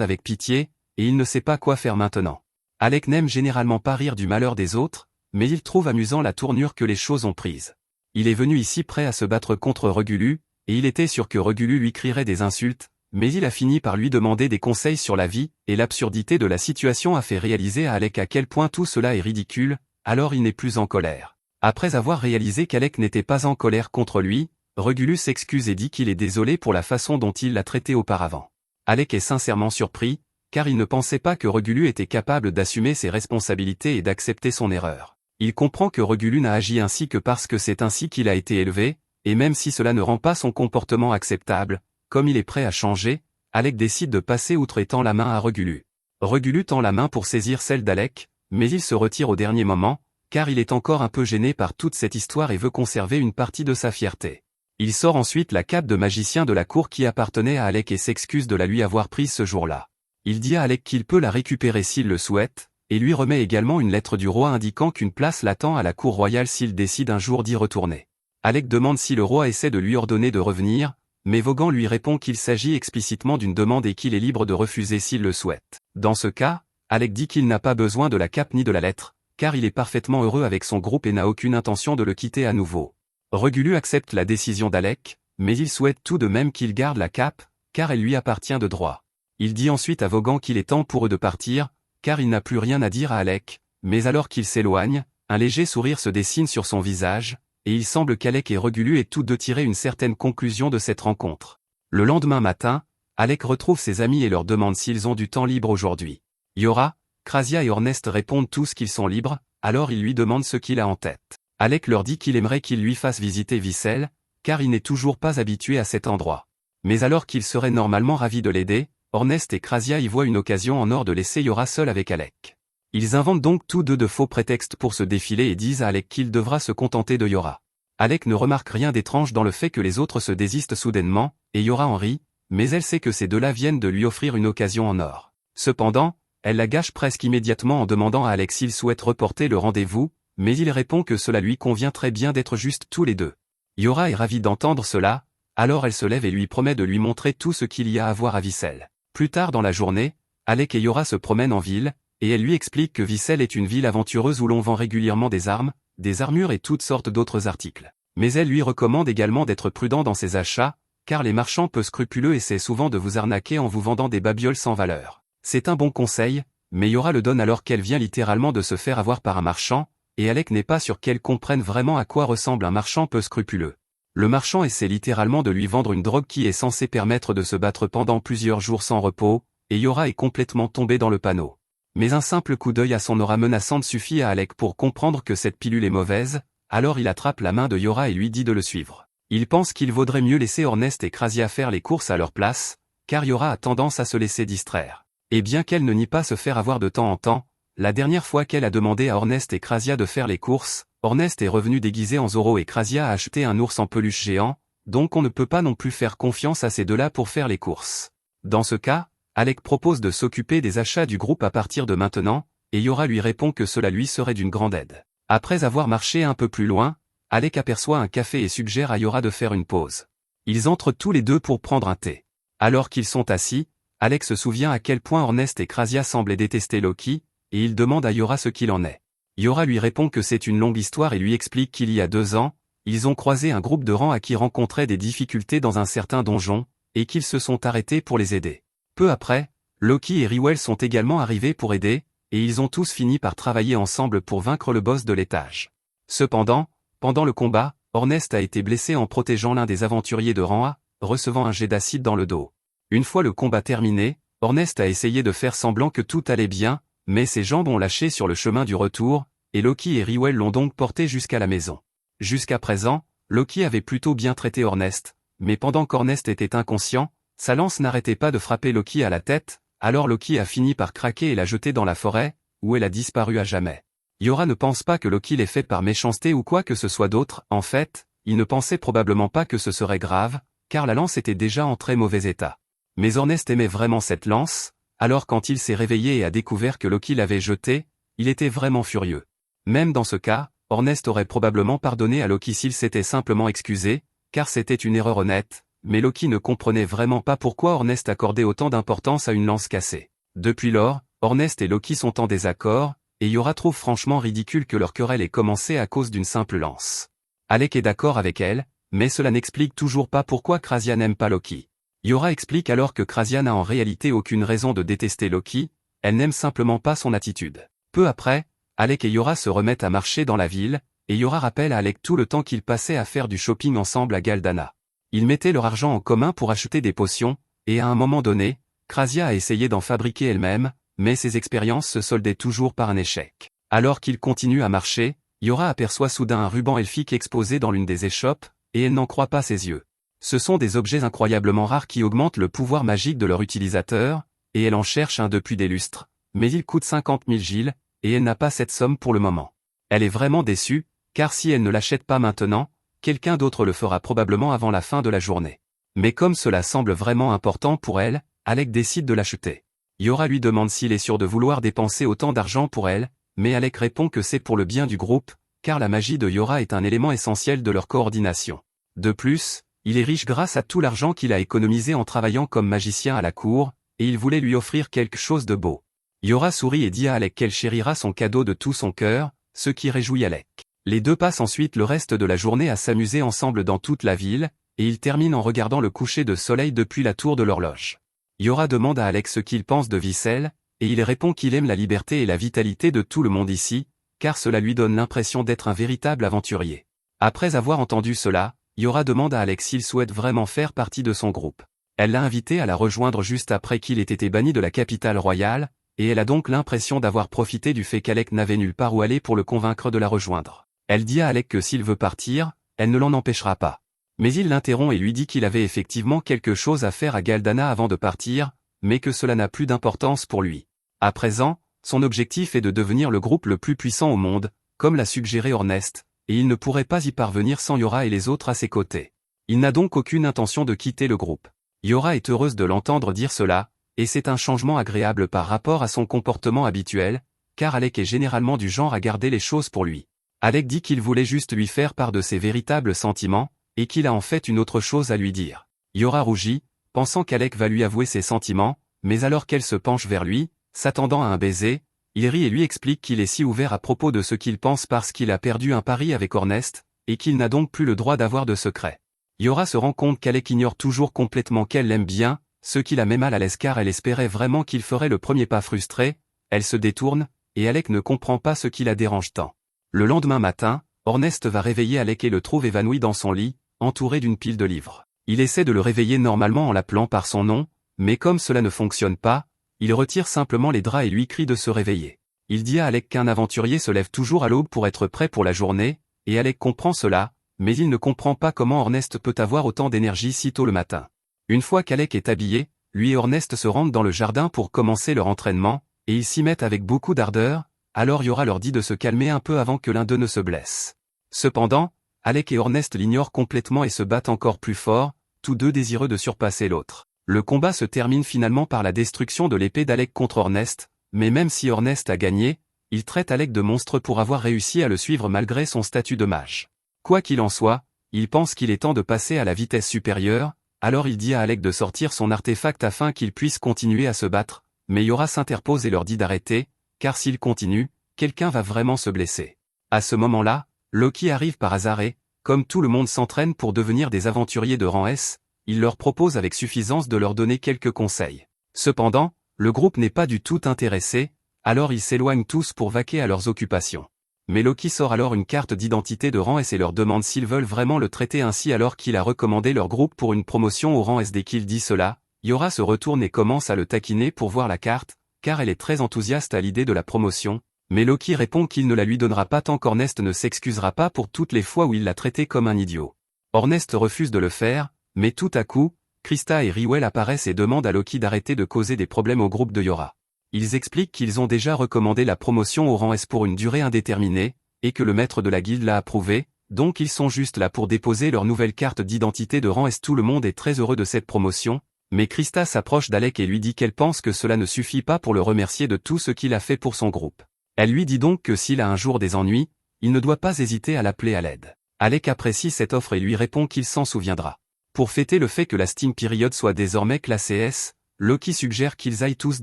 avec pitié, et il ne sait pas quoi faire maintenant. Alec n'aime généralement pas rire du malheur des autres, mais il trouve amusant la tournure que les choses ont prise. Il est venu ici prêt à se battre contre Regulu, et il était sûr que Regulu lui crierait des insultes, mais il a fini par lui demander des conseils sur la vie, et l'absurdité de la situation a fait réaliser à Alec à quel point tout cela est ridicule, alors il n'est plus en colère. Après avoir réalisé qu'Alec n'était pas en colère contre lui, Regulu s'excuse et dit qu'il est désolé pour la façon dont il l'a traité auparavant. Alec est sincèrement surpris, car il ne pensait pas que Regulu était capable d'assumer ses responsabilités et d'accepter son erreur. Il comprend que Regulu n'a agi ainsi que parce que c'est ainsi qu'il a été élevé, et même si cela ne rend pas son comportement acceptable, comme il est prêt à changer, Alec décide de passer outre et tend la main à Regulu. Regulu tend la main pour saisir celle d'Alec, mais il se retire au dernier moment, car il est encore un peu gêné par toute cette histoire et veut conserver une partie de sa fierté. Il sort ensuite la cape de magicien de la cour qui appartenait à Alec et s'excuse de la lui avoir prise ce jour-là. Il dit à Alec qu'il peut la récupérer s'il le souhaite, et lui remet également une lettre du roi indiquant qu'une place l'attend à la cour royale s'il décide un jour d'y retourner. Alec demande si le roi essaie de lui ordonner de revenir, mais Vaughan lui répond qu'il s'agit explicitement d'une demande et qu'il est libre de refuser s'il le souhaite. Dans ce cas, Alec dit qu'il n'a pas besoin de la cape ni de la lettre, car il est parfaitement heureux avec son groupe et n'a aucune intention de le quitter à nouveau. Regulu accepte la décision d'Alec, mais il souhaite tout de même qu'il garde la cape, car elle lui appartient de droit. Il dit ensuite à Vaughan qu'il est temps pour eux de partir, car il n'a plus rien à dire à Alec, mais alors qu'il s'éloigne, un léger sourire se dessine sur son visage, et il semble qu'Alec et Regulu aient tous deux tiré une certaine conclusion de cette rencontre. Le lendemain matin, Alec retrouve ses amis et leur demande s'ils ont du temps libre aujourd'hui. Yora, Krasia et Ornest répondent tous qu'ils sont libres, alors il lui demande ce qu'il a en tête. Alec leur dit qu'il aimerait qu'ils lui fassent visiter Vissel, car il n'est toujours pas habitué à cet endroit. Mais alors qu'il serait normalement ravi de l'aider, Ornest et Krasia y voient une occasion en or de laisser Yora seule avec Alec. Ils inventent donc tous deux de faux prétextes pour se défiler et disent à Alec qu'il devra se contenter de Yora. Alec ne remarque rien d'étrange dans le fait que les autres se désistent soudainement, et Yora en rit, mais elle sait que ces deux-là viennent de lui offrir une occasion en or. Cependant, elle la gâche presque immédiatement en demandant à Alec s'il souhaite reporter le rendez-vous, mais il répond que cela lui convient très bien d'être juste tous les deux. Yora est ravie d'entendre cela, alors elle se lève et lui promet de lui montrer tout ce qu'il y a à voir à Vissel. Plus tard dans la journée, Alec et Yora se promènent en ville, et elle lui explique que Vissel est une ville aventureuse où l'on vend régulièrement des armes, des armures et toutes sortes d'autres articles. Mais elle lui recommande également d'être prudent dans ses achats, car les marchands peu scrupuleux essaient souvent de vous arnaquer en vous vendant des babioles sans valeur. C'est un bon conseil, mais Yora le donne alors qu'elle vient littéralement de se faire avoir par un marchand, et Alec n'est pas sûr qu'elle comprenne vraiment à quoi ressemble un marchand peu scrupuleux. Le marchand essaie littéralement de lui vendre une drogue qui est censée permettre de se battre pendant plusieurs jours sans repos, et Yora est complètement tombée dans le panneau. Mais un simple coup d'œil à son aura menaçante suffit à Alec pour comprendre que cette pilule est mauvaise, alors il attrape la main de Yora et lui dit de le suivre. Il pense qu'il vaudrait mieux laisser Ornest et Krasia faire les courses à leur place, car Yora a tendance à se laisser distraire. Et bien qu'elle ne nie pas se faire avoir de temps en temps, la dernière fois qu'elle a demandé à Ornest et Krasia de faire les courses, Ornest est revenu déguisé en Zoro et Krasia a acheté un ours en peluche géant, donc on ne peut pas non plus faire confiance à ces deux-là pour faire les courses. Dans ce cas, Alec propose de s'occuper des achats du groupe à partir de maintenant, et Yora lui répond que cela lui serait d'une grande aide. Après avoir marché un peu plus loin, Alec aperçoit un café et suggère à Yora de faire une pause. Ils entrent tous les deux pour prendre un thé. Alors qu'ils sont assis, Alec se souvient à quel point Ornest et Krasia semblaient détester Loki, et il demande à Yora ce qu'il en est. Yora lui répond que c'est une longue histoire et lui explique qu'il y a 2 ans, ils ont croisé un groupe de rangs à qui rencontraient des difficultés dans un certain donjon, et qu'ils se sont arrêtés pour les aider. Peu après, Loki et Rywell sont également arrivés pour aider, et ils ont tous fini par travailler ensemble pour vaincre le boss de l'étage. Cependant, pendant le combat, Ornest a été blessé en protégeant l'un des aventuriers de rang A, recevant un jet d'acide dans le dos. Une fois le combat terminé, Ornest a essayé de faire semblant que tout allait bien, mais ses jambes ont lâché sur le chemin du retour, et Loki et Rywell l'ont donc porté jusqu'à la maison. Jusqu'à présent, Loki avait plutôt bien traité Ornest, mais pendant qu'Ornest était inconscient, sa lance n'arrêtait pas de frapper Loki à la tête, alors Loki a fini par craquer et l'a jetée dans la forêt, où elle a disparu à jamais. Yora ne pense pas que Loki l'ait fait par méchanceté ou quoi que ce soit d'autre, en fait, il ne pensait probablement pas que ce serait grave, car la lance était déjà en très mauvais état. Mais Ornest aimait vraiment cette lance, alors quand il s'est réveillé et a découvert que Loki l'avait jetée, il était vraiment furieux. Même dans ce cas, Ornest aurait probablement pardonné à Loki s'il s'était simplement excusé, car c'était une erreur honnête, mais Loki ne comprenait vraiment pas pourquoi Ornest accordait autant d'importance à une lance cassée. Depuis lors, Ornest et Loki sont en désaccord, et Yora trouve franchement ridicule que leur querelle ait commencé à cause d'une simple lance. Alec est d'accord avec elle, mais cela n'explique toujours pas pourquoi Krasia n'aime pas Loki. Yora explique alors que Krasia n'a en réalité aucune raison de détester Loki, elle n'aime simplement pas son attitude. Peu après, Alec et Yora se remettent à marcher dans la ville, et Yora rappelle à Alec tout le temps qu'ils passaient à faire du shopping ensemble à Galdana. Ils mettaient leur argent en commun pour acheter des potions, et à un moment donné, Krasia a essayé d'en fabriquer elle-même, mais ses expériences se soldaient toujours par un échec. Alors qu'ils continuent à marcher, Yora aperçoit soudain un ruban elfique exposé dans l'une des échoppes, et elle n'en croit pas ses yeux. Ce sont des objets incroyablement rares qui augmentent le pouvoir magique de leur utilisateur, et elle en cherche un depuis des lustres, mais il coûte 50 000 gilles, et elle n'a pas cette somme pour le moment. Elle est vraiment déçue, car si elle ne l'achète pas maintenant, quelqu'un d'autre le fera probablement avant la fin de la journée. Mais comme cela semble vraiment important pour elle, Alec décide de l'acheter. Yora lui demande s'il est sûr de vouloir dépenser autant d'argent pour elle, mais Alec répond que c'est pour le bien du groupe, car la magie de Yora est un élément essentiel de leur coordination. De plus, il est riche grâce à tout l'argent qu'il a économisé en travaillant comme magicien à la cour, et il voulait lui offrir quelque chose de beau. Yora sourit et dit à Alec qu'elle chérira son cadeau de tout son cœur, ce qui réjouit Alec. Les deux passent ensuite le reste de la journée à s'amuser ensemble dans toute la ville, et ils terminent en regardant le coucher de soleil depuis la tour de l'horloge. Yora demande à Alec ce qu'il pense de Vissel, et il répond qu'il aime la liberté et la vitalité de tout le monde ici, car cela lui donne l'impression d'être un véritable aventurier. Après avoir entendu cela, Yora demande à Alec s'il souhaite vraiment faire partie de son groupe. Elle l'a invité à la rejoindre juste après qu'il ait été banni de la capitale royale, et elle a donc l'impression d'avoir profité du fait qu'Alec n'avait nulle part où aller pour le convaincre de la rejoindre. Elle dit à Alec que s'il veut partir, elle ne l'en empêchera pas. Mais il l'interrompt et lui dit qu'il avait effectivement quelque chose à faire à Galdana avant de partir, mais que cela n'a plus d'importance pour lui. À présent, son objectif est de devenir le groupe le plus puissant au monde, comme l'a suggéré Ornest, et il ne pourrait pas y parvenir sans Yora et les autres à ses côtés. Il n'a donc aucune intention de quitter le groupe. Yora est heureuse de l'entendre dire cela, et c'est un changement agréable par rapport à son comportement habituel, car Alec est généralement du genre à garder les choses pour lui. Alec dit qu'il voulait juste lui faire part de ses véritables sentiments, et qu'il a en fait une autre chose à lui dire. Yora rougit, pensant qu'Alec va lui avouer ses sentiments, mais alors qu'elle se penche vers lui, s'attendant à un baiser, il rit et lui explique qu'il est si ouvert à propos de ce qu'il pense parce qu'il a perdu un pari avec Orneste, et qu'il n'a donc plus le droit d'avoir de secret. Yora se rend compte qu'Alec ignore toujours complètement qu'elle l'aime bien, ce qui la met mal à l'aise car elle espérait vraiment qu'il ferait le premier pas frustré, elle se détourne, et Alec ne comprend pas ce qui la dérange tant. Le lendemain matin, Orneste va réveiller Alec et le trouve évanoui dans son lit, entouré d'une pile de livres. Il essaie de le réveiller normalement en l'appelant par son nom, mais comme cela ne fonctionne pas, il retire simplement les draps et lui crie de se réveiller. Il dit à Alec qu'un aventurier se lève toujours à l'aube pour être prêt pour la journée, et Alec comprend cela, mais il ne comprend pas comment Orneste peut avoir autant d'énergie si tôt le matin. Une fois qu'Alec est habillé, lui et Orneste se rendent dans le jardin pour commencer leur entraînement, et ils s'y mettent avec beaucoup d'ardeur, alors Yora leur dit de se calmer un peu avant que l'un d'eux ne se blesse. Cependant, Alec et Orneste l'ignorent complètement et se battent encore plus fort, tous deux désireux de surpasser l'autre. Le combat se termine finalement par la destruction de l'épée d'Alec contre Orneste, mais même si Orneste a gagné, il traite Alec de monstre pour avoir réussi à le suivre malgré son statut de mage. Quoi qu'il en soit, il pense qu'il est temps de passer à la vitesse supérieure, alors il dit à Alec de sortir son artefact afin qu'il puisse continuer à se battre, mais Yora s'interpose et leur dit d'arrêter, car s'il continue, quelqu'un va vraiment se blesser. À ce moment-là, Loki arrive par hasard et, comme tout le monde s'entraîne pour devenir des aventuriers de rang S, il leur propose avec suffisance de leur donner quelques conseils. Cependant, le groupe n'est pas du tout intéressé, alors ils s'éloignent tous pour vaquer à leurs occupations. Mais Loki sort alors une carte d'identité de rang S et leur demande s'ils veulent vraiment le traiter ainsi alors qu'il a recommandé leur groupe pour une promotion au rang S. Dès qu'il dit cela, Yora se retourne et commence à le taquiner pour voir la carte, car elle est très enthousiaste à l'idée de la promotion, mais Loki répond qu'il ne la lui donnera pas tant qu'Orneste ne s'excusera pas pour toutes les fois où il l'a traité comme un idiot. Orneste refuse de le faire, mais tout à coup, Krista et Riwell apparaissent et demandent à Loki d'arrêter de causer des problèmes au groupe de Yora. Ils expliquent qu'ils ont déjà recommandé la promotion au rang S pour une durée indéterminée, et que le maître de la guilde l'a approuvé, donc ils sont juste là pour déposer leur nouvelle carte d'identité de rang S. Tout le monde est très heureux de cette promotion, mais Krista s'approche d'Alec et lui dit qu'elle pense que cela ne suffit pas pour le remercier de tout ce qu'il a fait pour son groupe. Elle lui dit donc que s'il a un jour des ennuis, il ne doit pas hésiter à l'appeler à l'aide. Alec apprécie cette offre et lui répond qu'il s'en souviendra. Pour fêter le fait que la Steam Period soit désormais classée S, Loki suggère qu'ils aillent tous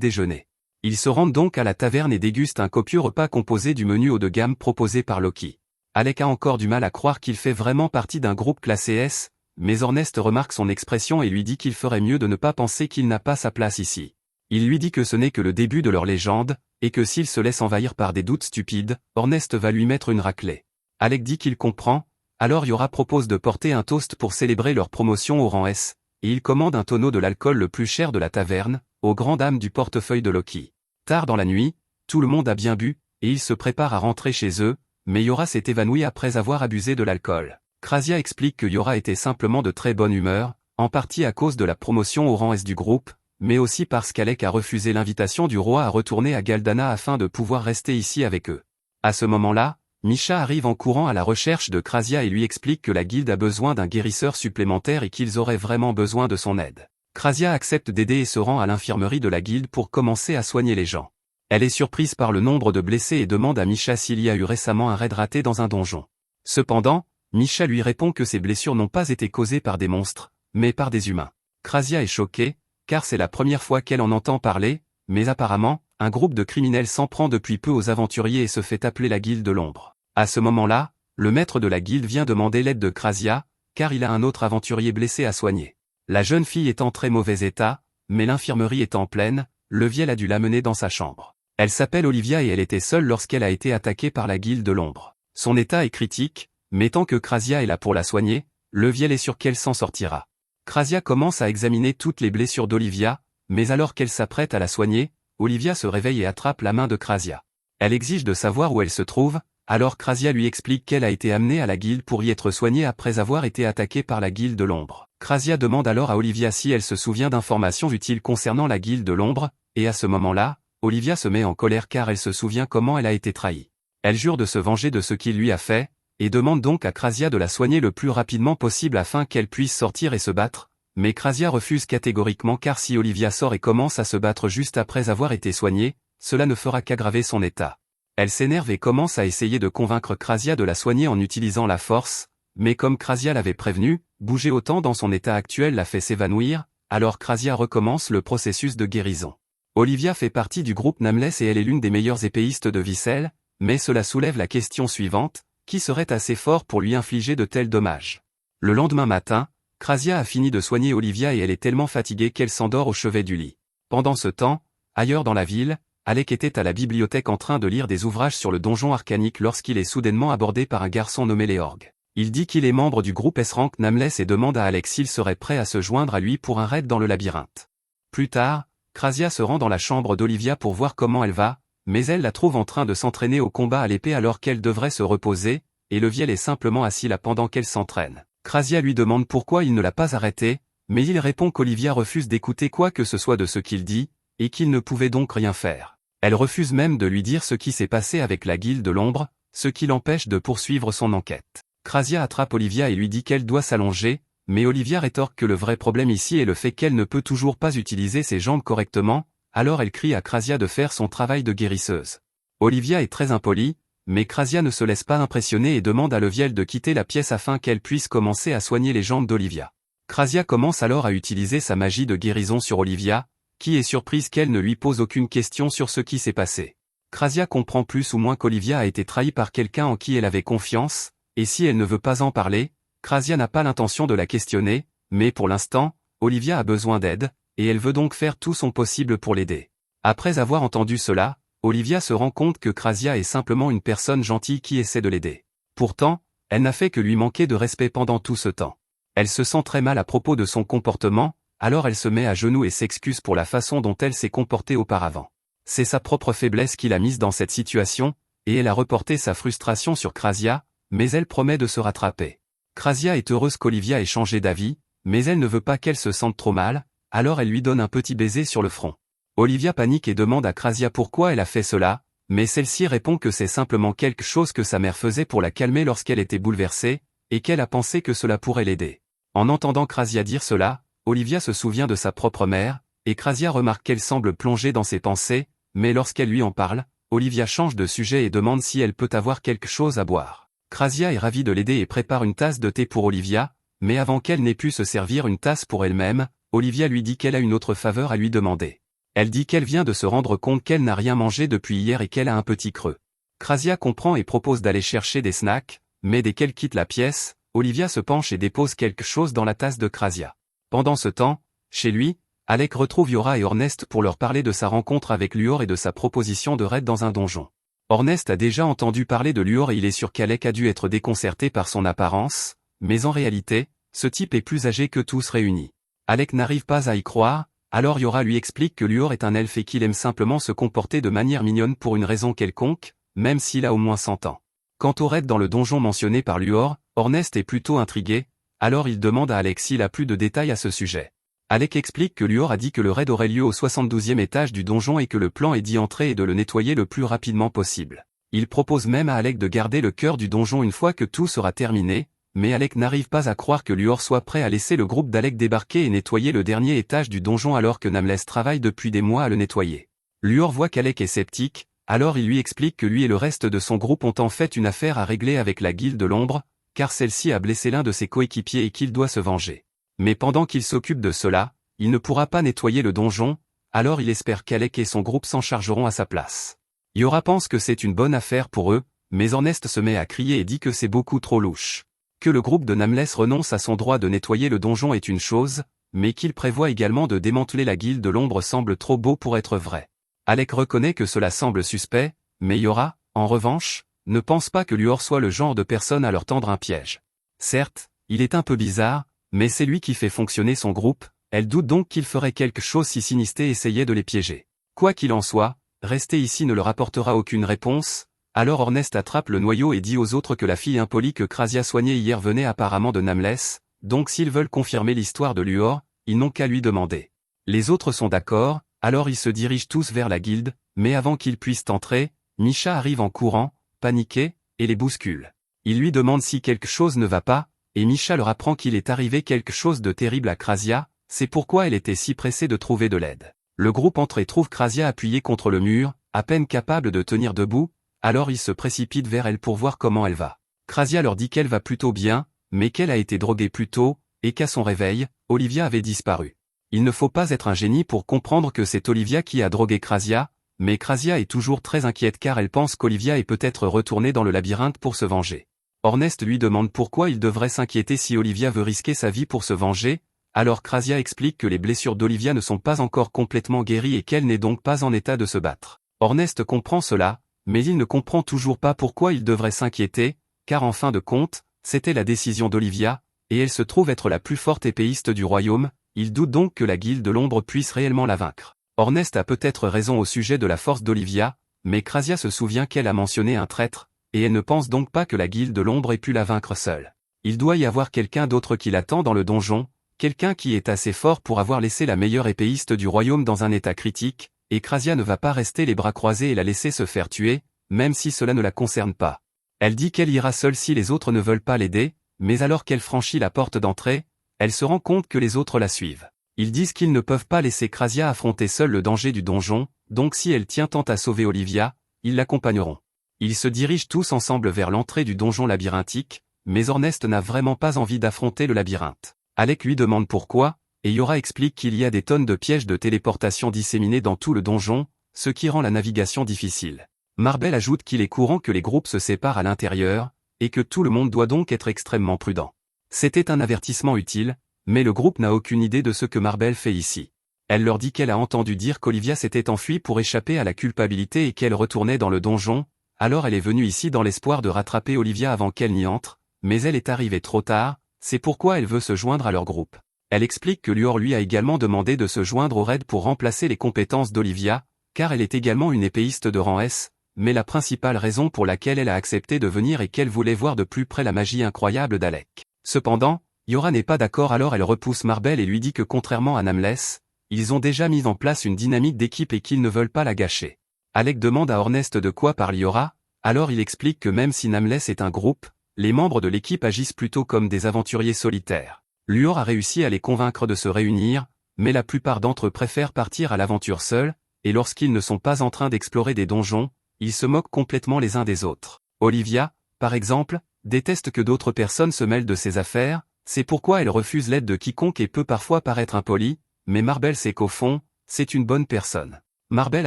déjeuner. Ils se rendent donc à la taverne et dégustent un copieux repas composé du menu haut de gamme proposé par Loki. Alec a encore du mal à croire qu'il fait vraiment partie d'un groupe classé S, mais Orneste remarque son expression et lui dit qu'il ferait mieux de ne pas penser qu'il n'a pas sa place ici. Il lui dit que ce n'est que le début de leur légende, et que s'il se laisse envahir par des doutes stupides, Orneste va lui mettre une raclée. Alec dit qu'il comprend, alors Yora propose de porter un toast pour célébrer leur promotion au rang S, et il commande un tonneau de l'alcool le plus cher de la taverne, aux grandes dames du portefeuille de Loki. Tard dans la nuit, tout le monde a bien bu, et ils se préparent à rentrer chez eux, mais Yora s'est évanouie après avoir abusé de l'alcool. Krasia explique que Yora était simplement de très bonne humeur, en partie à cause de la promotion au rang S du groupe, mais aussi parce qu'Alec a refusé l'invitation du roi à retourner à Galdana afin de pouvoir rester ici avec eux. À ce moment-là, Misha arrive en courant à la recherche de Krasia et lui explique que la guilde a besoin d'un guérisseur supplémentaire et qu'ils auraient vraiment besoin de son aide. Krasia accepte d'aider et se rend à l'infirmerie de la guilde pour commencer à soigner les gens. Elle est surprise par le nombre de blessés et demande à Misha s'il y a eu récemment un raid raté dans un donjon. Cependant, Misha lui répond que ces blessures n'ont pas été causées par des monstres, mais par des humains. Krasia est choquée, car c'est la première fois qu'elle en entend parler, mais apparemment, un groupe de criminels s'en prend depuis peu aux aventuriers et se fait appeler la Guilde de l'Ombre. À ce moment-là, le maître de la guilde vient demander l'aide de Krasia, car il a un autre aventurier blessé à soigner. La jeune fille est en très mauvais état, mais l'infirmerie étant pleine, Leviel a dû l'amener dans sa chambre. Elle s'appelle Olivia et elle était seule lorsqu'elle a été attaquée par la Guilde de l'Ombre. Son état est critique, mais tant que Krasia est là pour la soigner, Leviel est sûr qu'elle s'en sortira. Krasia commence à examiner toutes les blessures d'Olivia, mais alors qu'elle s'apprête à la soigner, Olivia se réveille et attrape la main de Krasia. Elle exige de savoir où elle se trouve, alors Krasia lui explique qu'elle a été amenée à la guilde pour y être soignée après avoir été attaquée par la Guilde de l'Ombre. Krasia demande alors à Olivia si elle se souvient d'informations utiles concernant la Guilde de l'Ombre, et à ce moment-là, Olivia se met en colère car elle se souvient comment elle a été trahie. Elle jure de se venger de ce qu'il lui a fait, et demande donc à Krasia de la soigner le plus rapidement possible afin qu'elle puisse sortir et se battre, mais Krasia refuse catégoriquement car si Olivia sort et commence à se battre juste après avoir été soignée, cela ne fera qu'aggraver son état. Elle s'énerve et commence à essayer de convaincre Krasia de la soigner en utilisant la force, mais comme Krasia l'avait prévenu, bouger autant dans son état actuel la fait s'évanouir, alors Krasia recommence le processus de guérison. Olivia fait partie du groupe Nameless et elle est l'une des meilleures épéistes de Vissel, mais cela soulève la question suivante, qui serait assez fort pour lui infliger de tels dommages? Le lendemain matin, Krasia a fini de soigner Olivia et elle est tellement fatiguée qu'elle s'endort au chevet du lit. Pendant ce temps, ailleurs dans la ville, Alec était à la bibliothèque en train de lire des ouvrages sur le donjon arcanique lorsqu'il est soudainement abordé par un garçon nommé Léorg. Il dit qu'il est membre du groupe S-Rank Nameless et demande à Alec s'il serait prêt à se joindre à lui pour un raid dans le labyrinthe. Plus tard, Krasia se rend dans la chambre d'Olivia pour voir comment elle va, mais elle la trouve en train de s'entraîner au combat à l'épée alors qu'elle devrait se reposer, et Leviel est simplement assis là pendant qu'elle s'entraîne. Krasia lui demande pourquoi il ne l'a pas arrêtée, mais il répond qu'Olivia refuse d'écouter quoi que ce soit de ce qu'il dit, et qu'il ne pouvait donc rien faire. Elle refuse même de lui dire ce qui s'est passé avec la Guilde de l'Ombre, ce qui l'empêche de poursuivre son enquête. Krasia attrape Olivia et lui dit qu'elle doit s'allonger, mais Olivia rétorque que le vrai problème ici est le fait qu'elle ne peut toujours pas utiliser ses jambes correctement, alors elle crie à Krasia de faire son travail de guérisseuse. Olivia est très impolie, mais Krasia ne se laisse pas impressionner et demande à Leviel de quitter la pièce afin qu'elle puisse commencer à soigner les jambes d'Olivia. Krasia commence alors à utiliser sa magie de guérison sur Olivia, qui est surprise qu'elle ne lui pose aucune question sur ce qui s'est passé. Krasia comprend plus ou moins qu'Olivia a été trahie par quelqu'un en qui elle avait confiance, et si elle ne veut pas en parler, Krasia n'a pas l'intention de la questionner, mais pour l'instant, Olivia a besoin d'aide, et elle veut donc faire tout son possible pour l'aider. Après avoir entendu cela, Olivia se rend compte que Krasia est simplement une personne gentille qui essaie de l'aider. Pourtant, elle n'a fait que lui manquer de respect pendant tout ce temps. Elle se sent très mal à propos de son comportement, alors elle se met à genoux et s'excuse pour la façon dont elle s'est comportée auparavant. C'est sa propre faiblesse qui l'a mise dans cette situation, et elle a reporté sa frustration sur Krasia, mais elle promet de se rattraper. Krasia est heureuse qu'Olivia ait changé d'avis, mais elle ne veut pas qu'elle se sente trop mal, alors elle lui donne un petit baiser sur le front. Olivia panique et demande à Krasia pourquoi elle a fait cela, mais celle-ci répond que c'est simplement quelque chose que sa mère faisait pour la calmer lorsqu'elle était bouleversée, et qu'elle a pensé que cela pourrait l'aider. En entendant Krasia dire cela, Olivia se souvient de sa propre mère, et Krasia remarque qu'elle semble plongée dans ses pensées, mais lorsqu'elle lui en parle, Olivia change de sujet et demande si elle peut avoir quelque chose à boire. Krasia est ravie de l'aider et prépare une tasse de thé pour Olivia, mais avant qu'elle n'ait pu se servir une tasse pour elle-même, Olivia lui dit qu'elle a une autre faveur à lui demander. Elle dit qu'elle vient de se rendre compte qu'elle n'a rien mangé depuis hier et qu'elle a un petit creux. Krasia comprend et propose d'aller chercher des snacks, mais dès qu'elle quitte la pièce, Olivia se penche et dépose quelque chose dans la tasse de Krasia. Pendant ce temps, chez lui, Alec retrouve Yora et Ornest pour leur parler de sa rencontre avec Luor et de sa proposition de raid dans un donjon. Ornest a déjà entendu parler de Luor et il est sûr qu'Alec a dû être déconcerté par son apparence, mais en réalité, ce type est plus âgé que tous réunis. Alec n'arrive pas à y croire, alors Yora lui explique que Luor est un elfe et qu'il aime simplement se comporter de manière mignonne pour une raison quelconque, même s'il a au moins 100 ans. Quant au raid dans le donjon mentionné par Luor, Ornest est plutôt intrigué, alors il demande à Alec s'il a plus de détails à ce sujet. Alec explique que Luor a dit que le raid aurait lieu au 72e étage du donjon et que le plan est d'y entrer et de le nettoyer le plus rapidement possible. Il propose même à Alec de garder le cœur du donjon une fois que tout sera terminé, mais Alec n'arrive pas à croire que Luor soit prêt à laisser le groupe d'Alec débarquer et nettoyer le dernier étage du donjon alors que Nameless travaille depuis des mois à le nettoyer. Luor voit qu'Alec est sceptique, alors il lui explique que lui et le reste de son groupe ont en fait une affaire à régler avec la Guilde de l'Ombre, car celle-ci a blessé l'un de ses coéquipiers et qu'il doit se venger. Mais pendant qu'il s'occupe de cela, il ne pourra pas nettoyer le donjon, alors il espère qu'Alec et son groupe s'en chargeront à sa place. Yora pense que c'est une bonne affaire pour eux, mais Ornest se met à crier et dit que c'est beaucoup trop louche. Que le groupe de Nameless renonce à son droit de nettoyer le donjon est une chose, mais qu'il prévoit également de démanteler la Guilde de l'Ombre semble trop beau pour être vrai. Alec reconnaît que cela semble suspect, mais Yora, en revanche, ne pense pas que Luor soit le genre de personne à leur tendre un piège. Certes, il est un peu bizarre, mais c'est lui qui fait fonctionner son groupe, elle doute donc qu'il ferait quelque chose si Sinisté essayait de les piéger. Quoi qu'il en soit, rester ici ne leur apportera aucune réponse, alors Ornest attrape le noyau et dit aux autres que la fille impolie que Krasia soignait hier venait apparemment de Nameless, donc s'ils veulent confirmer l'histoire de Luor, ils n'ont qu'à lui demander. Les autres sont d'accord, alors ils se dirigent tous vers la guilde, mais avant qu'ils puissent entrer, Misha arrive en courant, paniqué, et les bouscule. Il lui demande si quelque chose ne va pas, et Misha leur apprend qu'il est arrivé quelque chose de terrible à Krasia, c'est pourquoi elle était si pressée de trouver de l'aide. Le groupe entre et trouve Krasia appuyée contre le mur, à peine capable de tenir debout, alors ils se précipitent vers elle pour voir comment elle va. Krasia leur dit qu'elle va plutôt bien, mais qu'elle a été droguée plus tôt, et qu'à son réveil, Olivia avait disparu. Il ne faut pas être un génie pour comprendre que c'est Olivia qui a drogué Krasia, mais Krasia est toujours très inquiète car elle pense qu'Olivia est peut-être retournée dans le labyrinthe pour se venger. Orneste lui demande pourquoi il devrait s'inquiéter si Olivia veut risquer sa vie pour se venger, alors Krasia explique que les blessures d'Olivia ne sont pas encore complètement guéries et qu'elle n'est donc pas en état de se battre. Orneste comprend cela, mais il ne comprend toujours pas pourquoi il devrait s'inquiéter, car en fin de compte, c'était la décision d'Olivia, et elle se trouve être la plus forte épéiste du royaume, il doute donc que la guilde de l'ombre puisse réellement la vaincre. Orneste a peut-être raison au sujet de la force d'Olivia, mais Krasia se souvient qu'elle a mentionné un traître, et elle ne pense donc pas que la guilde de l'ombre ait pu la vaincre seule. Il doit y avoir quelqu'un d'autre qui l'attend dans le donjon, quelqu'un qui est assez fort pour avoir laissé la meilleure épéiste du royaume dans un état critique, et Krasia ne va pas rester les bras croisés et la laisser se faire tuer, même si cela ne la concerne pas. Elle dit qu'elle ira seule si les autres ne veulent pas l'aider, mais alors qu'elle franchit la porte d'entrée, elle se rend compte que les autres la suivent. Ils disent qu'ils ne peuvent pas laisser Krasia affronter seule le danger du donjon, donc si elle tient tant à sauver Olivia, ils l'accompagneront. Ils se dirigent tous ensemble vers l'entrée du donjon labyrinthique, mais Orneste n'a vraiment pas envie d'affronter le labyrinthe. Alec lui demande pourquoi, et Yora explique qu'il y a des tonnes de pièges de téléportation disséminés dans tout le donjon, ce qui rend la navigation difficile. Marbel ajoute qu'il est courant que les groupes se séparent à l'intérieur, et que tout le monde doit donc être extrêmement prudent. C'était un avertissement utile, mais le groupe n'a aucune idée de ce que Marbel fait ici. Elle leur dit qu'elle a entendu dire qu'Olivia s'était enfuie pour échapper à la culpabilité et qu'elle retournait dans le donjon, alors elle est venue ici dans l'espoir de rattraper Olivia avant qu'elle n'y entre, mais elle est arrivée trop tard, c'est pourquoi elle veut se joindre à leur groupe. Elle explique que Luor lui a également demandé de se joindre au raid pour remplacer les compétences d'Olivia, car elle est également une épéiste de rang S, mais la principale raison pour laquelle elle a accepté de venir est qu'elle voulait voir de plus près la magie incroyable d'Alec. Cependant, Yora n'est pas d'accord alors elle repousse Marbel et lui dit que contrairement à Nameless, ils ont déjà mis en place une dynamique d'équipe et qu'ils ne veulent pas la gâcher. Alec demande à Orneste de quoi parle Yora, alors il explique que même si Nameless est un groupe, les membres de l'équipe agissent plutôt comme des aventuriers solitaires. Luor a réussi à les convaincre de se réunir, mais la plupart d'entre eux préfèrent partir à l'aventure seuls, et lorsqu'ils ne sont pas en train d'explorer des donjons, ils se moquent complètement les uns des autres. Olivia, par exemple, déteste que d'autres personnes se mêlent de ses affaires, c'est pourquoi elle refuse l'aide de quiconque et peut parfois paraître impolie, mais Marbel sait qu'au fond, c'est une bonne personne. Marbel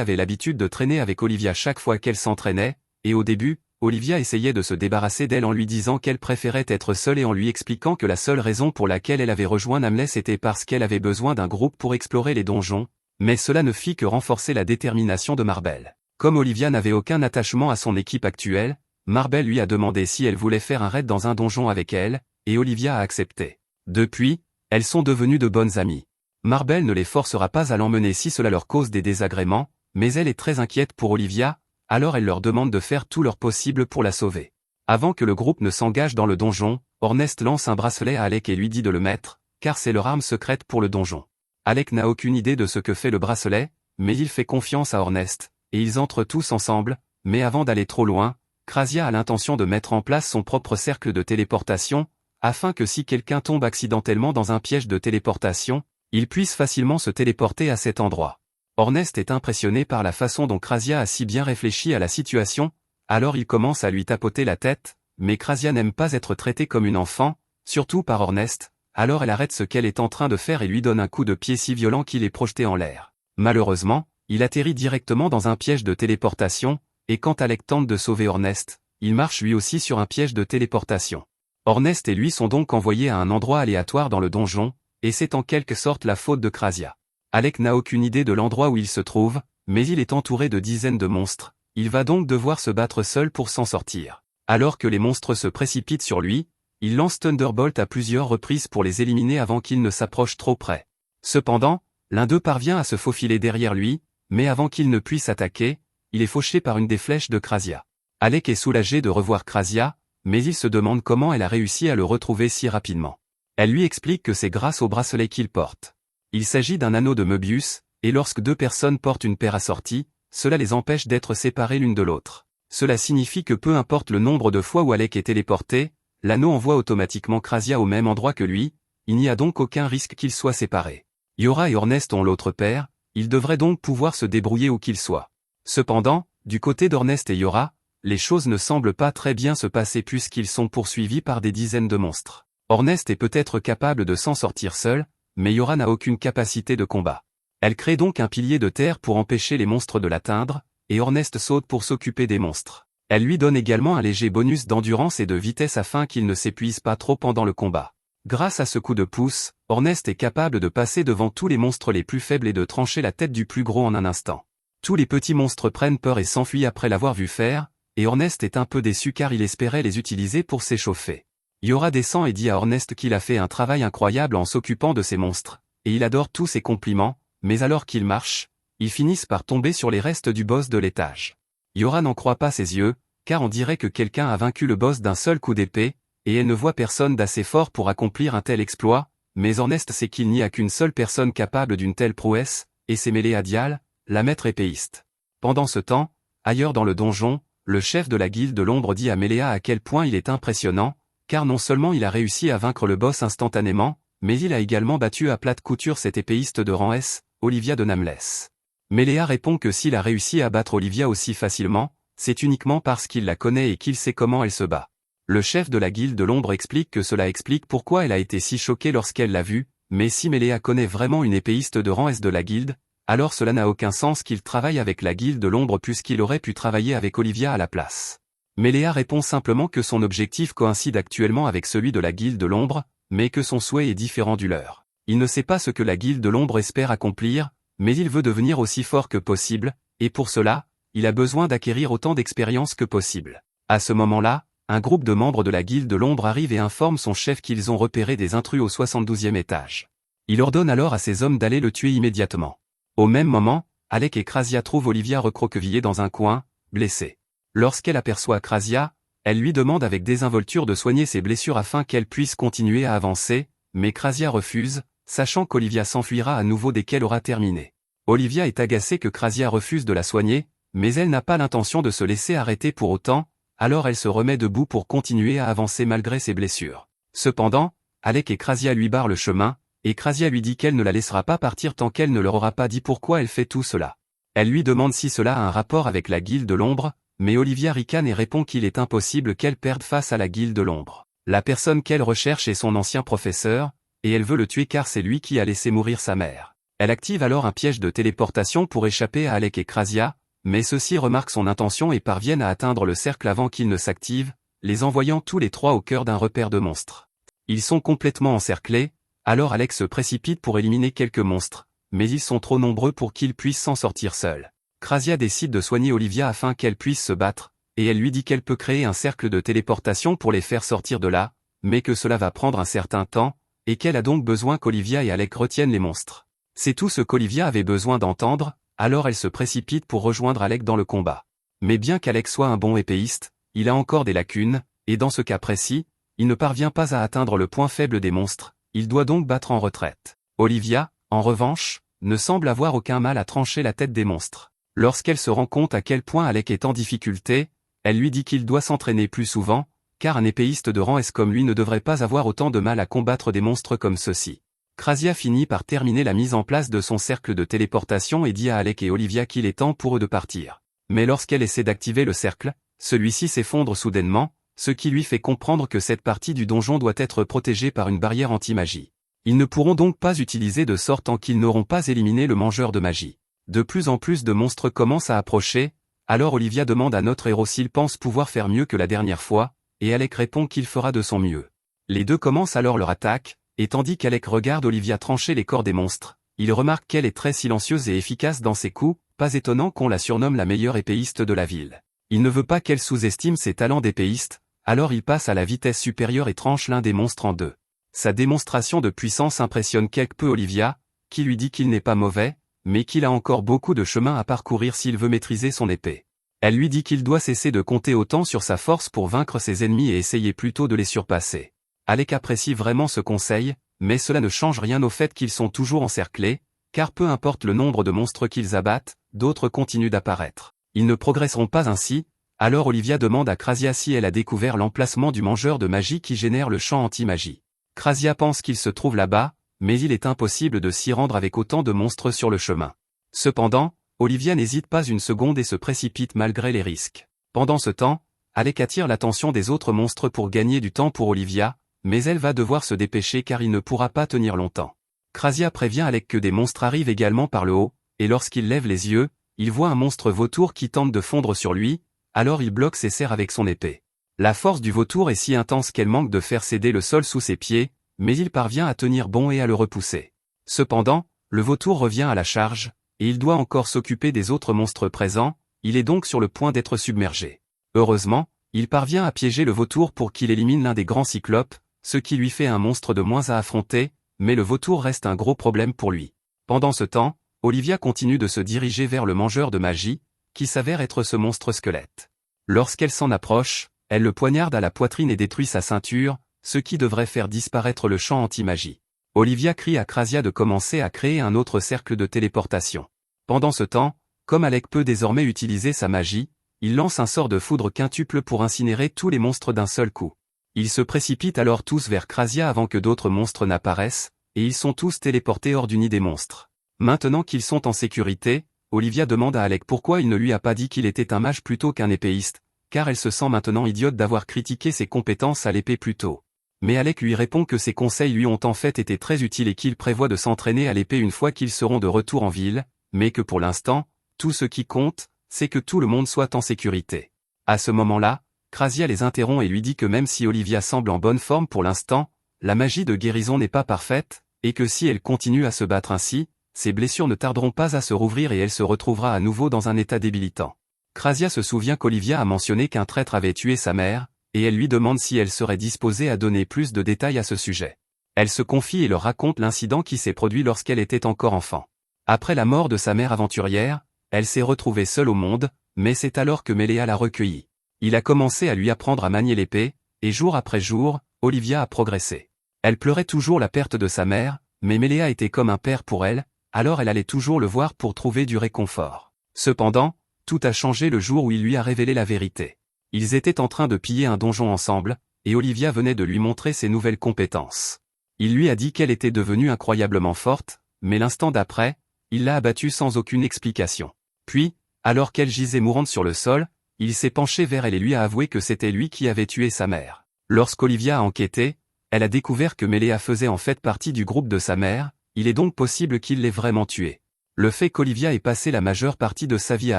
avait l'habitude de traîner avec Olivia chaque fois qu'elle s'entraînait, et au début, Olivia essayait de se débarrasser d'elle en lui disant qu'elle préférait être seule et en lui expliquant que la seule raison pour laquelle elle avait rejoint Nameless était parce qu'elle avait besoin d'un groupe pour explorer les donjons, mais cela ne fit que renforcer la détermination de Marbel. Comme Olivia n'avait aucun attachement à son équipe actuelle, Marbel lui a demandé si elle voulait faire un raid dans un donjon avec elle, et Olivia a accepté. Depuis, elles sont devenues de bonnes amies. Marbel ne les forcera pas à l'emmener si cela leur cause des désagréments, mais elle est très inquiète pour Olivia, alors elle leur demande de faire tout leur possible pour la sauver. Avant que le groupe ne s'engage dans le donjon, Orneste lance un bracelet à Alec et lui dit de le mettre, car c'est leur arme secrète pour le donjon. Alec n'a aucune idée de ce que fait le bracelet, mais il fait confiance à Orneste, et ils entrent tous ensemble, mais avant d'aller trop loin, Krasia a l'intention de mettre en place son propre cercle de téléportation, afin que si quelqu'un tombe accidentellement dans un piège de téléportation, il puisse facilement se téléporter à cet endroit. Orneste est impressionné par la façon dont Krasia a si bien réfléchi à la situation, alors il commence à lui tapoter la tête, mais Krasia n'aime pas être traitée comme une enfant, surtout par Orneste, alors elle arrête ce qu'elle est en train de faire et lui donne un coup de pied si violent qu'il est projeté en l'air. Malheureusement, il atterrit directement dans un piège de téléportation, et quand Alec tente de sauver Orneste, il marche lui aussi sur un piège de téléportation. Orneste et lui sont donc envoyés à un endroit aléatoire dans le donjon, et c'est en quelque sorte la faute de Krasia. Alec n'a aucune idée de l'endroit où il se trouve, mais il est entouré de dizaines de monstres, il va donc devoir se battre seul pour s'en sortir. Alors que les monstres se précipitent sur lui, il lance Thunderbolt à plusieurs reprises pour les éliminer avant qu'ils ne s'approchent trop près. Cependant, l'un d'eux parvient à se faufiler derrière lui, mais avant qu'il ne puisse attaquer, il est fauché par une des flèches de Krasia. Alec est soulagé de revoir Krasia, mais il se demande comment elle a réussi à le retrouver si rapidement. Elle lui explique que c'est grâce au bracelet qu'il porte. Il s'agit d'un anneau de Möbius, et lorsque deux personnes portent une paire assortie, cela les empêche d'être séparées l'une de l'autre. Cela signifie que peu importe le nombre de fois où Alec est téléporté, l'anneau envoie automatiquement Krasia au même endroit que lui, il n'y a donc aucun risque qu'ils soient séparés. Yora et Orneste ont l'autre paire, ils devraient donc pouvoir se débrouiller où qu'ils soient. Cependant, du côté d'Orneste et Yora, les choses ne semblent pas très bien se passer puisqu'ils sont poursuivis par des dizaines de monstres. Orneste est peut-être capable de s'en sortir seul, mais Yora n'a aucune capacité de combat. Elle crée donc un pilier de terre pour empêcher les monstres de l'atteindre, et Ornest saute pour s'occuper des monstres. Elle lui donne également un léger bonus d'endurance et de vitesse afin qu'il ne s'épuise pas trop pendant le combat. Grâce à ce coup de pouce, Ornest est capable de passer devant tous les monstres les plus faibles et de trancher la tête du plus gros en un instant. Tous les petits monstres prennent peur et s'enfuient après l'avoir vu faire, et Ornest est un peu déçu car il espérait les utiliser pour s'échauffer. Yora descend et dit à Ornest qu'il a fait un travail incroyable en s'occupant de ces monstres, et il adore tous ses compliments, mais alors qu'ils marchent, ils finissent par tomber sur les restes du boss de l'étage. Yora n'en croit pas ses yeux, car on dirait que quelqu'un a vaincu le boss d'un seul coup d'épée, et elle ne voit personne d'assez fort pour accomplir un tel exploit, mais Ornest sait qu'il n'y a qu'une seule personne capable d'une telle prouesse, et c'est Méléadial, la maître épéiste. Pendant ce temps, ailleurs dans le donjon, le chef de la guilde de l'ombre dit à Méléa à quel point il est impressionnant, car non seulement il a réussi à vaincre le boss instantanément, mais il a également battu à plate couture cette épéiste de rang S, Olivia de Namless. Méléa répond que s'il a réussi à battre Olivia aussi facilement, c'est uniquement parce qu'il la connaît et qu'il sait comment elle se bat. Le chef de la guilde de l'ombre explique que cela explique pourquoi elle a été si choquée lorsqu'elle l'a vue, mais si Méléa connaît vraiment une épéiste de rang S de la guilde, alors cela n'a aucun sens qu'il travaille avec la guilde de l'ombre puisqu'il aurait pu travailler avec Olivia à la place. Méléa répond simplement que son objectif coïncide actuellement avec celui de la guilde de l'ombre, mais que son souhait est différent du leur. Il ne sait pas ce que la guilde de l'ombre espère accomplir, mais il veut devenir aussi fort que possible, et pour cela, il a besoin d'acquérir autant d'expérience que possible. À ce moment-là, un groupe de membres de la guilde de l'ombre arrive et informe son chef qu'ils ont repéré des intrus au 72e étage. Il ordonne alors à ses hommes d'aller le tuer immédiatement. Au même moment, Alec et Krasia trouvent Olivia recroquevillée dans un coin, blessée. Lorsqu'elle aperçoit Krasia, elle lui demande avec désinvolture de soigner ses blessures afin qu'elle puisse continuer à avancer, mais Krasia refuse, sachant qu'Olivia s'enfuira à nouveau dès qu'elle aura terminé. Olivia est agacée que Krasia refuse de la soigner, mais elle n'a pas l'intention de se laisser arrêter pour autant, alors elle se remet debout pour continuer à avancer malgré ses blessures. Cependant, Alec et Krasia lui barrent le chemin, et Krasia lui dit qu'elle ne la laissera pas partir tant qu'elle ne leur aura pas dit pourquoi elle fait tout cela. Elle lui demande si cela a un rapport avec la guilde de l'ombre, mais Olivia ricane et répond qu'il est impossible qu'elle perde face à la guilde de l'ombre. La personne qu'elle recherche est son ancien professeur, et elle veut le tuer car c'est lui qui a laissé mourir sa mère. Elle active alors un piège de téléportation pour échapper à Alec et Krasia, mais ceux-ci remarquent son intention et parviennent à atteindre le cercle avant qu'il ne s'active, les envoyant tous les trois au cœur d'un repère de monstres. Ils sont complètement encerclés, alors Alec se précipite pour éliminer quelques monstres, mais ils sont trop nombreux pour qu'il puisse s'en sortir seul. Krasia décide de soigner Olivia afin qu'elle puisse se battre, et elle lui dit qu'elle peut créer un cercle de téléportation pour les faire sortir de là, mais que cela va prendre un certain temps, et qu'elle a donc besoin qu'Olivia et Alec retiennent les monstres. C'est tout ce qu'Olivia avait besoin d'entendre, alors elle se précipite pour rejoindre Alec dans le combat. Mais bien qu'Alec soit un bon épéiste, il a encore des lacunes, et dans ce cas précis, il ne parvient pas à atteindre le point faible des monstres, il doit donc battre en retraite. Olivia, en revanche, ne semble avoir aucun mal à trancher la tête des monstres. Lorsqu'elle se rend compte à quel point Alec est en difficulté, elle lui dit qu'il doit s'entraîner plus souvent, car un épéiste de rang S comme lui ne devrait pas avoir autant de mal à combattre des monstres comme ceux-ci. Krasia finit par terminer la mise en place de son cercle de téléportation et dit à Alec et Olivia qu'il est temps pour eux de partir. Mais lorsqu'elle essaie d'activer le cercle, celui-ci s'effondre soudainement, ce qui lui fait comprendre que cette partie du donjon doit être protégée par une barrière anti-magie. Ils ne pourront donc pas utiliser de sort tant qu'ils n'auront pas éliminé le mangeur de magie. De plus en plus de monstres commencent à approcher, alors Olivia demande à notre héros s'il pense pouvoir faire mieux que la dernière fois, et Alec répond qu'il fera de son mieux. Les deux commencent alors leur attaque, et tandis qu'Alec regarde Olivia trancher les corps des monstres, il remarque qu'elle est très silencieuse et efficace dans ses coups, pas étonnant qu'on la surnomme la meilleure épéiste de la ville. Il ne veut pas qu'elle sous-estime ses talents d'épéiste, alors il passe à la vitesse supérieure et tranche l'un des monstres en deux. Sa démonstration de puissance impressionne quelque peu Olivia, qui lui dit qu'il n'est pas mauvais, mais qu'il a encore beaucoup de chemin à parcourir s'il veut maîtriser son épée. Elle lui dit qu'il doit cesser de compter autant sur sa force pour vaincre ses ennemis et essayer plutôt de les surpasser. Alec apprécie vraiment ce conseil, mais cela ne change rien au fait qu'ils sont toujours encerclés, car peu importe le nombre de monstres qu'ils abattent, d'autres continuent d'apparaître. Ils ne progresseront pas ainsi, alors Olivia demande à Krasia si elle a découvert l'emplacement du mangeur de magie qui génère le champ anti-magie. Krasia pense qu'il se trouve là-bas, mais il est impossible de s'y rendre avec autant de monstres sur le chemin. Cependant, Olivia n'hésite pas une seconde et se précipite malgré les risques. Pendant ce temps, Alec attire l'attention des autres monstres pour gagner du temps pour Olivia, mais elle va devoir se dépêcher car il ne pourra pas tenir longtemps. Krasia prévient Alec que des monstres arrivent également par le haut, et lorsqu'il lève les yeux, il voit un monstre vautour qui tente de fondre sur lui, alors il bloque ses serres avec son épée. La force du vautour est si intense qu'elle manque de faire céder le sol sous ses pieds, mais il parvient à tenir bon et à le repousser. Cependant, le vautour revient à la charge, et il doit encore s'occuper des autres monstres présents, il est donc sur le point d'être submergé. Heureusement, il parvient à piéger le vautour pour qu'il élimine l'un des grands cyclopes, ce qui lui fait un monstre de moins à affronter, mais le vautour reste un gros problème pour lui. Pendant ce temps, Olivia continue de se diriger vers le mangeur de magie, qui s'avère être ce monstre squelette. Lorsqu'elle s'en approche, elle le poignarde à la poitrine et détruit sa ceinture, ce qui devrait faire disparaître le champ anti-magie. Olivia crie à Krasia de commencer à créer un autre cercle de téléportation. Pendant ce temps, comme Alec peut désormais utiliser sa magie, il lance un sort de foudre quintuple pour incinérer tous les monstres d'un seul coup. Ils se précipitent alors tous vers Krasia avant que d'autres monstres n'apparaissent, et ils sont tous téléportés hors du nid des monstres. Maintenant qu'ils sont en sécurité, Olivia demande à Alec pourquoi il ne lui a pas dit qu'il était un mage plutôt qu'un épéiste, car elle se sent maintenant idiote d'avoir critiqué ses compétences à l'épée plus tôt. Mais Alec lui répond que ses conseils lui ont en fait été très utiles et qu'il prévoit de s'entraîner à l'épée une fois qu'ils seront de retour en ville, mais que pour l'instant, tout ce qui compte, c'est que tout le monde soit en sécurité. À ce moment-là, Krasia les interrompt et lui dit que même si Olivia semble en bonne forme pour l'instant, la magie de guérison n'est pas parfaite, et que si elle continue à se battre ainsi, ses blessures ne tarderont pas à se rouvrir et elle se retrouvera à nouveau dans un état débilitant. Krasia se souvient qu'Olivia a mentionné qu'un traître avait tué sa mère, et elle lui demande si elle serait disposée à donner plus de détails à ce sujet. Elle se confie et leur raconte l'incident qui s'est produit lorsqu'elle était encore enfant. Après la mort de sa mère aventurière, elle s'est retrouvée seule au monde, mais c'est alors que Méléa l'a recueillie. Il a commencé à lui apprendre à manier l'épée, et jour après jour, Olivia a progressé. Elle pleurait toujours la perte de sa mère, mais Méléa était comme un père pour elle, alors elle allait toujours le voir pour trouver du réconfort. Cependant, tout a changé le jour où il lui a révélé la vérité. Ils étaient en train de piller un donjon ensemble, et Olivia venait de lui montrer ses nouvelles compétences. Il lui a dit qu'elle était devenue incroyablement forte, mais l'instant d'après, il l'a abattue sans aucune explication. Puis, alors qu'elle gisait mourante sur le sol, il s'est penché vers elle et lui a avoué que c'était lui qui avait tué sa mère. Lorsqu'Olivia a enquêté, elle a découvert que Méléa faisait en fait partie du groupe de sa mère, il est donc possible qu'il l'ait vraiment tué. Le fait qu'Olivia ait passé la majeure partie de sa vie à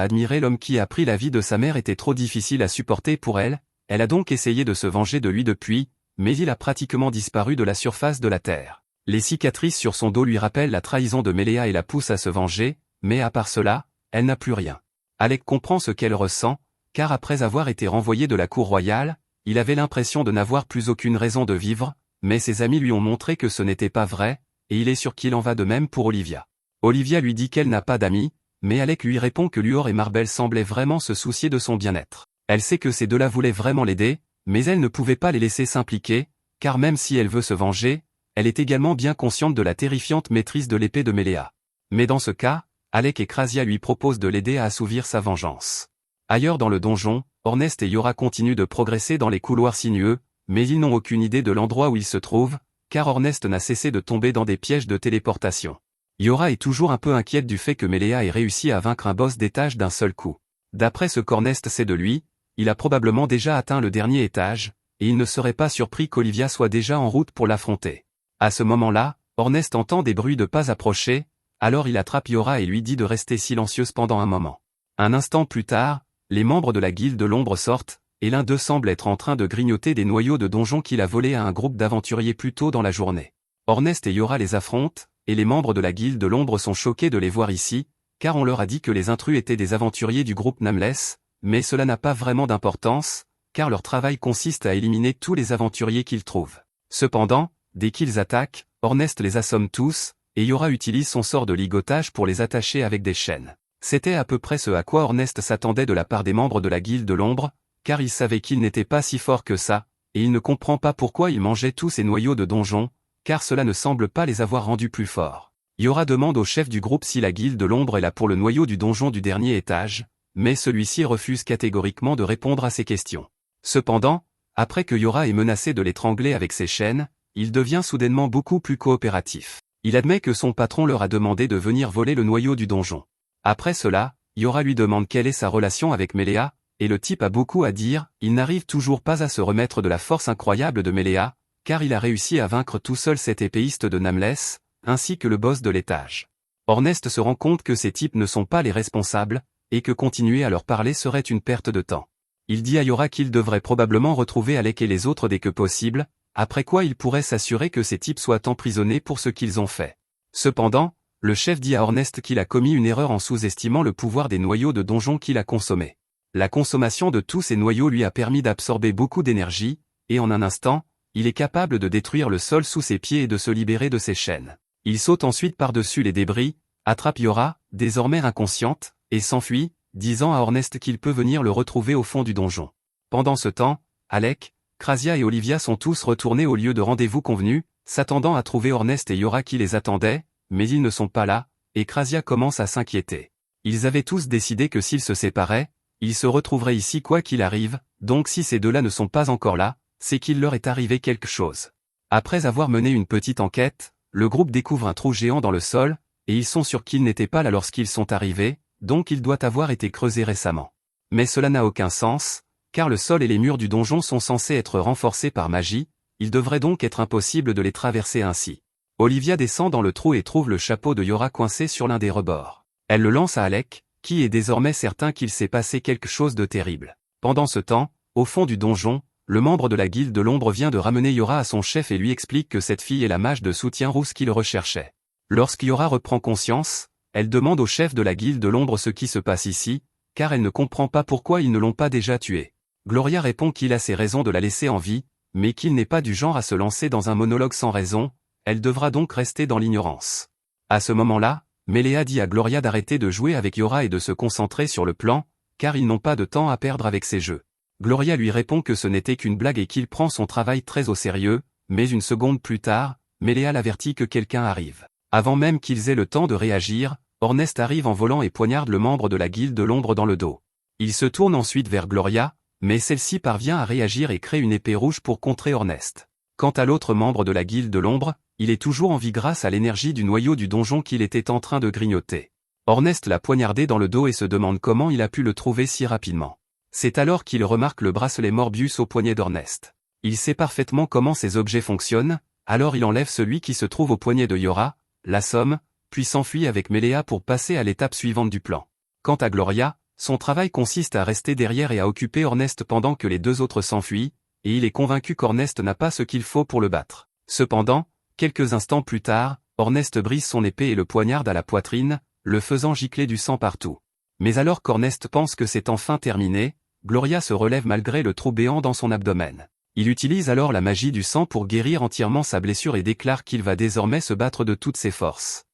admirer l'homme qui a pris la vie de sa mère était trop difficile à supporter pour elle, elle a donc essayé de se venger de lui depuis, mais il a pratiquement disparu de la surface de la terre. Les cicatrices sur son dos lui rappellent la trahison de Méléa et la poussent à se venger, mais à part cela, elle n'a plus rien. Alec comprend ce qu'elle ressent, car après avoir été renvoyé de la cour royale, il avait l'impression de n'avoir plus aucune raison de vivre, mais ses amis lui ont montré que ce n'était pas vrai, et il est sûr qu'il en va de même pour Olivia. Olivia lui dit qu'elle n'a pas d'amis, mais Alec lui répond que Luor et Marbel semblaient vraiment se soucier de son bien-être. Elle sait que ces deux-là voulaient vraiment l'aider, mais elle ne pouvait pas les laisser s'impliquer, car même si elle veut se venger, elle est également bien consciente de la terrifiante maîtrise de l'épée de Méléa. Mais dans ce cas, Alec et Krasia lui proposent de l'aider à assouvir sa vengeance. Ailleurs dans le donjon, Ornest et Yora continuent de progresser dans les couloirs sinueux, mais ils n'ont aucune idée de l'endroit où ils se trouvent, car Ornest n'a cessé de tomber dans des pièges de téléportation. Yora est toujours un peu inquiète du fait que Méléa ait réussi à vaincre un boss d'étage d'un seul coup. D'après ce qu'Ornest sait de lui, il a probablement déjà atteint le dernier étage, et il ne serait pas surpris qu'Olivia soit déjà en route pour l'affronter. À ce moment-là, Ornest entend des bruits de pas approcher, alors il attrape Yora et lui dit de rester silencieuse pendant un moment. Un instant plus tard, les membres de la guilde de l'ombre sortent, et l'un d'eux semble être en train de grignoter des noyaux de donjon qu'il a volés à un groupe d'aventuriers plus tôt dans la journée. Ornest et Yora les affrontent, et les membres de la guilde de l'ombre sont choqués de les voir ici, car on leur a dit que les intrus étaient des aventuriers du groupe Nameless, mais cela n'a pas vraiment d'importance, car leur travail consiste à éliminer tous les aventuriers qu'ils trouvent. Cependant, dès qu'ils attaquent, Ornest les assomme tous, et Yora utilise son sort de ligotage pour les attacher avec des chaînes. C'était à peu près ce à quoi Ornest s'attendait de la part des membres de la guilde de l'ombre, car il savait qu'il n'était pas si fort que ça, et il ne comprend pas pourquoi il mangeait tous ces noyaux de donjon, car cela ne semble pas les avoir rendus plus forts. Yora demande au chef du groupe si la guilde de l'ombre est là pour le noyau du donjon du dernier étage, mais celui-ci refuse catégoriquement de répondre à ces questions. Cependant, après que Yora ait menacé de l'étrangler avec ses chaînes, il devient soudainement beaucoup plus coopératif. Il admet que son patron leur a demandé de venir voler le noyau du donjon. Après cela, Yora lui demande quelle est sa relation avec Méléa, et le type a beaucoup à dire, il n'arrive toujours pas à se remettre de la force incroyable de Méléa, car il a réussi à vaincre tout seul cet épéiste de Nameless, ainsi que le boss de l'étage. Ornest se rend compte que ces types ne sont pas les responsables, et que continuer à leur parler serait une perte de temps. Il dit à Yora qu'il devrait probablement retrouver Alec et les autres dès que possible, après quoi il pourrait s'assurer que ces types soient emprisonnés pour ce qu'ils ont fait. Cependant, le chef dit à Ornest qu'il a commis une erreur en sous-estimant le pouvoir des noyaux de donjon qu'il a consommés. La consommation de tous ces noyaux lui a permis d'absorber beaucoup d'énergie, et en un instant, il est capable de détruire le sol sous ses pieds et de se libérer de ses chaînes. Il saute ensuite par-dessus les débris, attrape Yora, désormais inconsciente, et s'enfuit, disant à Ornest qu'il peut venir le retrouver au fond du donjon. Pendant ce temps, Alec, Krasia et Olivia sont tous retournés au lieu de rendez-vous convenu, s'attendant à trouver Ornest et Yora qui les attendaient, mais ils ne sont pas là, et Krasia commence à s'inquiéter. Ils avaient tous décidé que s'ils se séparaient, ils se retrouveraient ici quoi qu'il arrive, donc si ces deux-là ne sont pas encore là, c'est qu'il leur est arrivé quelque chose. Après avoir mené une petite enquête, le groupe découvre un trou géant dans le sol, et ils sont sûrs qu'ils n'étaient pas là lorsqu'ils sont arrivés, donc il doit avoir été creusé récemment. Mais cela n'a aucun sens, car le sol et les murs du donjon sont censés être renforcés par magie, il devrait donc être impossible de les traverser ainsi. Olivia descend dans le trou et trouve le chapeau de Yora coincé sur l'un des rebords. Elle le lance à Alec, qui est désormais certain qu'il s'est passé quelque chose de terrible. Pendant ce temps, au fond du donjon, le membre de la guilde de l'ombre vient de ramener Yora à son chef et lui explique que cette fille est la mage de soutien rousse qu'il recherchait. Lorsque Yora reprend conscience, elle demande au chef de la guilde de l'ombre ce qui se passe ici, car elle ne comprend pas pourquoi ils ne l'ont pas déjà tuée. Gloria répond qu'il a ses raisons de la laisser en vie, mais qu'il n'est pas du genre à se lancer dans un monologue sans raison, elle devra donc rester dans l'ignorance. À ce moment-là, Melea dit à Gloria d'arrêter de jouer avec Yora et de se concentrer sur le plan, car ils n'ont pas de temps à perdre avec ces jeux. Gloria lui répond que ce n'était qu'une blague et qu'il prend son travail très au sérieux, mais une seconde plus tard, Melea l'avertit que quelqu'un arrive. Avant même qu'ils aient le temps de réagir, Ornest arrive en volant et poignarde le membre de la guilde de l'ombre dans le dos. Il se tourne ensuite vers Gloria, mais celle-ci parvient à réagir et crée une épée rouge pour contrer Ornest. Quant à l'autre membre de la guilde de l'ombre, il est toujours en vie grâce à l'énergie du noyau du donjon qu'il était en train de grignoter. Ornest l'a poignardé dans le dos et se demande comment il a pu le trouver si rapidement. C'est alors qu'il remarque le bracelet Morbius au poignet d'Ornest. Il sait parfaitement comment ces objets fonctionnent, alors il enlève celui qui se trouve au poignet de Yora, l'assomme, puis s'enfuit avec Melea pour passer à l'étape suivante du plan. Quant à Gloria, son travail consiste à rester derrière et à occuper Ornest pendant que les deux autres s'enfuient, et il est convaincu qu'Ornest n'a pas ce qu'il faut pour le battre. Cependant, quelques instants plus tard, Ornest brise son épée et le poignarde à la poitrine, le faisant gicler du sang partout. Mais alors qu'Ornest pense que c'est enfin terminé, Gloria se relève malgré le trou béant dans son abdomen. Il utilise alors la magie du sang pour guérir entièrement sa blessure et déclare qu'il va désormais se battre de toutes ses forces.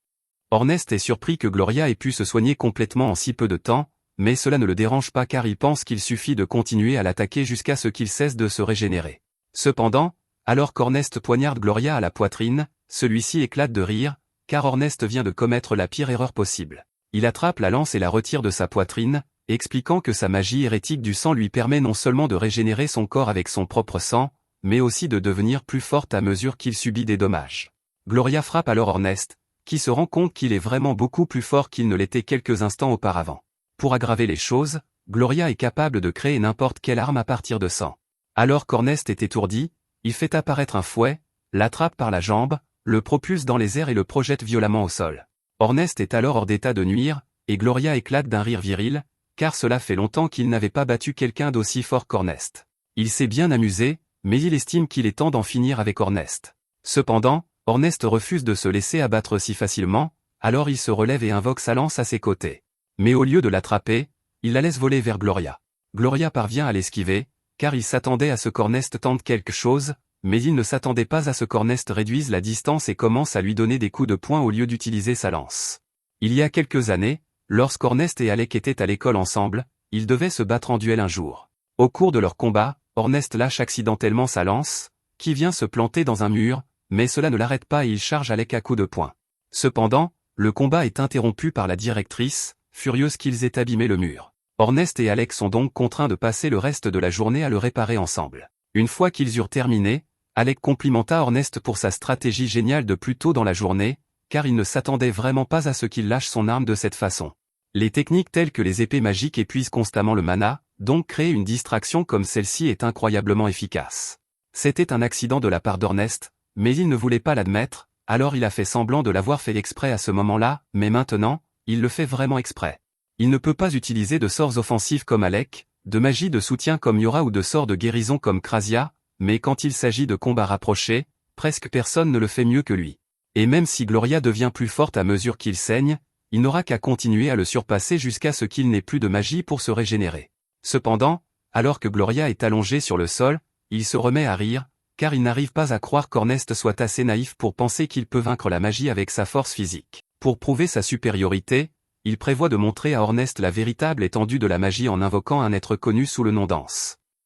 Ornest est surpris que Gloria ait pu se soigner complètement en si peu de temps, mais cela ne le dérange pas car il pense qu'il suffit de continuer à l'attaquer jusqu'à ce qu'il cesse de se régénérer. Cependant, alors qu'Ornest poignarde Gloria à la poitrine, celui-ci éclate de rire, car Ornest vient de commettre la pire erreur possible. Il attrape la lance et la retire de sa poitrine, expliquant que sa magie hérétique du sang lui permet non seulement de régénérer son corps avec son propre sang, mais aussi de devenir plus forte à mesure qu'il subit des dommages. Gloria frappe alors Ornest, qui se rend compte qu'il est vraiment beaucoup plus fort qu'il ne l'était quelques instants auparavant. Pour aggraver les choses, Gloria est capable de créer n'importe quelle arme à partir de sang. Alors qu'Ornest est étourdi, il fait apparaître un fouet, l'attrape par la jambe, le propulse dans les airs et le projette violemment au sol. Ornest est alors hors d'état de nuire, et Gloria éclate d'un rire viril, car cela fait longtemps qu'il n'avait pas battu quelqu'un d'aussi fort qu'Ornest. Il s'est bien amusé, mais il estime qu'il est temps d'en finir avec Ornest. Cependant, Ornest refuse de se laisser abattre si facilement, alors il se relève et invoque sa lance à ses côtés. Mais au lieu de l'attraper, il la laisse voler vers Gloria. Gloria parvient à l'esquiver, car il s'attendait à ce qu'Ornest tente quelque chose, mais il ne s'attendait pas à ce qu'Ornest réduise la distance et commence à lui donner des coups de poing au lieu d'utiliser sa lance. Il y a quelques années, lorsqu'Ornest et Alec étaient à l'école ensemble, ils devaient se battre en duel un jour. Au cours de leur combat, Ornest lâche accidentellement sa lance, qui vient se planter dans un mur, mais cela ne l'arrête pas et il charge Alec à coups de poing. Cependant, le combat est interrompu par la directrice, furieuse qu'ils aient abîmé le mur. Ornest et Alec sont donc contraints de passer le reste de la journée à le réparer ensemble. Une fois qu'ils eurent terminé, Alec complimenta Ornest pour sa stratégie géniale de plus tôt dans la journée, car il ne s'attendait vraiment pas à ce qu'il lâche son arme de cette façon. Les techniques telles que les épées magiques épuisent constamment le mana, donc créer une distraction comme celle-ci est incroyablement efficace. C'était un accident de la part d'Ornest, mais il ne voulait pas l'admettre, alors il a fait semblant de l'avoir fait exprès à ce moment-là, mais maintenant, il le fait vraiment exprès. Il ne peut pas utiliser de sorts offensifs comme Alec, de magie de soutien comme Yora ou de sorts de guérison comme Krasia, mais quand il s'agit de combats rapprochés, presque personne ne le fait mieux que lui. Et même si Gloria devient plus forte à mesure qu'il saigne, il n'aura qu'à continuer à le surpasser jusqu'à ce qu'il n'ait plus de magie pour se régénérer. Cependant, alors que Gloria est allongée sur le sol, il se remet à rire, car il n'arrive pas à croire qu'Ornest soit assez naïf pour penser qu'il peut vaincre la magie avec sa force physique. Pour prouver sa supériorité, il prévoit de montrer à Ornest la véritable étendue de la magie en invoquant un être connu sous le nom d'Ans.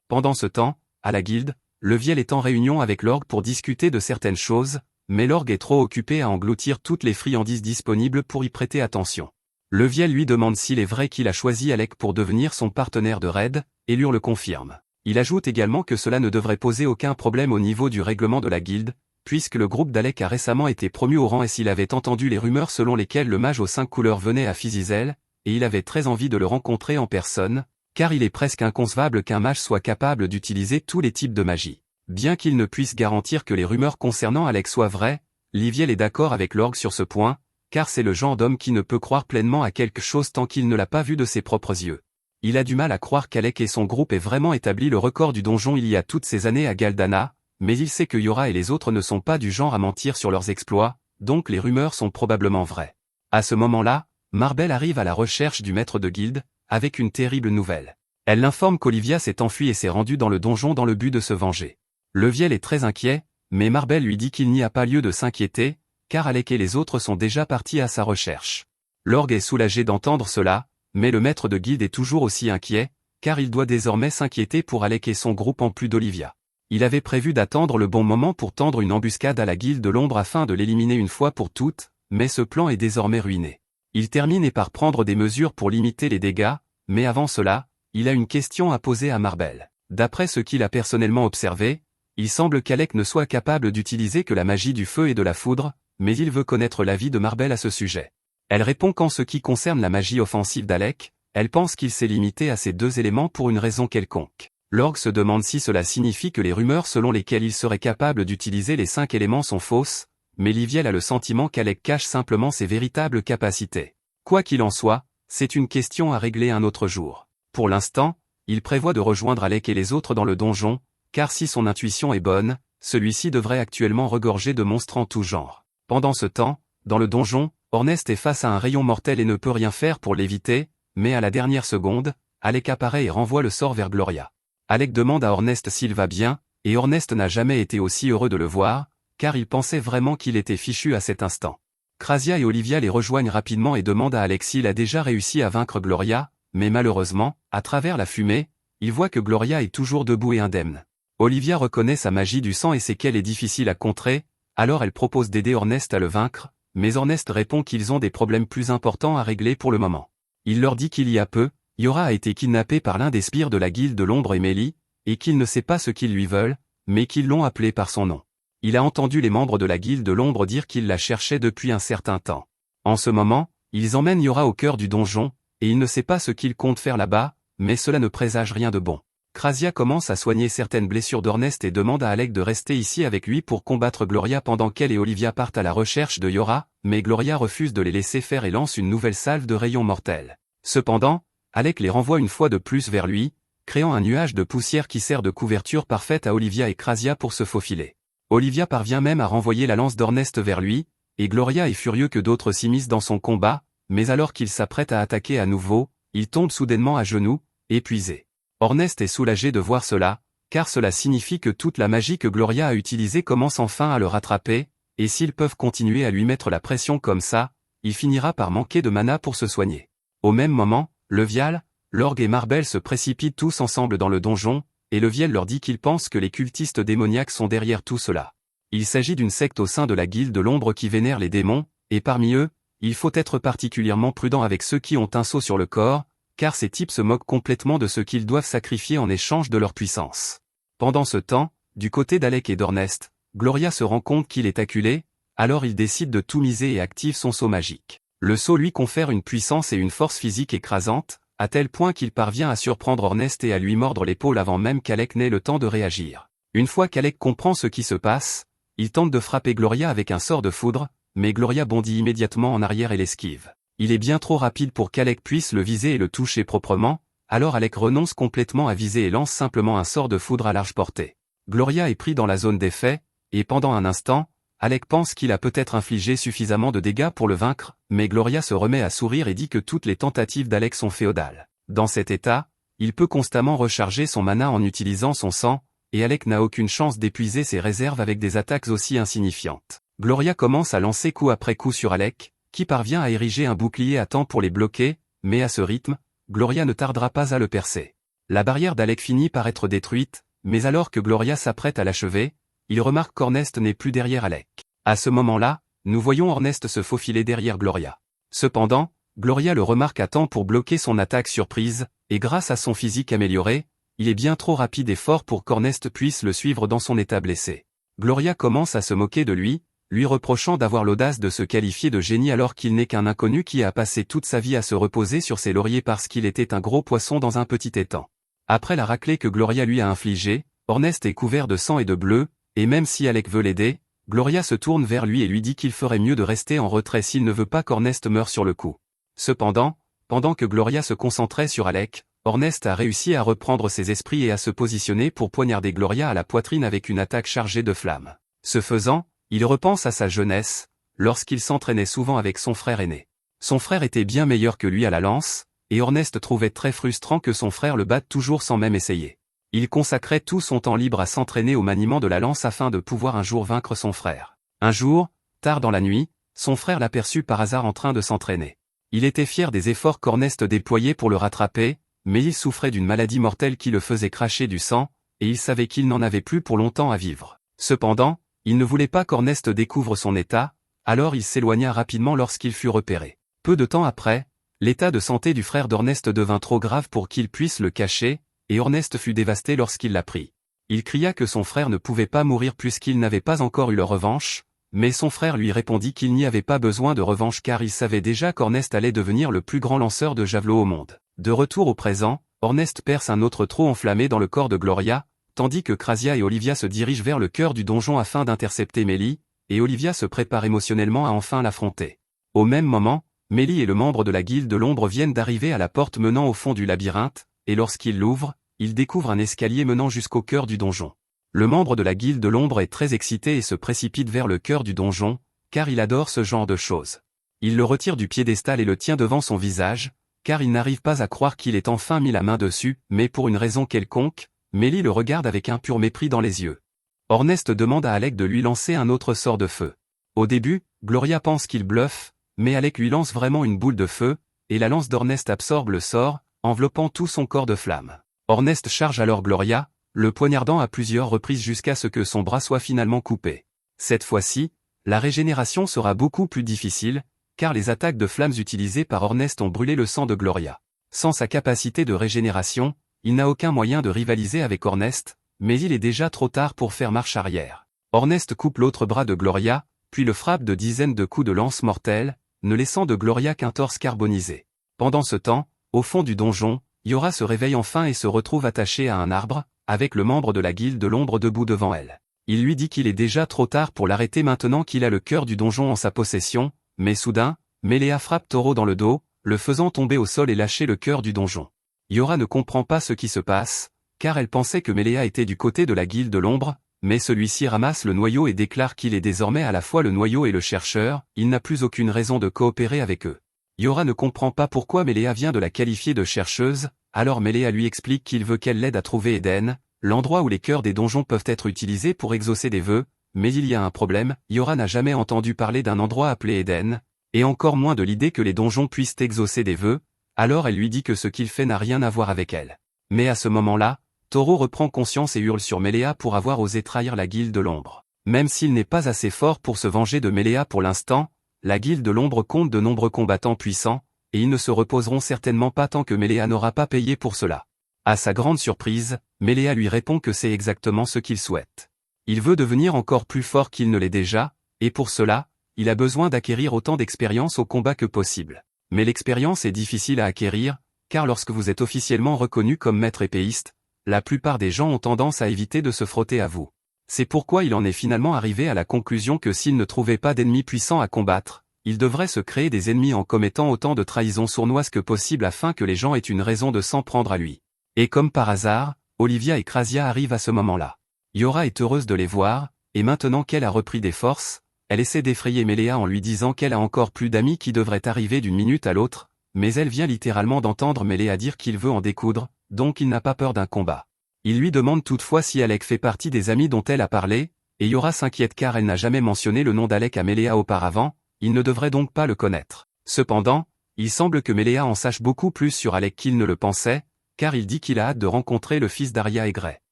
Pendant ce temps, à la guilde, Leviel est en réunion avec l'orgue pour discuter de certaines choses, mais l'orgue est trop occupé à engloutir toutes les friandises disponibles pour y prêter attention. Leviel lui demande s'il est vrai qu'il a choisi Alec pour devenir son partenaire de raid, et Lur le confirme. Il ajoute également que cela ne devrait poser aucun problème au niveau du règlement de la guilde, puisque le groupe d'Alec a récemment été promu au rang et s'il avait entendu les rumeurs selon lesquelles le mage aux 5 couleurs venait à Fizizel, et il avait très envie de le rencontrer en personne, car il est presque inconcevable qu'un mage soit capable d'utiliser tous les types de magie. Bien qu'il ne puisse garantir que les rumeurs concernant Alec soient vraies, Liviel est d'accord avec l'orgue sur ce point, car c'est le genre d'homme qui ne peut croire pleinement à quelque chose tant qu'il ne l'a pas vu de ses propres yeux. Il a du mal à croire qu'Alec et son groupe aient vraiment établi le record du donjon il y a toutes ces années à Galdana, mais il sait que Yora et les autres ne sont pas du genre à mentir sur leurs exploits, donc les rumeurs sont probablement vraies. À ce moment-là, Marbel arrive à la recherche du maître de guilde, avec une terrible nouvelle. Elle l'informe qu'Olivia s'est enfuie et s'est rendue dans le donjon dans le but de se venger. Leviel est très inquiet, mais Marbel lui dit qu'il n'y a pas lieu de s'inquiéter, car Alec et les autres sont déjà partis à sa recherche. L'orgue est soulagé d'entendre cela, mais le maître de guilde est toujours aussi inquiet, car il doit désormais s'inquiéter pour Alec et son groupe en plus d'Olivia. Il avait prévu d'attendre le bon moment pour tendre une embuscade à la guilde de l'ombre afin de l'éliminer une fois pour toutes, mais ce plan est désormais ruiné. Il termine par prendre des mesures pour limiter les dégâts, mais avant cela, il a une question à poser à Marbel. D'après ce qu'il a personnellement observé, il semble qu'Alec ne soit capable d'utiliser que la magie du feu et de la foudre, mais il veut connaître l'avis de Marbel à ce sujet. Elle répond qu'en ce qui concerne la magie offensive d'Alec, elle pense qu'il s'est limité à ces deux éléments pour une raison quelconque. L'orgue se demande si cela signifie que les rumeurs selon lesquelles il serait capable d'utiliser les 5 éléments sont fausses, mais Liviel a le sentiment qu'Alec cache simplement ses véritables capacités. Quoi qu'il en soit, c'est une question à régler un autre jour. Pour l'instant, il prévoit de rejoindre Alec et les autres dans le donjon, car si son intuition est bonne, celui-ci devrait actuellement regorger de monstres en tout genre. Pendant ce temps, dans le donjon, Ornest est face à un rayon mortel et ne peut rien faire pour l'éviter, mais à la dernière seconde, Alec apparaît et renvoie le sort vers Gloria. Alec demande à Ornest s'il va bien, et Ornest n'a jamais été aussi heureux de le voir, car il pensait vraiment qu'il était fichu à cet instant. Krasia et Olivia les rejoignent rapidement et demandent à Alec s'il a déjà réussi à vaincre Gloria, mais malheureusement, à travers la fumée, il voit que Gloria est toujours debout et indemne. Olivia reconnaît sa magie du sang et sait qu'elle est difficile à contrer, alors elle propose d'aider Ornest à le vaincre, mais Ornest répond qu'ils ont des problèmes plus importants à régler pour le moment. Il leur dit qu'il y a peu, Yora a été kidnappé par l'un des sbires de la guilde de l'ombre et Mélie, et qu'il ne sait pas ce qu'ils lui veulent, mais qu'ils l'ont appelé par son nom. Il a entendu les membres de la guilde de l'ombre dire qu'ils la cherchaient depuis un certain temps. En ce moment, ils emmènent Yora au cœur du donjon, et il ne sait pas ce qu'il compte faire là-bas, mais cela ne présage rien de bon. Krasia commence à soigner certaines blessures d'Ornest et demande à Alec de rester ici avec lui pour combattre Gloria pendant qu'elle et Olivia partent à la recherche de Yora, mais Gloria refuse de les laisser faire et lance une nouvelle salve de rayons mortels. Cependant, Alec les renvoie une fois de plus vers lui, créant un nuage de poussière qui sert de couverture parfaite à Olivia et Krasia pour se faufiler. Olivia parvient même à renvoyer la lance d'Ornest vers lui, et Gloria est furieux que d'autres s'immiscent dans son combat, mais alors qu'il s'apprête à attaquer à nouveau, il tombe soudainement à genoux, épuisé. Ornest est soulagé de voir cela, car cela signifie que toute la magie que Gloria a utilisée commence enfin à le rattraper, et s'ils peuvent continuer à lui mettre la pression comme ça, il finira par manquer de mana pour se soigner. Au même moment, Levial, l'orgue et Marbel se précipitent tous ensemble dans le donjon, et Leviel leur dit qu'il pense que les cultistes démoniaques sont derrière tout cela. Il s'agit d'une secte au sein de la guilde de l'ombre qui vénère les démons, et parmi eux, il faut être particulièrement prudent avec ceux qui ont un sceau sur le corps, car ces types se moquent complètement de ce qu'ils doivent sacrifier en échange de leur puissance. Pendant ce temps, du côté d'Alec et d'Ornest, Gloria se rend compte qu'il est acculé, alors il décide de tout miser et active son sceau magique. Le sceau lui confère une puissance et une force physique écrasantes, à tel point qu'il parvient à surprendre Ornest et à lui mordre l'épaule avant même qu'Alec n'ait le temps de réagir. Une fois qu'Alec comprend ce qui se passe, Il tente de frapper Gloria avec un sort de foudre, mais Gloria bondit immédiatement en arrière et l'esquive. Il est bien trop rapide pour qu'Alec puisse le viser et le toucher proprement, alors Alec renonce complètement à viser et lance simplement un sort de foudre à large portée. Gloria est pris dans la zone d'effet, et pendant un instant, Alec pense qu'il a peut-être infligé suffisamment de dégâts pour le vaincre, mais Gloria se remet à sourire et dit que toutes les tentatives d'Alec sont féodales. Dans cet état, il peut constamment recharger son mana en utilisant son sang, et Alec n'a aucune chance d'épuiser ses réserves avec des attaques aussi insignifiantes. Gloria commence à lancer coup après coup sur Alec, qui parvient à ériger un bouclier à temps pour les bloquer, mais à ce rythme, Gloria ne tardera pas à le percer. La barrière d'Alec finit par être détruite, mais alors que Gloria s'apprête à l'achever, il remarque qu'Ornest n'est plus derrière Alec. À ce moment-là, nous voyons Ornest se faufiler derrière Gloria. Cependant, Gloria le remarque à temps pour bloquer son attaque surprise, et grâce à son physique amélioré, il est bien trop rapide et fort pour qu'Ornest puisse le suivre dans son état blessé. Gloria commence à se moquer de lui reprochant d'avoir l'audace de se qualifier de génie alors qu'il n'est qu'un inconnu qui a passé toute sa vie à se reposer sur ses lauriers parce qu'il était un gros poisson dans un petit étang. Après la raclée que Gloria lui a infligée, Ornest est couvert de sang et de bleu, et même si Alec veut l'aider, Gloria se tourne vers lui et lui dit qu'il ferait mieux de rester en retrait s'il ne veut pas qu'Ornest meure sur le coup. Cependant, pendant que Gloria se concentrait sur Alec, Ornest a réussi à reprendre ses esprits et à se positionner pour poignarder Gloria à la poitrine avec une attaque chargée de flammes. Ce faisant, il repense à sa jeunesse, lorsqu'il s'entraînait souvent avec son frère aîné. Son frère était bien meilleur que lui à la lance, et Ornest trouvait très frustrant que son frère le batte toujours sans même essayer. Il consacrait tout son temps libre à s'entraîner au maniement de la lance afin de pouvoir un jour vaincre son frère. Un jour, tard dans la nuit, son frère l'aperçut par hasard en train de s'entraîner. Il était fier des efforts qu'Ornest déployait pour le rattraper, mais il souffrait d'une maladie mortelle qui le faisait cracher du sang, et il savait qu'il n'en avait plus pour longtemps à vivre. Cependant, il ne voulait pas qu'Ornest découvre son état, alors il s'éloigna rapidement lorsqu'il fut repéré. Peu de temps après, l'état de santé du frère d'Ornest devint trop grave pour qu'il puisse le cacher, et Ornest fut dévasté lorsqu'il l'apprit. Il cria que son frère ne pouvait pas mourir puisqu'il n'avait pas encore eu leur revanche, mais son frère lui répondit qu'il n'y avait pas besoin de revanche car il savait déjà qu'Ornest allait devenir le plus grand lanceur de javelot au monde. De retour au présent, Ornest perce un autre trou enflammé dans le corps de Gloria, tandis que Krasia et Olivia se dirigent vers le cœur du donjon afin d'intercepter Mélie, et Olivia se prépare émotionnellement à enfin l'affronter. Au même moment, Mélie et le membre de la guilde de l'ombre viennent d'arriver à la porte menant au fond du labyrinthe, et lorsqu'ils l'ouvrent, ils découvrent un escalier menant jusqu'au cœur du donjon. Le membre de la guilde de l'ombre est très excité et se précipite vers le cœur du donjon, car il adore ce genre de choses. Il le retire du piédestal et le tient devant son visage, car il n'arrive pas à croire qu'il ait enfin mis la main dessus, mais pour une raison quelconque, Mélie le regarde avec un pur mépris dans les yeux. Ornest demande à Alec de lui lancer un autre sort de feu. Au début, Gloria pense qu'il bluffe, mais Alec lui lance vraiment une boule de feu, et la lance d'Ornest absorbe le sort, enveloppant tout son corps de flamme. Ornest charge alors Gloria, le poignardant à plusieurs reprises jusqu'à ce que son bras soit finalement coupé. Cette fois-ci, la régénération sera beaucoup plus difficile, car les attaques de flammes utilisées par Ornest ont brûlé le sang de Gloria. Sans sa capacité de régénération, il n'a aucun moyen de rivaliser avec Ornest, mais il est déjà trop tard pour faire marche arrière. Ornest coupe l'autre bras de Gloria, puis le frappe de dizaines de coups de lance mortels, ne laissant de Gloria qu'un torse carbonisé. Pendant ce temps, au fond du donjon, Yora se réveille enfin et se retrouve attachée à un arbre, avec le membre de la guilde de l'ombre debout devant elle. Il lui dit qu'il est déjà trop tard pour l'arrêter maintenant qu'il a le cœur du donjon en sa possession, mais soudain, Méléa frappe Taureau dans le dos, le faisant tomber au sol et lâcher le cœur du donjon. Yora ne comprend pas ce qui se passe, car elle pensait que Méléa était du côté de la guilde de l'ombre, mais celui-ci ramasse le noyau et déclare qu'il est désormais à la fois le noyau et le chercheur, il n'a plus aucune raison de coopérer avec eux. Yora ne comprend pas pourquoi Méléa vient de la qualifier de chercheuse, alors Méléa lui explique qu'il veut qu'elle l'aide à trouver Eden, l'endroit où les cœurs des donjons peuvent être utilisés pour exaucer des vœux, mais il y a un problème, Yora n'a jamais entendu parler d'un endroit appelé Eden, et encore moins de l'idée que les donjons puissent exaucer des vœux, alors elle lui dit que ce qu'il fait n'a rien à voir avec elle. Mais à ce moment-là, Taureau reprend conscience et hurle sur Méléa pour avoir osé trahir la guilde de l'ombre. Même s'il n'est pas assez fort pour se venger de Méléa pour l'instant, la guilde de l'ombre compte de nombreux combattants puissants, et ils ne se reposeront certainement pas tant que Méléa n'aura pas payé pour cela. À sa grande surprise, Méléa lui répond que c'est exactement ce qu'il souhaite. Il veut devenir encore plus fort qu'il ne l'est déjà, et pour cela, il a besoin d'acquérir autant d'expérience au combat que possible. Mais l'expérience est difficile à acquérir, car lorsque vous êtes officiellement reconnu comme maître épéiste, la plupart des gens ont tendance à éviter de se frotter à vous. C'est pourquoi il en est finalement arrivé à la conclusion que s'il ne trouvait pas d'ennemis puissants à combattre, il devrait se créer des ennemis en commettant autant de trahisons sournoises que possible afin que les gens aient une raison de s'en prendre à lui. Et comme par hasard, Olivia et Krasia arrivent à ce moment-là. Yora est heureuse de les voir, et maintenant qu'elle a repris des forces, elle essaie d'effrayer Méléa en lui disant qu'elle a encore plus d'amis qui devraient arriver d'une minute à l'autre, mais elle vient littéralement d'entendre Méléa dire qu'il veut en découdre, donc il n'a pas peur d'un combat. Il lui demande toutefois si Alec fait partie des amis dont elle a parlé, et Yora s'inquiète car elle n'a jamais mentionné le nom d'Alec à Méléa auparavant, il ne devrait donc pas le connaître. Cependant, il semble que Méléa en sache beaucoup plus sur Alec qu'il ne le pensait, car il dit qu'il a hâte de rencontrer le fils d'Arya et Grey.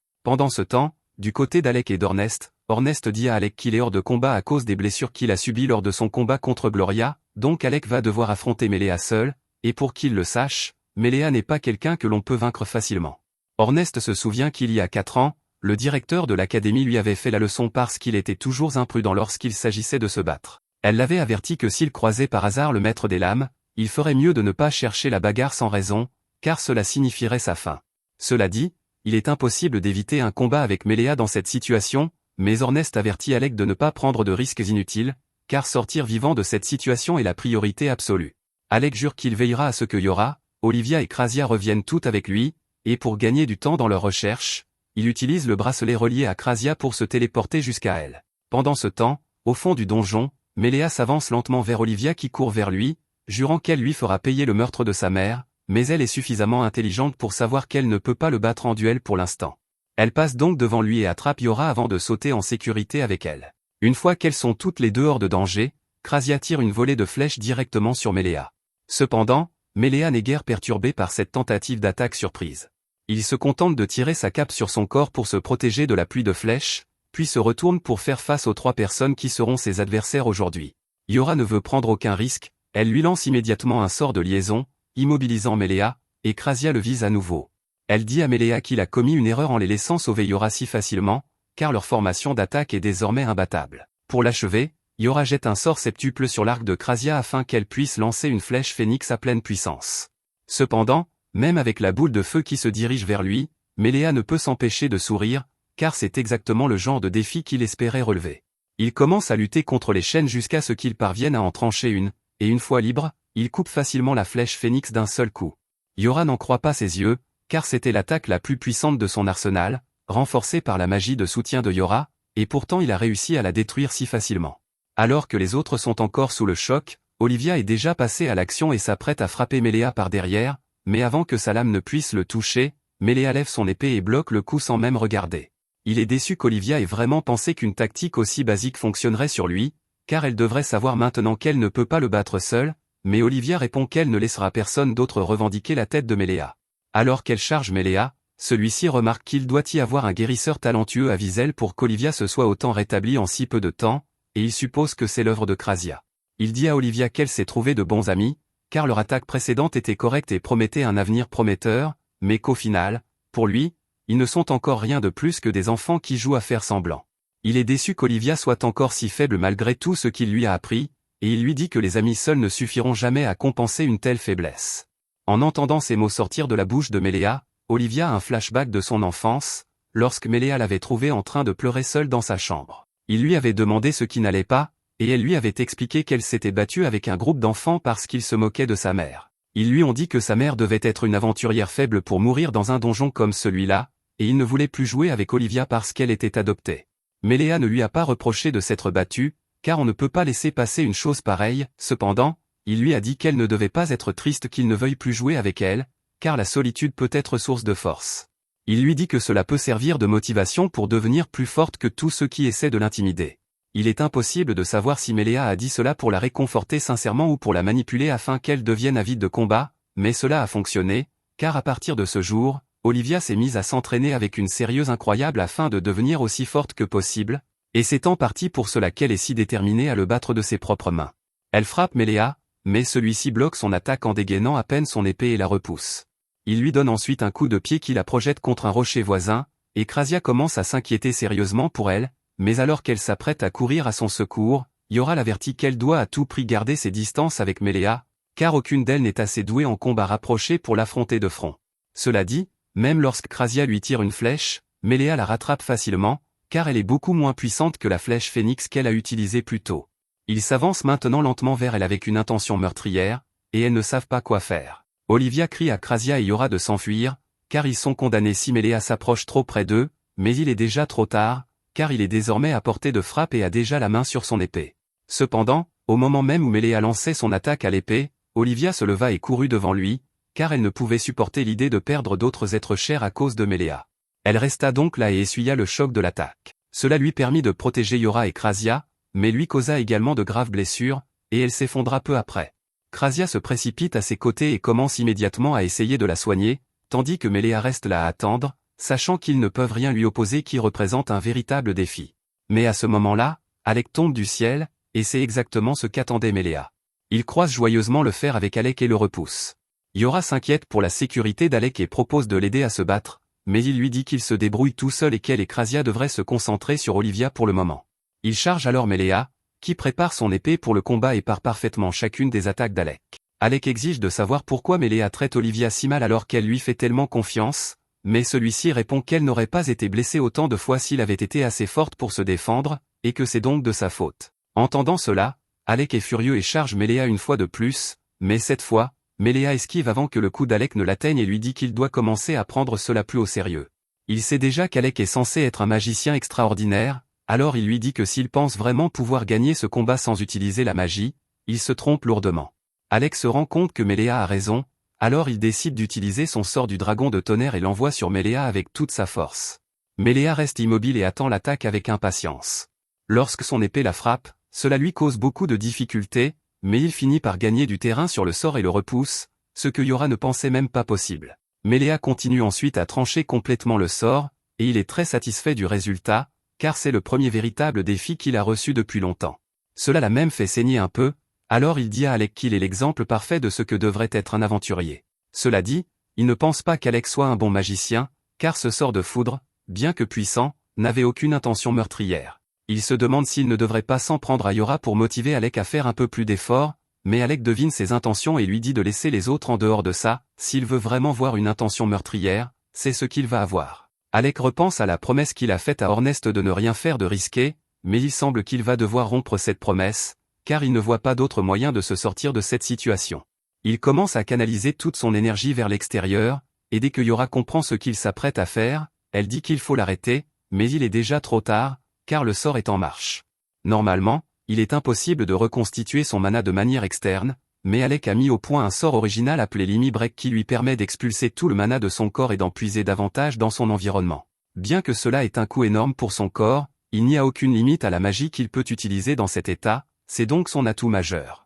Pendant ce temps, du côté d'Alec et d'Ornest, Ornest dit à Alec qu'il est hors de combat à cause des blessures qu'il a subies lors de son combat contre Gloria, donc Alec va devoir affronter Méléa seul, et pour qu'il le sache, Méléa n'est pas quelqu'un que l'on peut vaincre facilement. Ornest se souvient qu'il y a 4 ans, le directeur de l'académie lui avait fait la leçon parce qu'il était toujours imprudent lorsqu'il s'agissait de se battre. Elle l'avait averti que s'il croisait par hasard le maître des lames, il ferait mieux de ne pas chercher la bagarre sans raison, car cela signifierait sa fin. Cela dit, il est impossible d'éviter un combat avec Méléa dans cette situation, mais Ornest avertit Alec de ne pas prendre de risques inutiles, car sortir vivant de cette situation est la priorité absolue. Alec jure qu'il veillera à ce que Yora, Olivia et Krasia reviennent toutes avec lui, et pour gagner du temps dans leur recherche, il utilise le bracelet relié à Krasia pour se téléporter jusqu'à elle. Pendant ce temps, au fond du donjon, Méléa s'avance lentement vers Olivia qui court vers lui, jurant qu'elle lui fera payer le meurtre de sa mère, mais elle est suffisamment intelligente pour savoir qu'elle ne peut pas le battre en duel pour l'instant. Elle passe donc devant lui et attrape Yora avant de sauter en sécurité avec elle. Une fois qu'elles sont toutes les deux hors de danger, Krasia tire une volée de flèches directement sur Méléa. Cependant, Méléa n'est guère perturbée par cette tentative d'attaque surprise. Il se contente de tirer sa cape sur son corps pour se protéger de la pluie de flèches, puis se retourne pour faire face aux 3 personnes qui seront ses adversaires aujourd'hui. Yora ne veut prendre aucun risque, elle lui lance immédiatement un sort de liaison, immobilisant Méléa, et Krasia le vise à nouveau. Elle dit à Méléa qu'il a commis une erreur en les laissant sauver Yora si facilement, car leur formation d'attaque est désormais imbattable. Pour l'achever, Yora jette un sort septuple sur l'arc de Krasia afin qu'elle puisse lancer une flèche phénix à pleine puissance. Cependant, même avec la boule de feu qui se dirige vers lui, Méléa ne peut s'empêcher de sourire, car c'est exactement le genre de défi qu'il espérait relever. Il commence à lutter contre les chaînes jusqu'à ce qu'il parvienne à en trancher une, et une fois libre, il coupe facilement la flèche phénix d'un seul coup. Yora n'en croit pas ses yeux, car c'était l'attaque la plus puissante de son arsenal, renforcée par la magie de soutien de Yora, et pourtant il a réussi à la détruire si facilement. Alors que les autres sont encore sous le choc, Olivia est déjà passée à l'action et s'apprête à frapper Méléa par derrière, mais avant que sa lame ne puisse le toucher, Méléa lève son épée et bloque le coup sans même regarder. Il est déçu qu'Olivia ait vraiment pensé qu'une tactique aussi basique fonctionnerait sur lui, car elle devrait savoir maintenant qu'elle ne peut pas le battre seule, mais Olivia répond qu'elle ne laissera personne d'autre revendiquer la tête de Méléa. Alors qu'elle charge Méléa, celui-ci remarque qu'il doit y avoir un guérisseur talentueux à Vizel pour qu'Olivia se soit autant rétablie en si peu de temps, et il suppose que c'est l'œuvre de Krasia. Il dit à Olivia qu'elle s'est trouvée de bons amis, car leur attaque précédente était correcte et promettait un avenir prometteur, mais qu'au final, pour lui, ils ne sont encore rien de plus que des enfants qui jouent à faire semblant. Il est déçu qu'Olivia soit encore si faible malgré tout ce qu'il lui a appris, et il lui dit que les amis seuls ne suffiront jamais à compenser une telle faiblesse. En entendant ces mots sortir de la bouche de Méléa, Olivia a un flashback de son enfance, lorsque Méléa l'avait trouvée en train de pleurer seule dans sa chambre. Il lui avait demandé ce qui n'allait pas, et elle lui avait expliqué qu'elle s'était battue avec un groupe d'enfants parce qu'ils se moquaient de sa mère. Ils lui ont dit que sa mère devait être une aventurière faible pour mourir dans un donjon comme celui-là, et il ne voulait plus jouer avec Olivia parce qu'elle était adoptée. Méléa ne lui a pas reproché de s'être battue, car on ne peut pas laisser passer une chose pareille, cependant, il lui a dit qu'elle ne devait pas être triste qu'il ne veuille plus jouer avec elle, car la solitude peut être source de force. Il lui dit que cela peut servir de motivation pour devenir plus forte que tous ceux qui essaient de l'intimider. Il est impossible de savoir si Méléa a dit cela pour la réconforter sincèrement ou pour la manipuler afin qu'elle devienne avide de combat, mais cela a fonctionné, car à partir de ce jour, Olivia s'est mise à s'entraîner avec une sérieuse incroyable afin de devenir aussi forte que possible, et c'est en partie pour cela qu'elle est si déterminée à le battre de ses propres mains. Elle frappe Méléa, mais celui-ci bloque son attaque en dégainant à peine son épée et la repousse. Il lui donne ensuite un coup de pied qui la projette contre un rocher voisin, et Krasia commence à s'inquiéter sérieusement pour elle, mais alors qu'elle s'apprête à courir à son secours, Yora l'avertit qu'elle doit à tout prix garder ses distances avec Méléa, car aucune d'elles n'est assez douée en combat rapproché pour l'affronter de front. Cela dit, même lorsque Krasia lui tire une flèche, Méléa la rattrape facilement, car elle est beaucoup moins puissante que la flèche phénix qu'elle a utilisée plus tôt. Ils s'avancent maintenant lentement vers elle avec une intention meurtrière, et elles ne savent pas quoi faire. Olivia crie à Krasia et Yora de s'enfuir, car ils sont condamnés si Méléa s'approche trop près d'eux, mais il est déjà trop tard, car il est désormais à portée de frappe et a déjà la main sur son épée. Cependant, au moment même où Méléa lançait son attaque à l'épée, Olivia se leva et courut devant lui, car elle ne pouvait supporter l'idée de perdre d'autres êtres chers à cause de Méléa. Elle resta donc là et essuya le choc de l'attaque. Cela lui permit de protéger Yora et Krasia, mais lui causa également de graves blessures, et elle s'effondra peu après. Krasia se précipite à ses côtés et commence immédiatement à essayer de la soigner, tandis que Méléa reste là à attendre, sachant qu'ils ne peuvent rien lui opposer qui représente un véritable défi. Mais à ce moment-là, Alec tombe du ciel, et c'est exactement ce qu'attendait Méléa. Il croise joyeusement le fer avec Alec et le repousse. Yora s'inquiète pour la sécurité d'Alec et propose de l'aider à se battre, mais il lui dit qu'il se débrouille tout seul et qu'elle et Krasia devraient se concentrer sur Olivia pour le moment. Il charge alors Méléa, qui prépare son épée pour le combat et part parfaitement chacune des attaques d'Alec. Alec exige de savoir pourquoi Méléa traite Olivia si mal alors qu'elle lui fait tellement confiance, mais celui-ci répond qu'elle n'aurait pas été blessée autant de fois s'il avait été assez forte pour se défendre, et que c'est donc de sa faute. Entendant cela, Alec est furieux et charge Méléa une fois de plus, mais cette fois, Méléa esquive avant que le coup d'Alec ne l'atteigne et lui dit qu'il doit commencer à prendre cela plus au sérieux. Il sait déjà qu'Alec est censé être un magicien extraordinaire, alors il lui dit que s'il pense vraiment pouvoir gagner ce combat sans utiliser la magie, il se trompe lourdement. Alec se rend compte que Méléa a raison, alors il décide d'utiliser son sort du dragon de tonnerre et l'envoie sur Méléa avec toute sa force. Méléa reste immobile et attend l'attaque avec impatience. Lorsque son épée la frappe, cela lui cause beaucoup de difficultés, mais il finit par gagner du terrain sur le sort et le repousse, ce que Yora ne pensait même pas possible. Méléa continue ensuite à trancher complètement le sort, et il est très satisfait du résultat, car c'est le premier véritable défi qu'il a reçu depuis longtemps. Cela l'a même fait saigner un peu, alors il dit à Alec qu'il est l'exemple parfait de ce que devrait être un aventurier. Cela dit, il ne pense pas qu'Alec soit un bon magicien, car ce sort de foudre, bien que puissant, n'avait aucune intention meurtrière. Il se demande s'il ne devrait pas s'en prendre à Yora pour motiver Alec à faire un peu plus d'efforts, mais Alec devine ses intentions et lui dit de laisser les autres en dehors de ça, s'il veut vraiment voir une intention meurtrière, c'est ce qu'il va avoir. Alec repense à la promesse qu'il a faite à Ornest de ne rien faire de risqué, mais il semble qu'il va devoir rompre cette promesse, car il ne voit pas d'autre moyen de se sortir de cette situation. Il commence à canaliser toute son énergie vers l'extérieur, et dès que Yora comprend ce qu'il s'apprête à faire, elle dit qu'il faut l'arrêter, mais il est déjà trop tard, car le sort est en marche. Normalement, il est impossible de reconstituer son mana de manière externe, mais Alec a mis au point un sort original appelé Limi Break qui lui permet d'expulser tout le mana de son corps et d'en puiser davantage dans son environnement. Bien que cela ait un coût énorme pour son corps, il n'y a aucune limite à la magie qu'il peut utiliser dans cet état, c'est donc son atout majeur.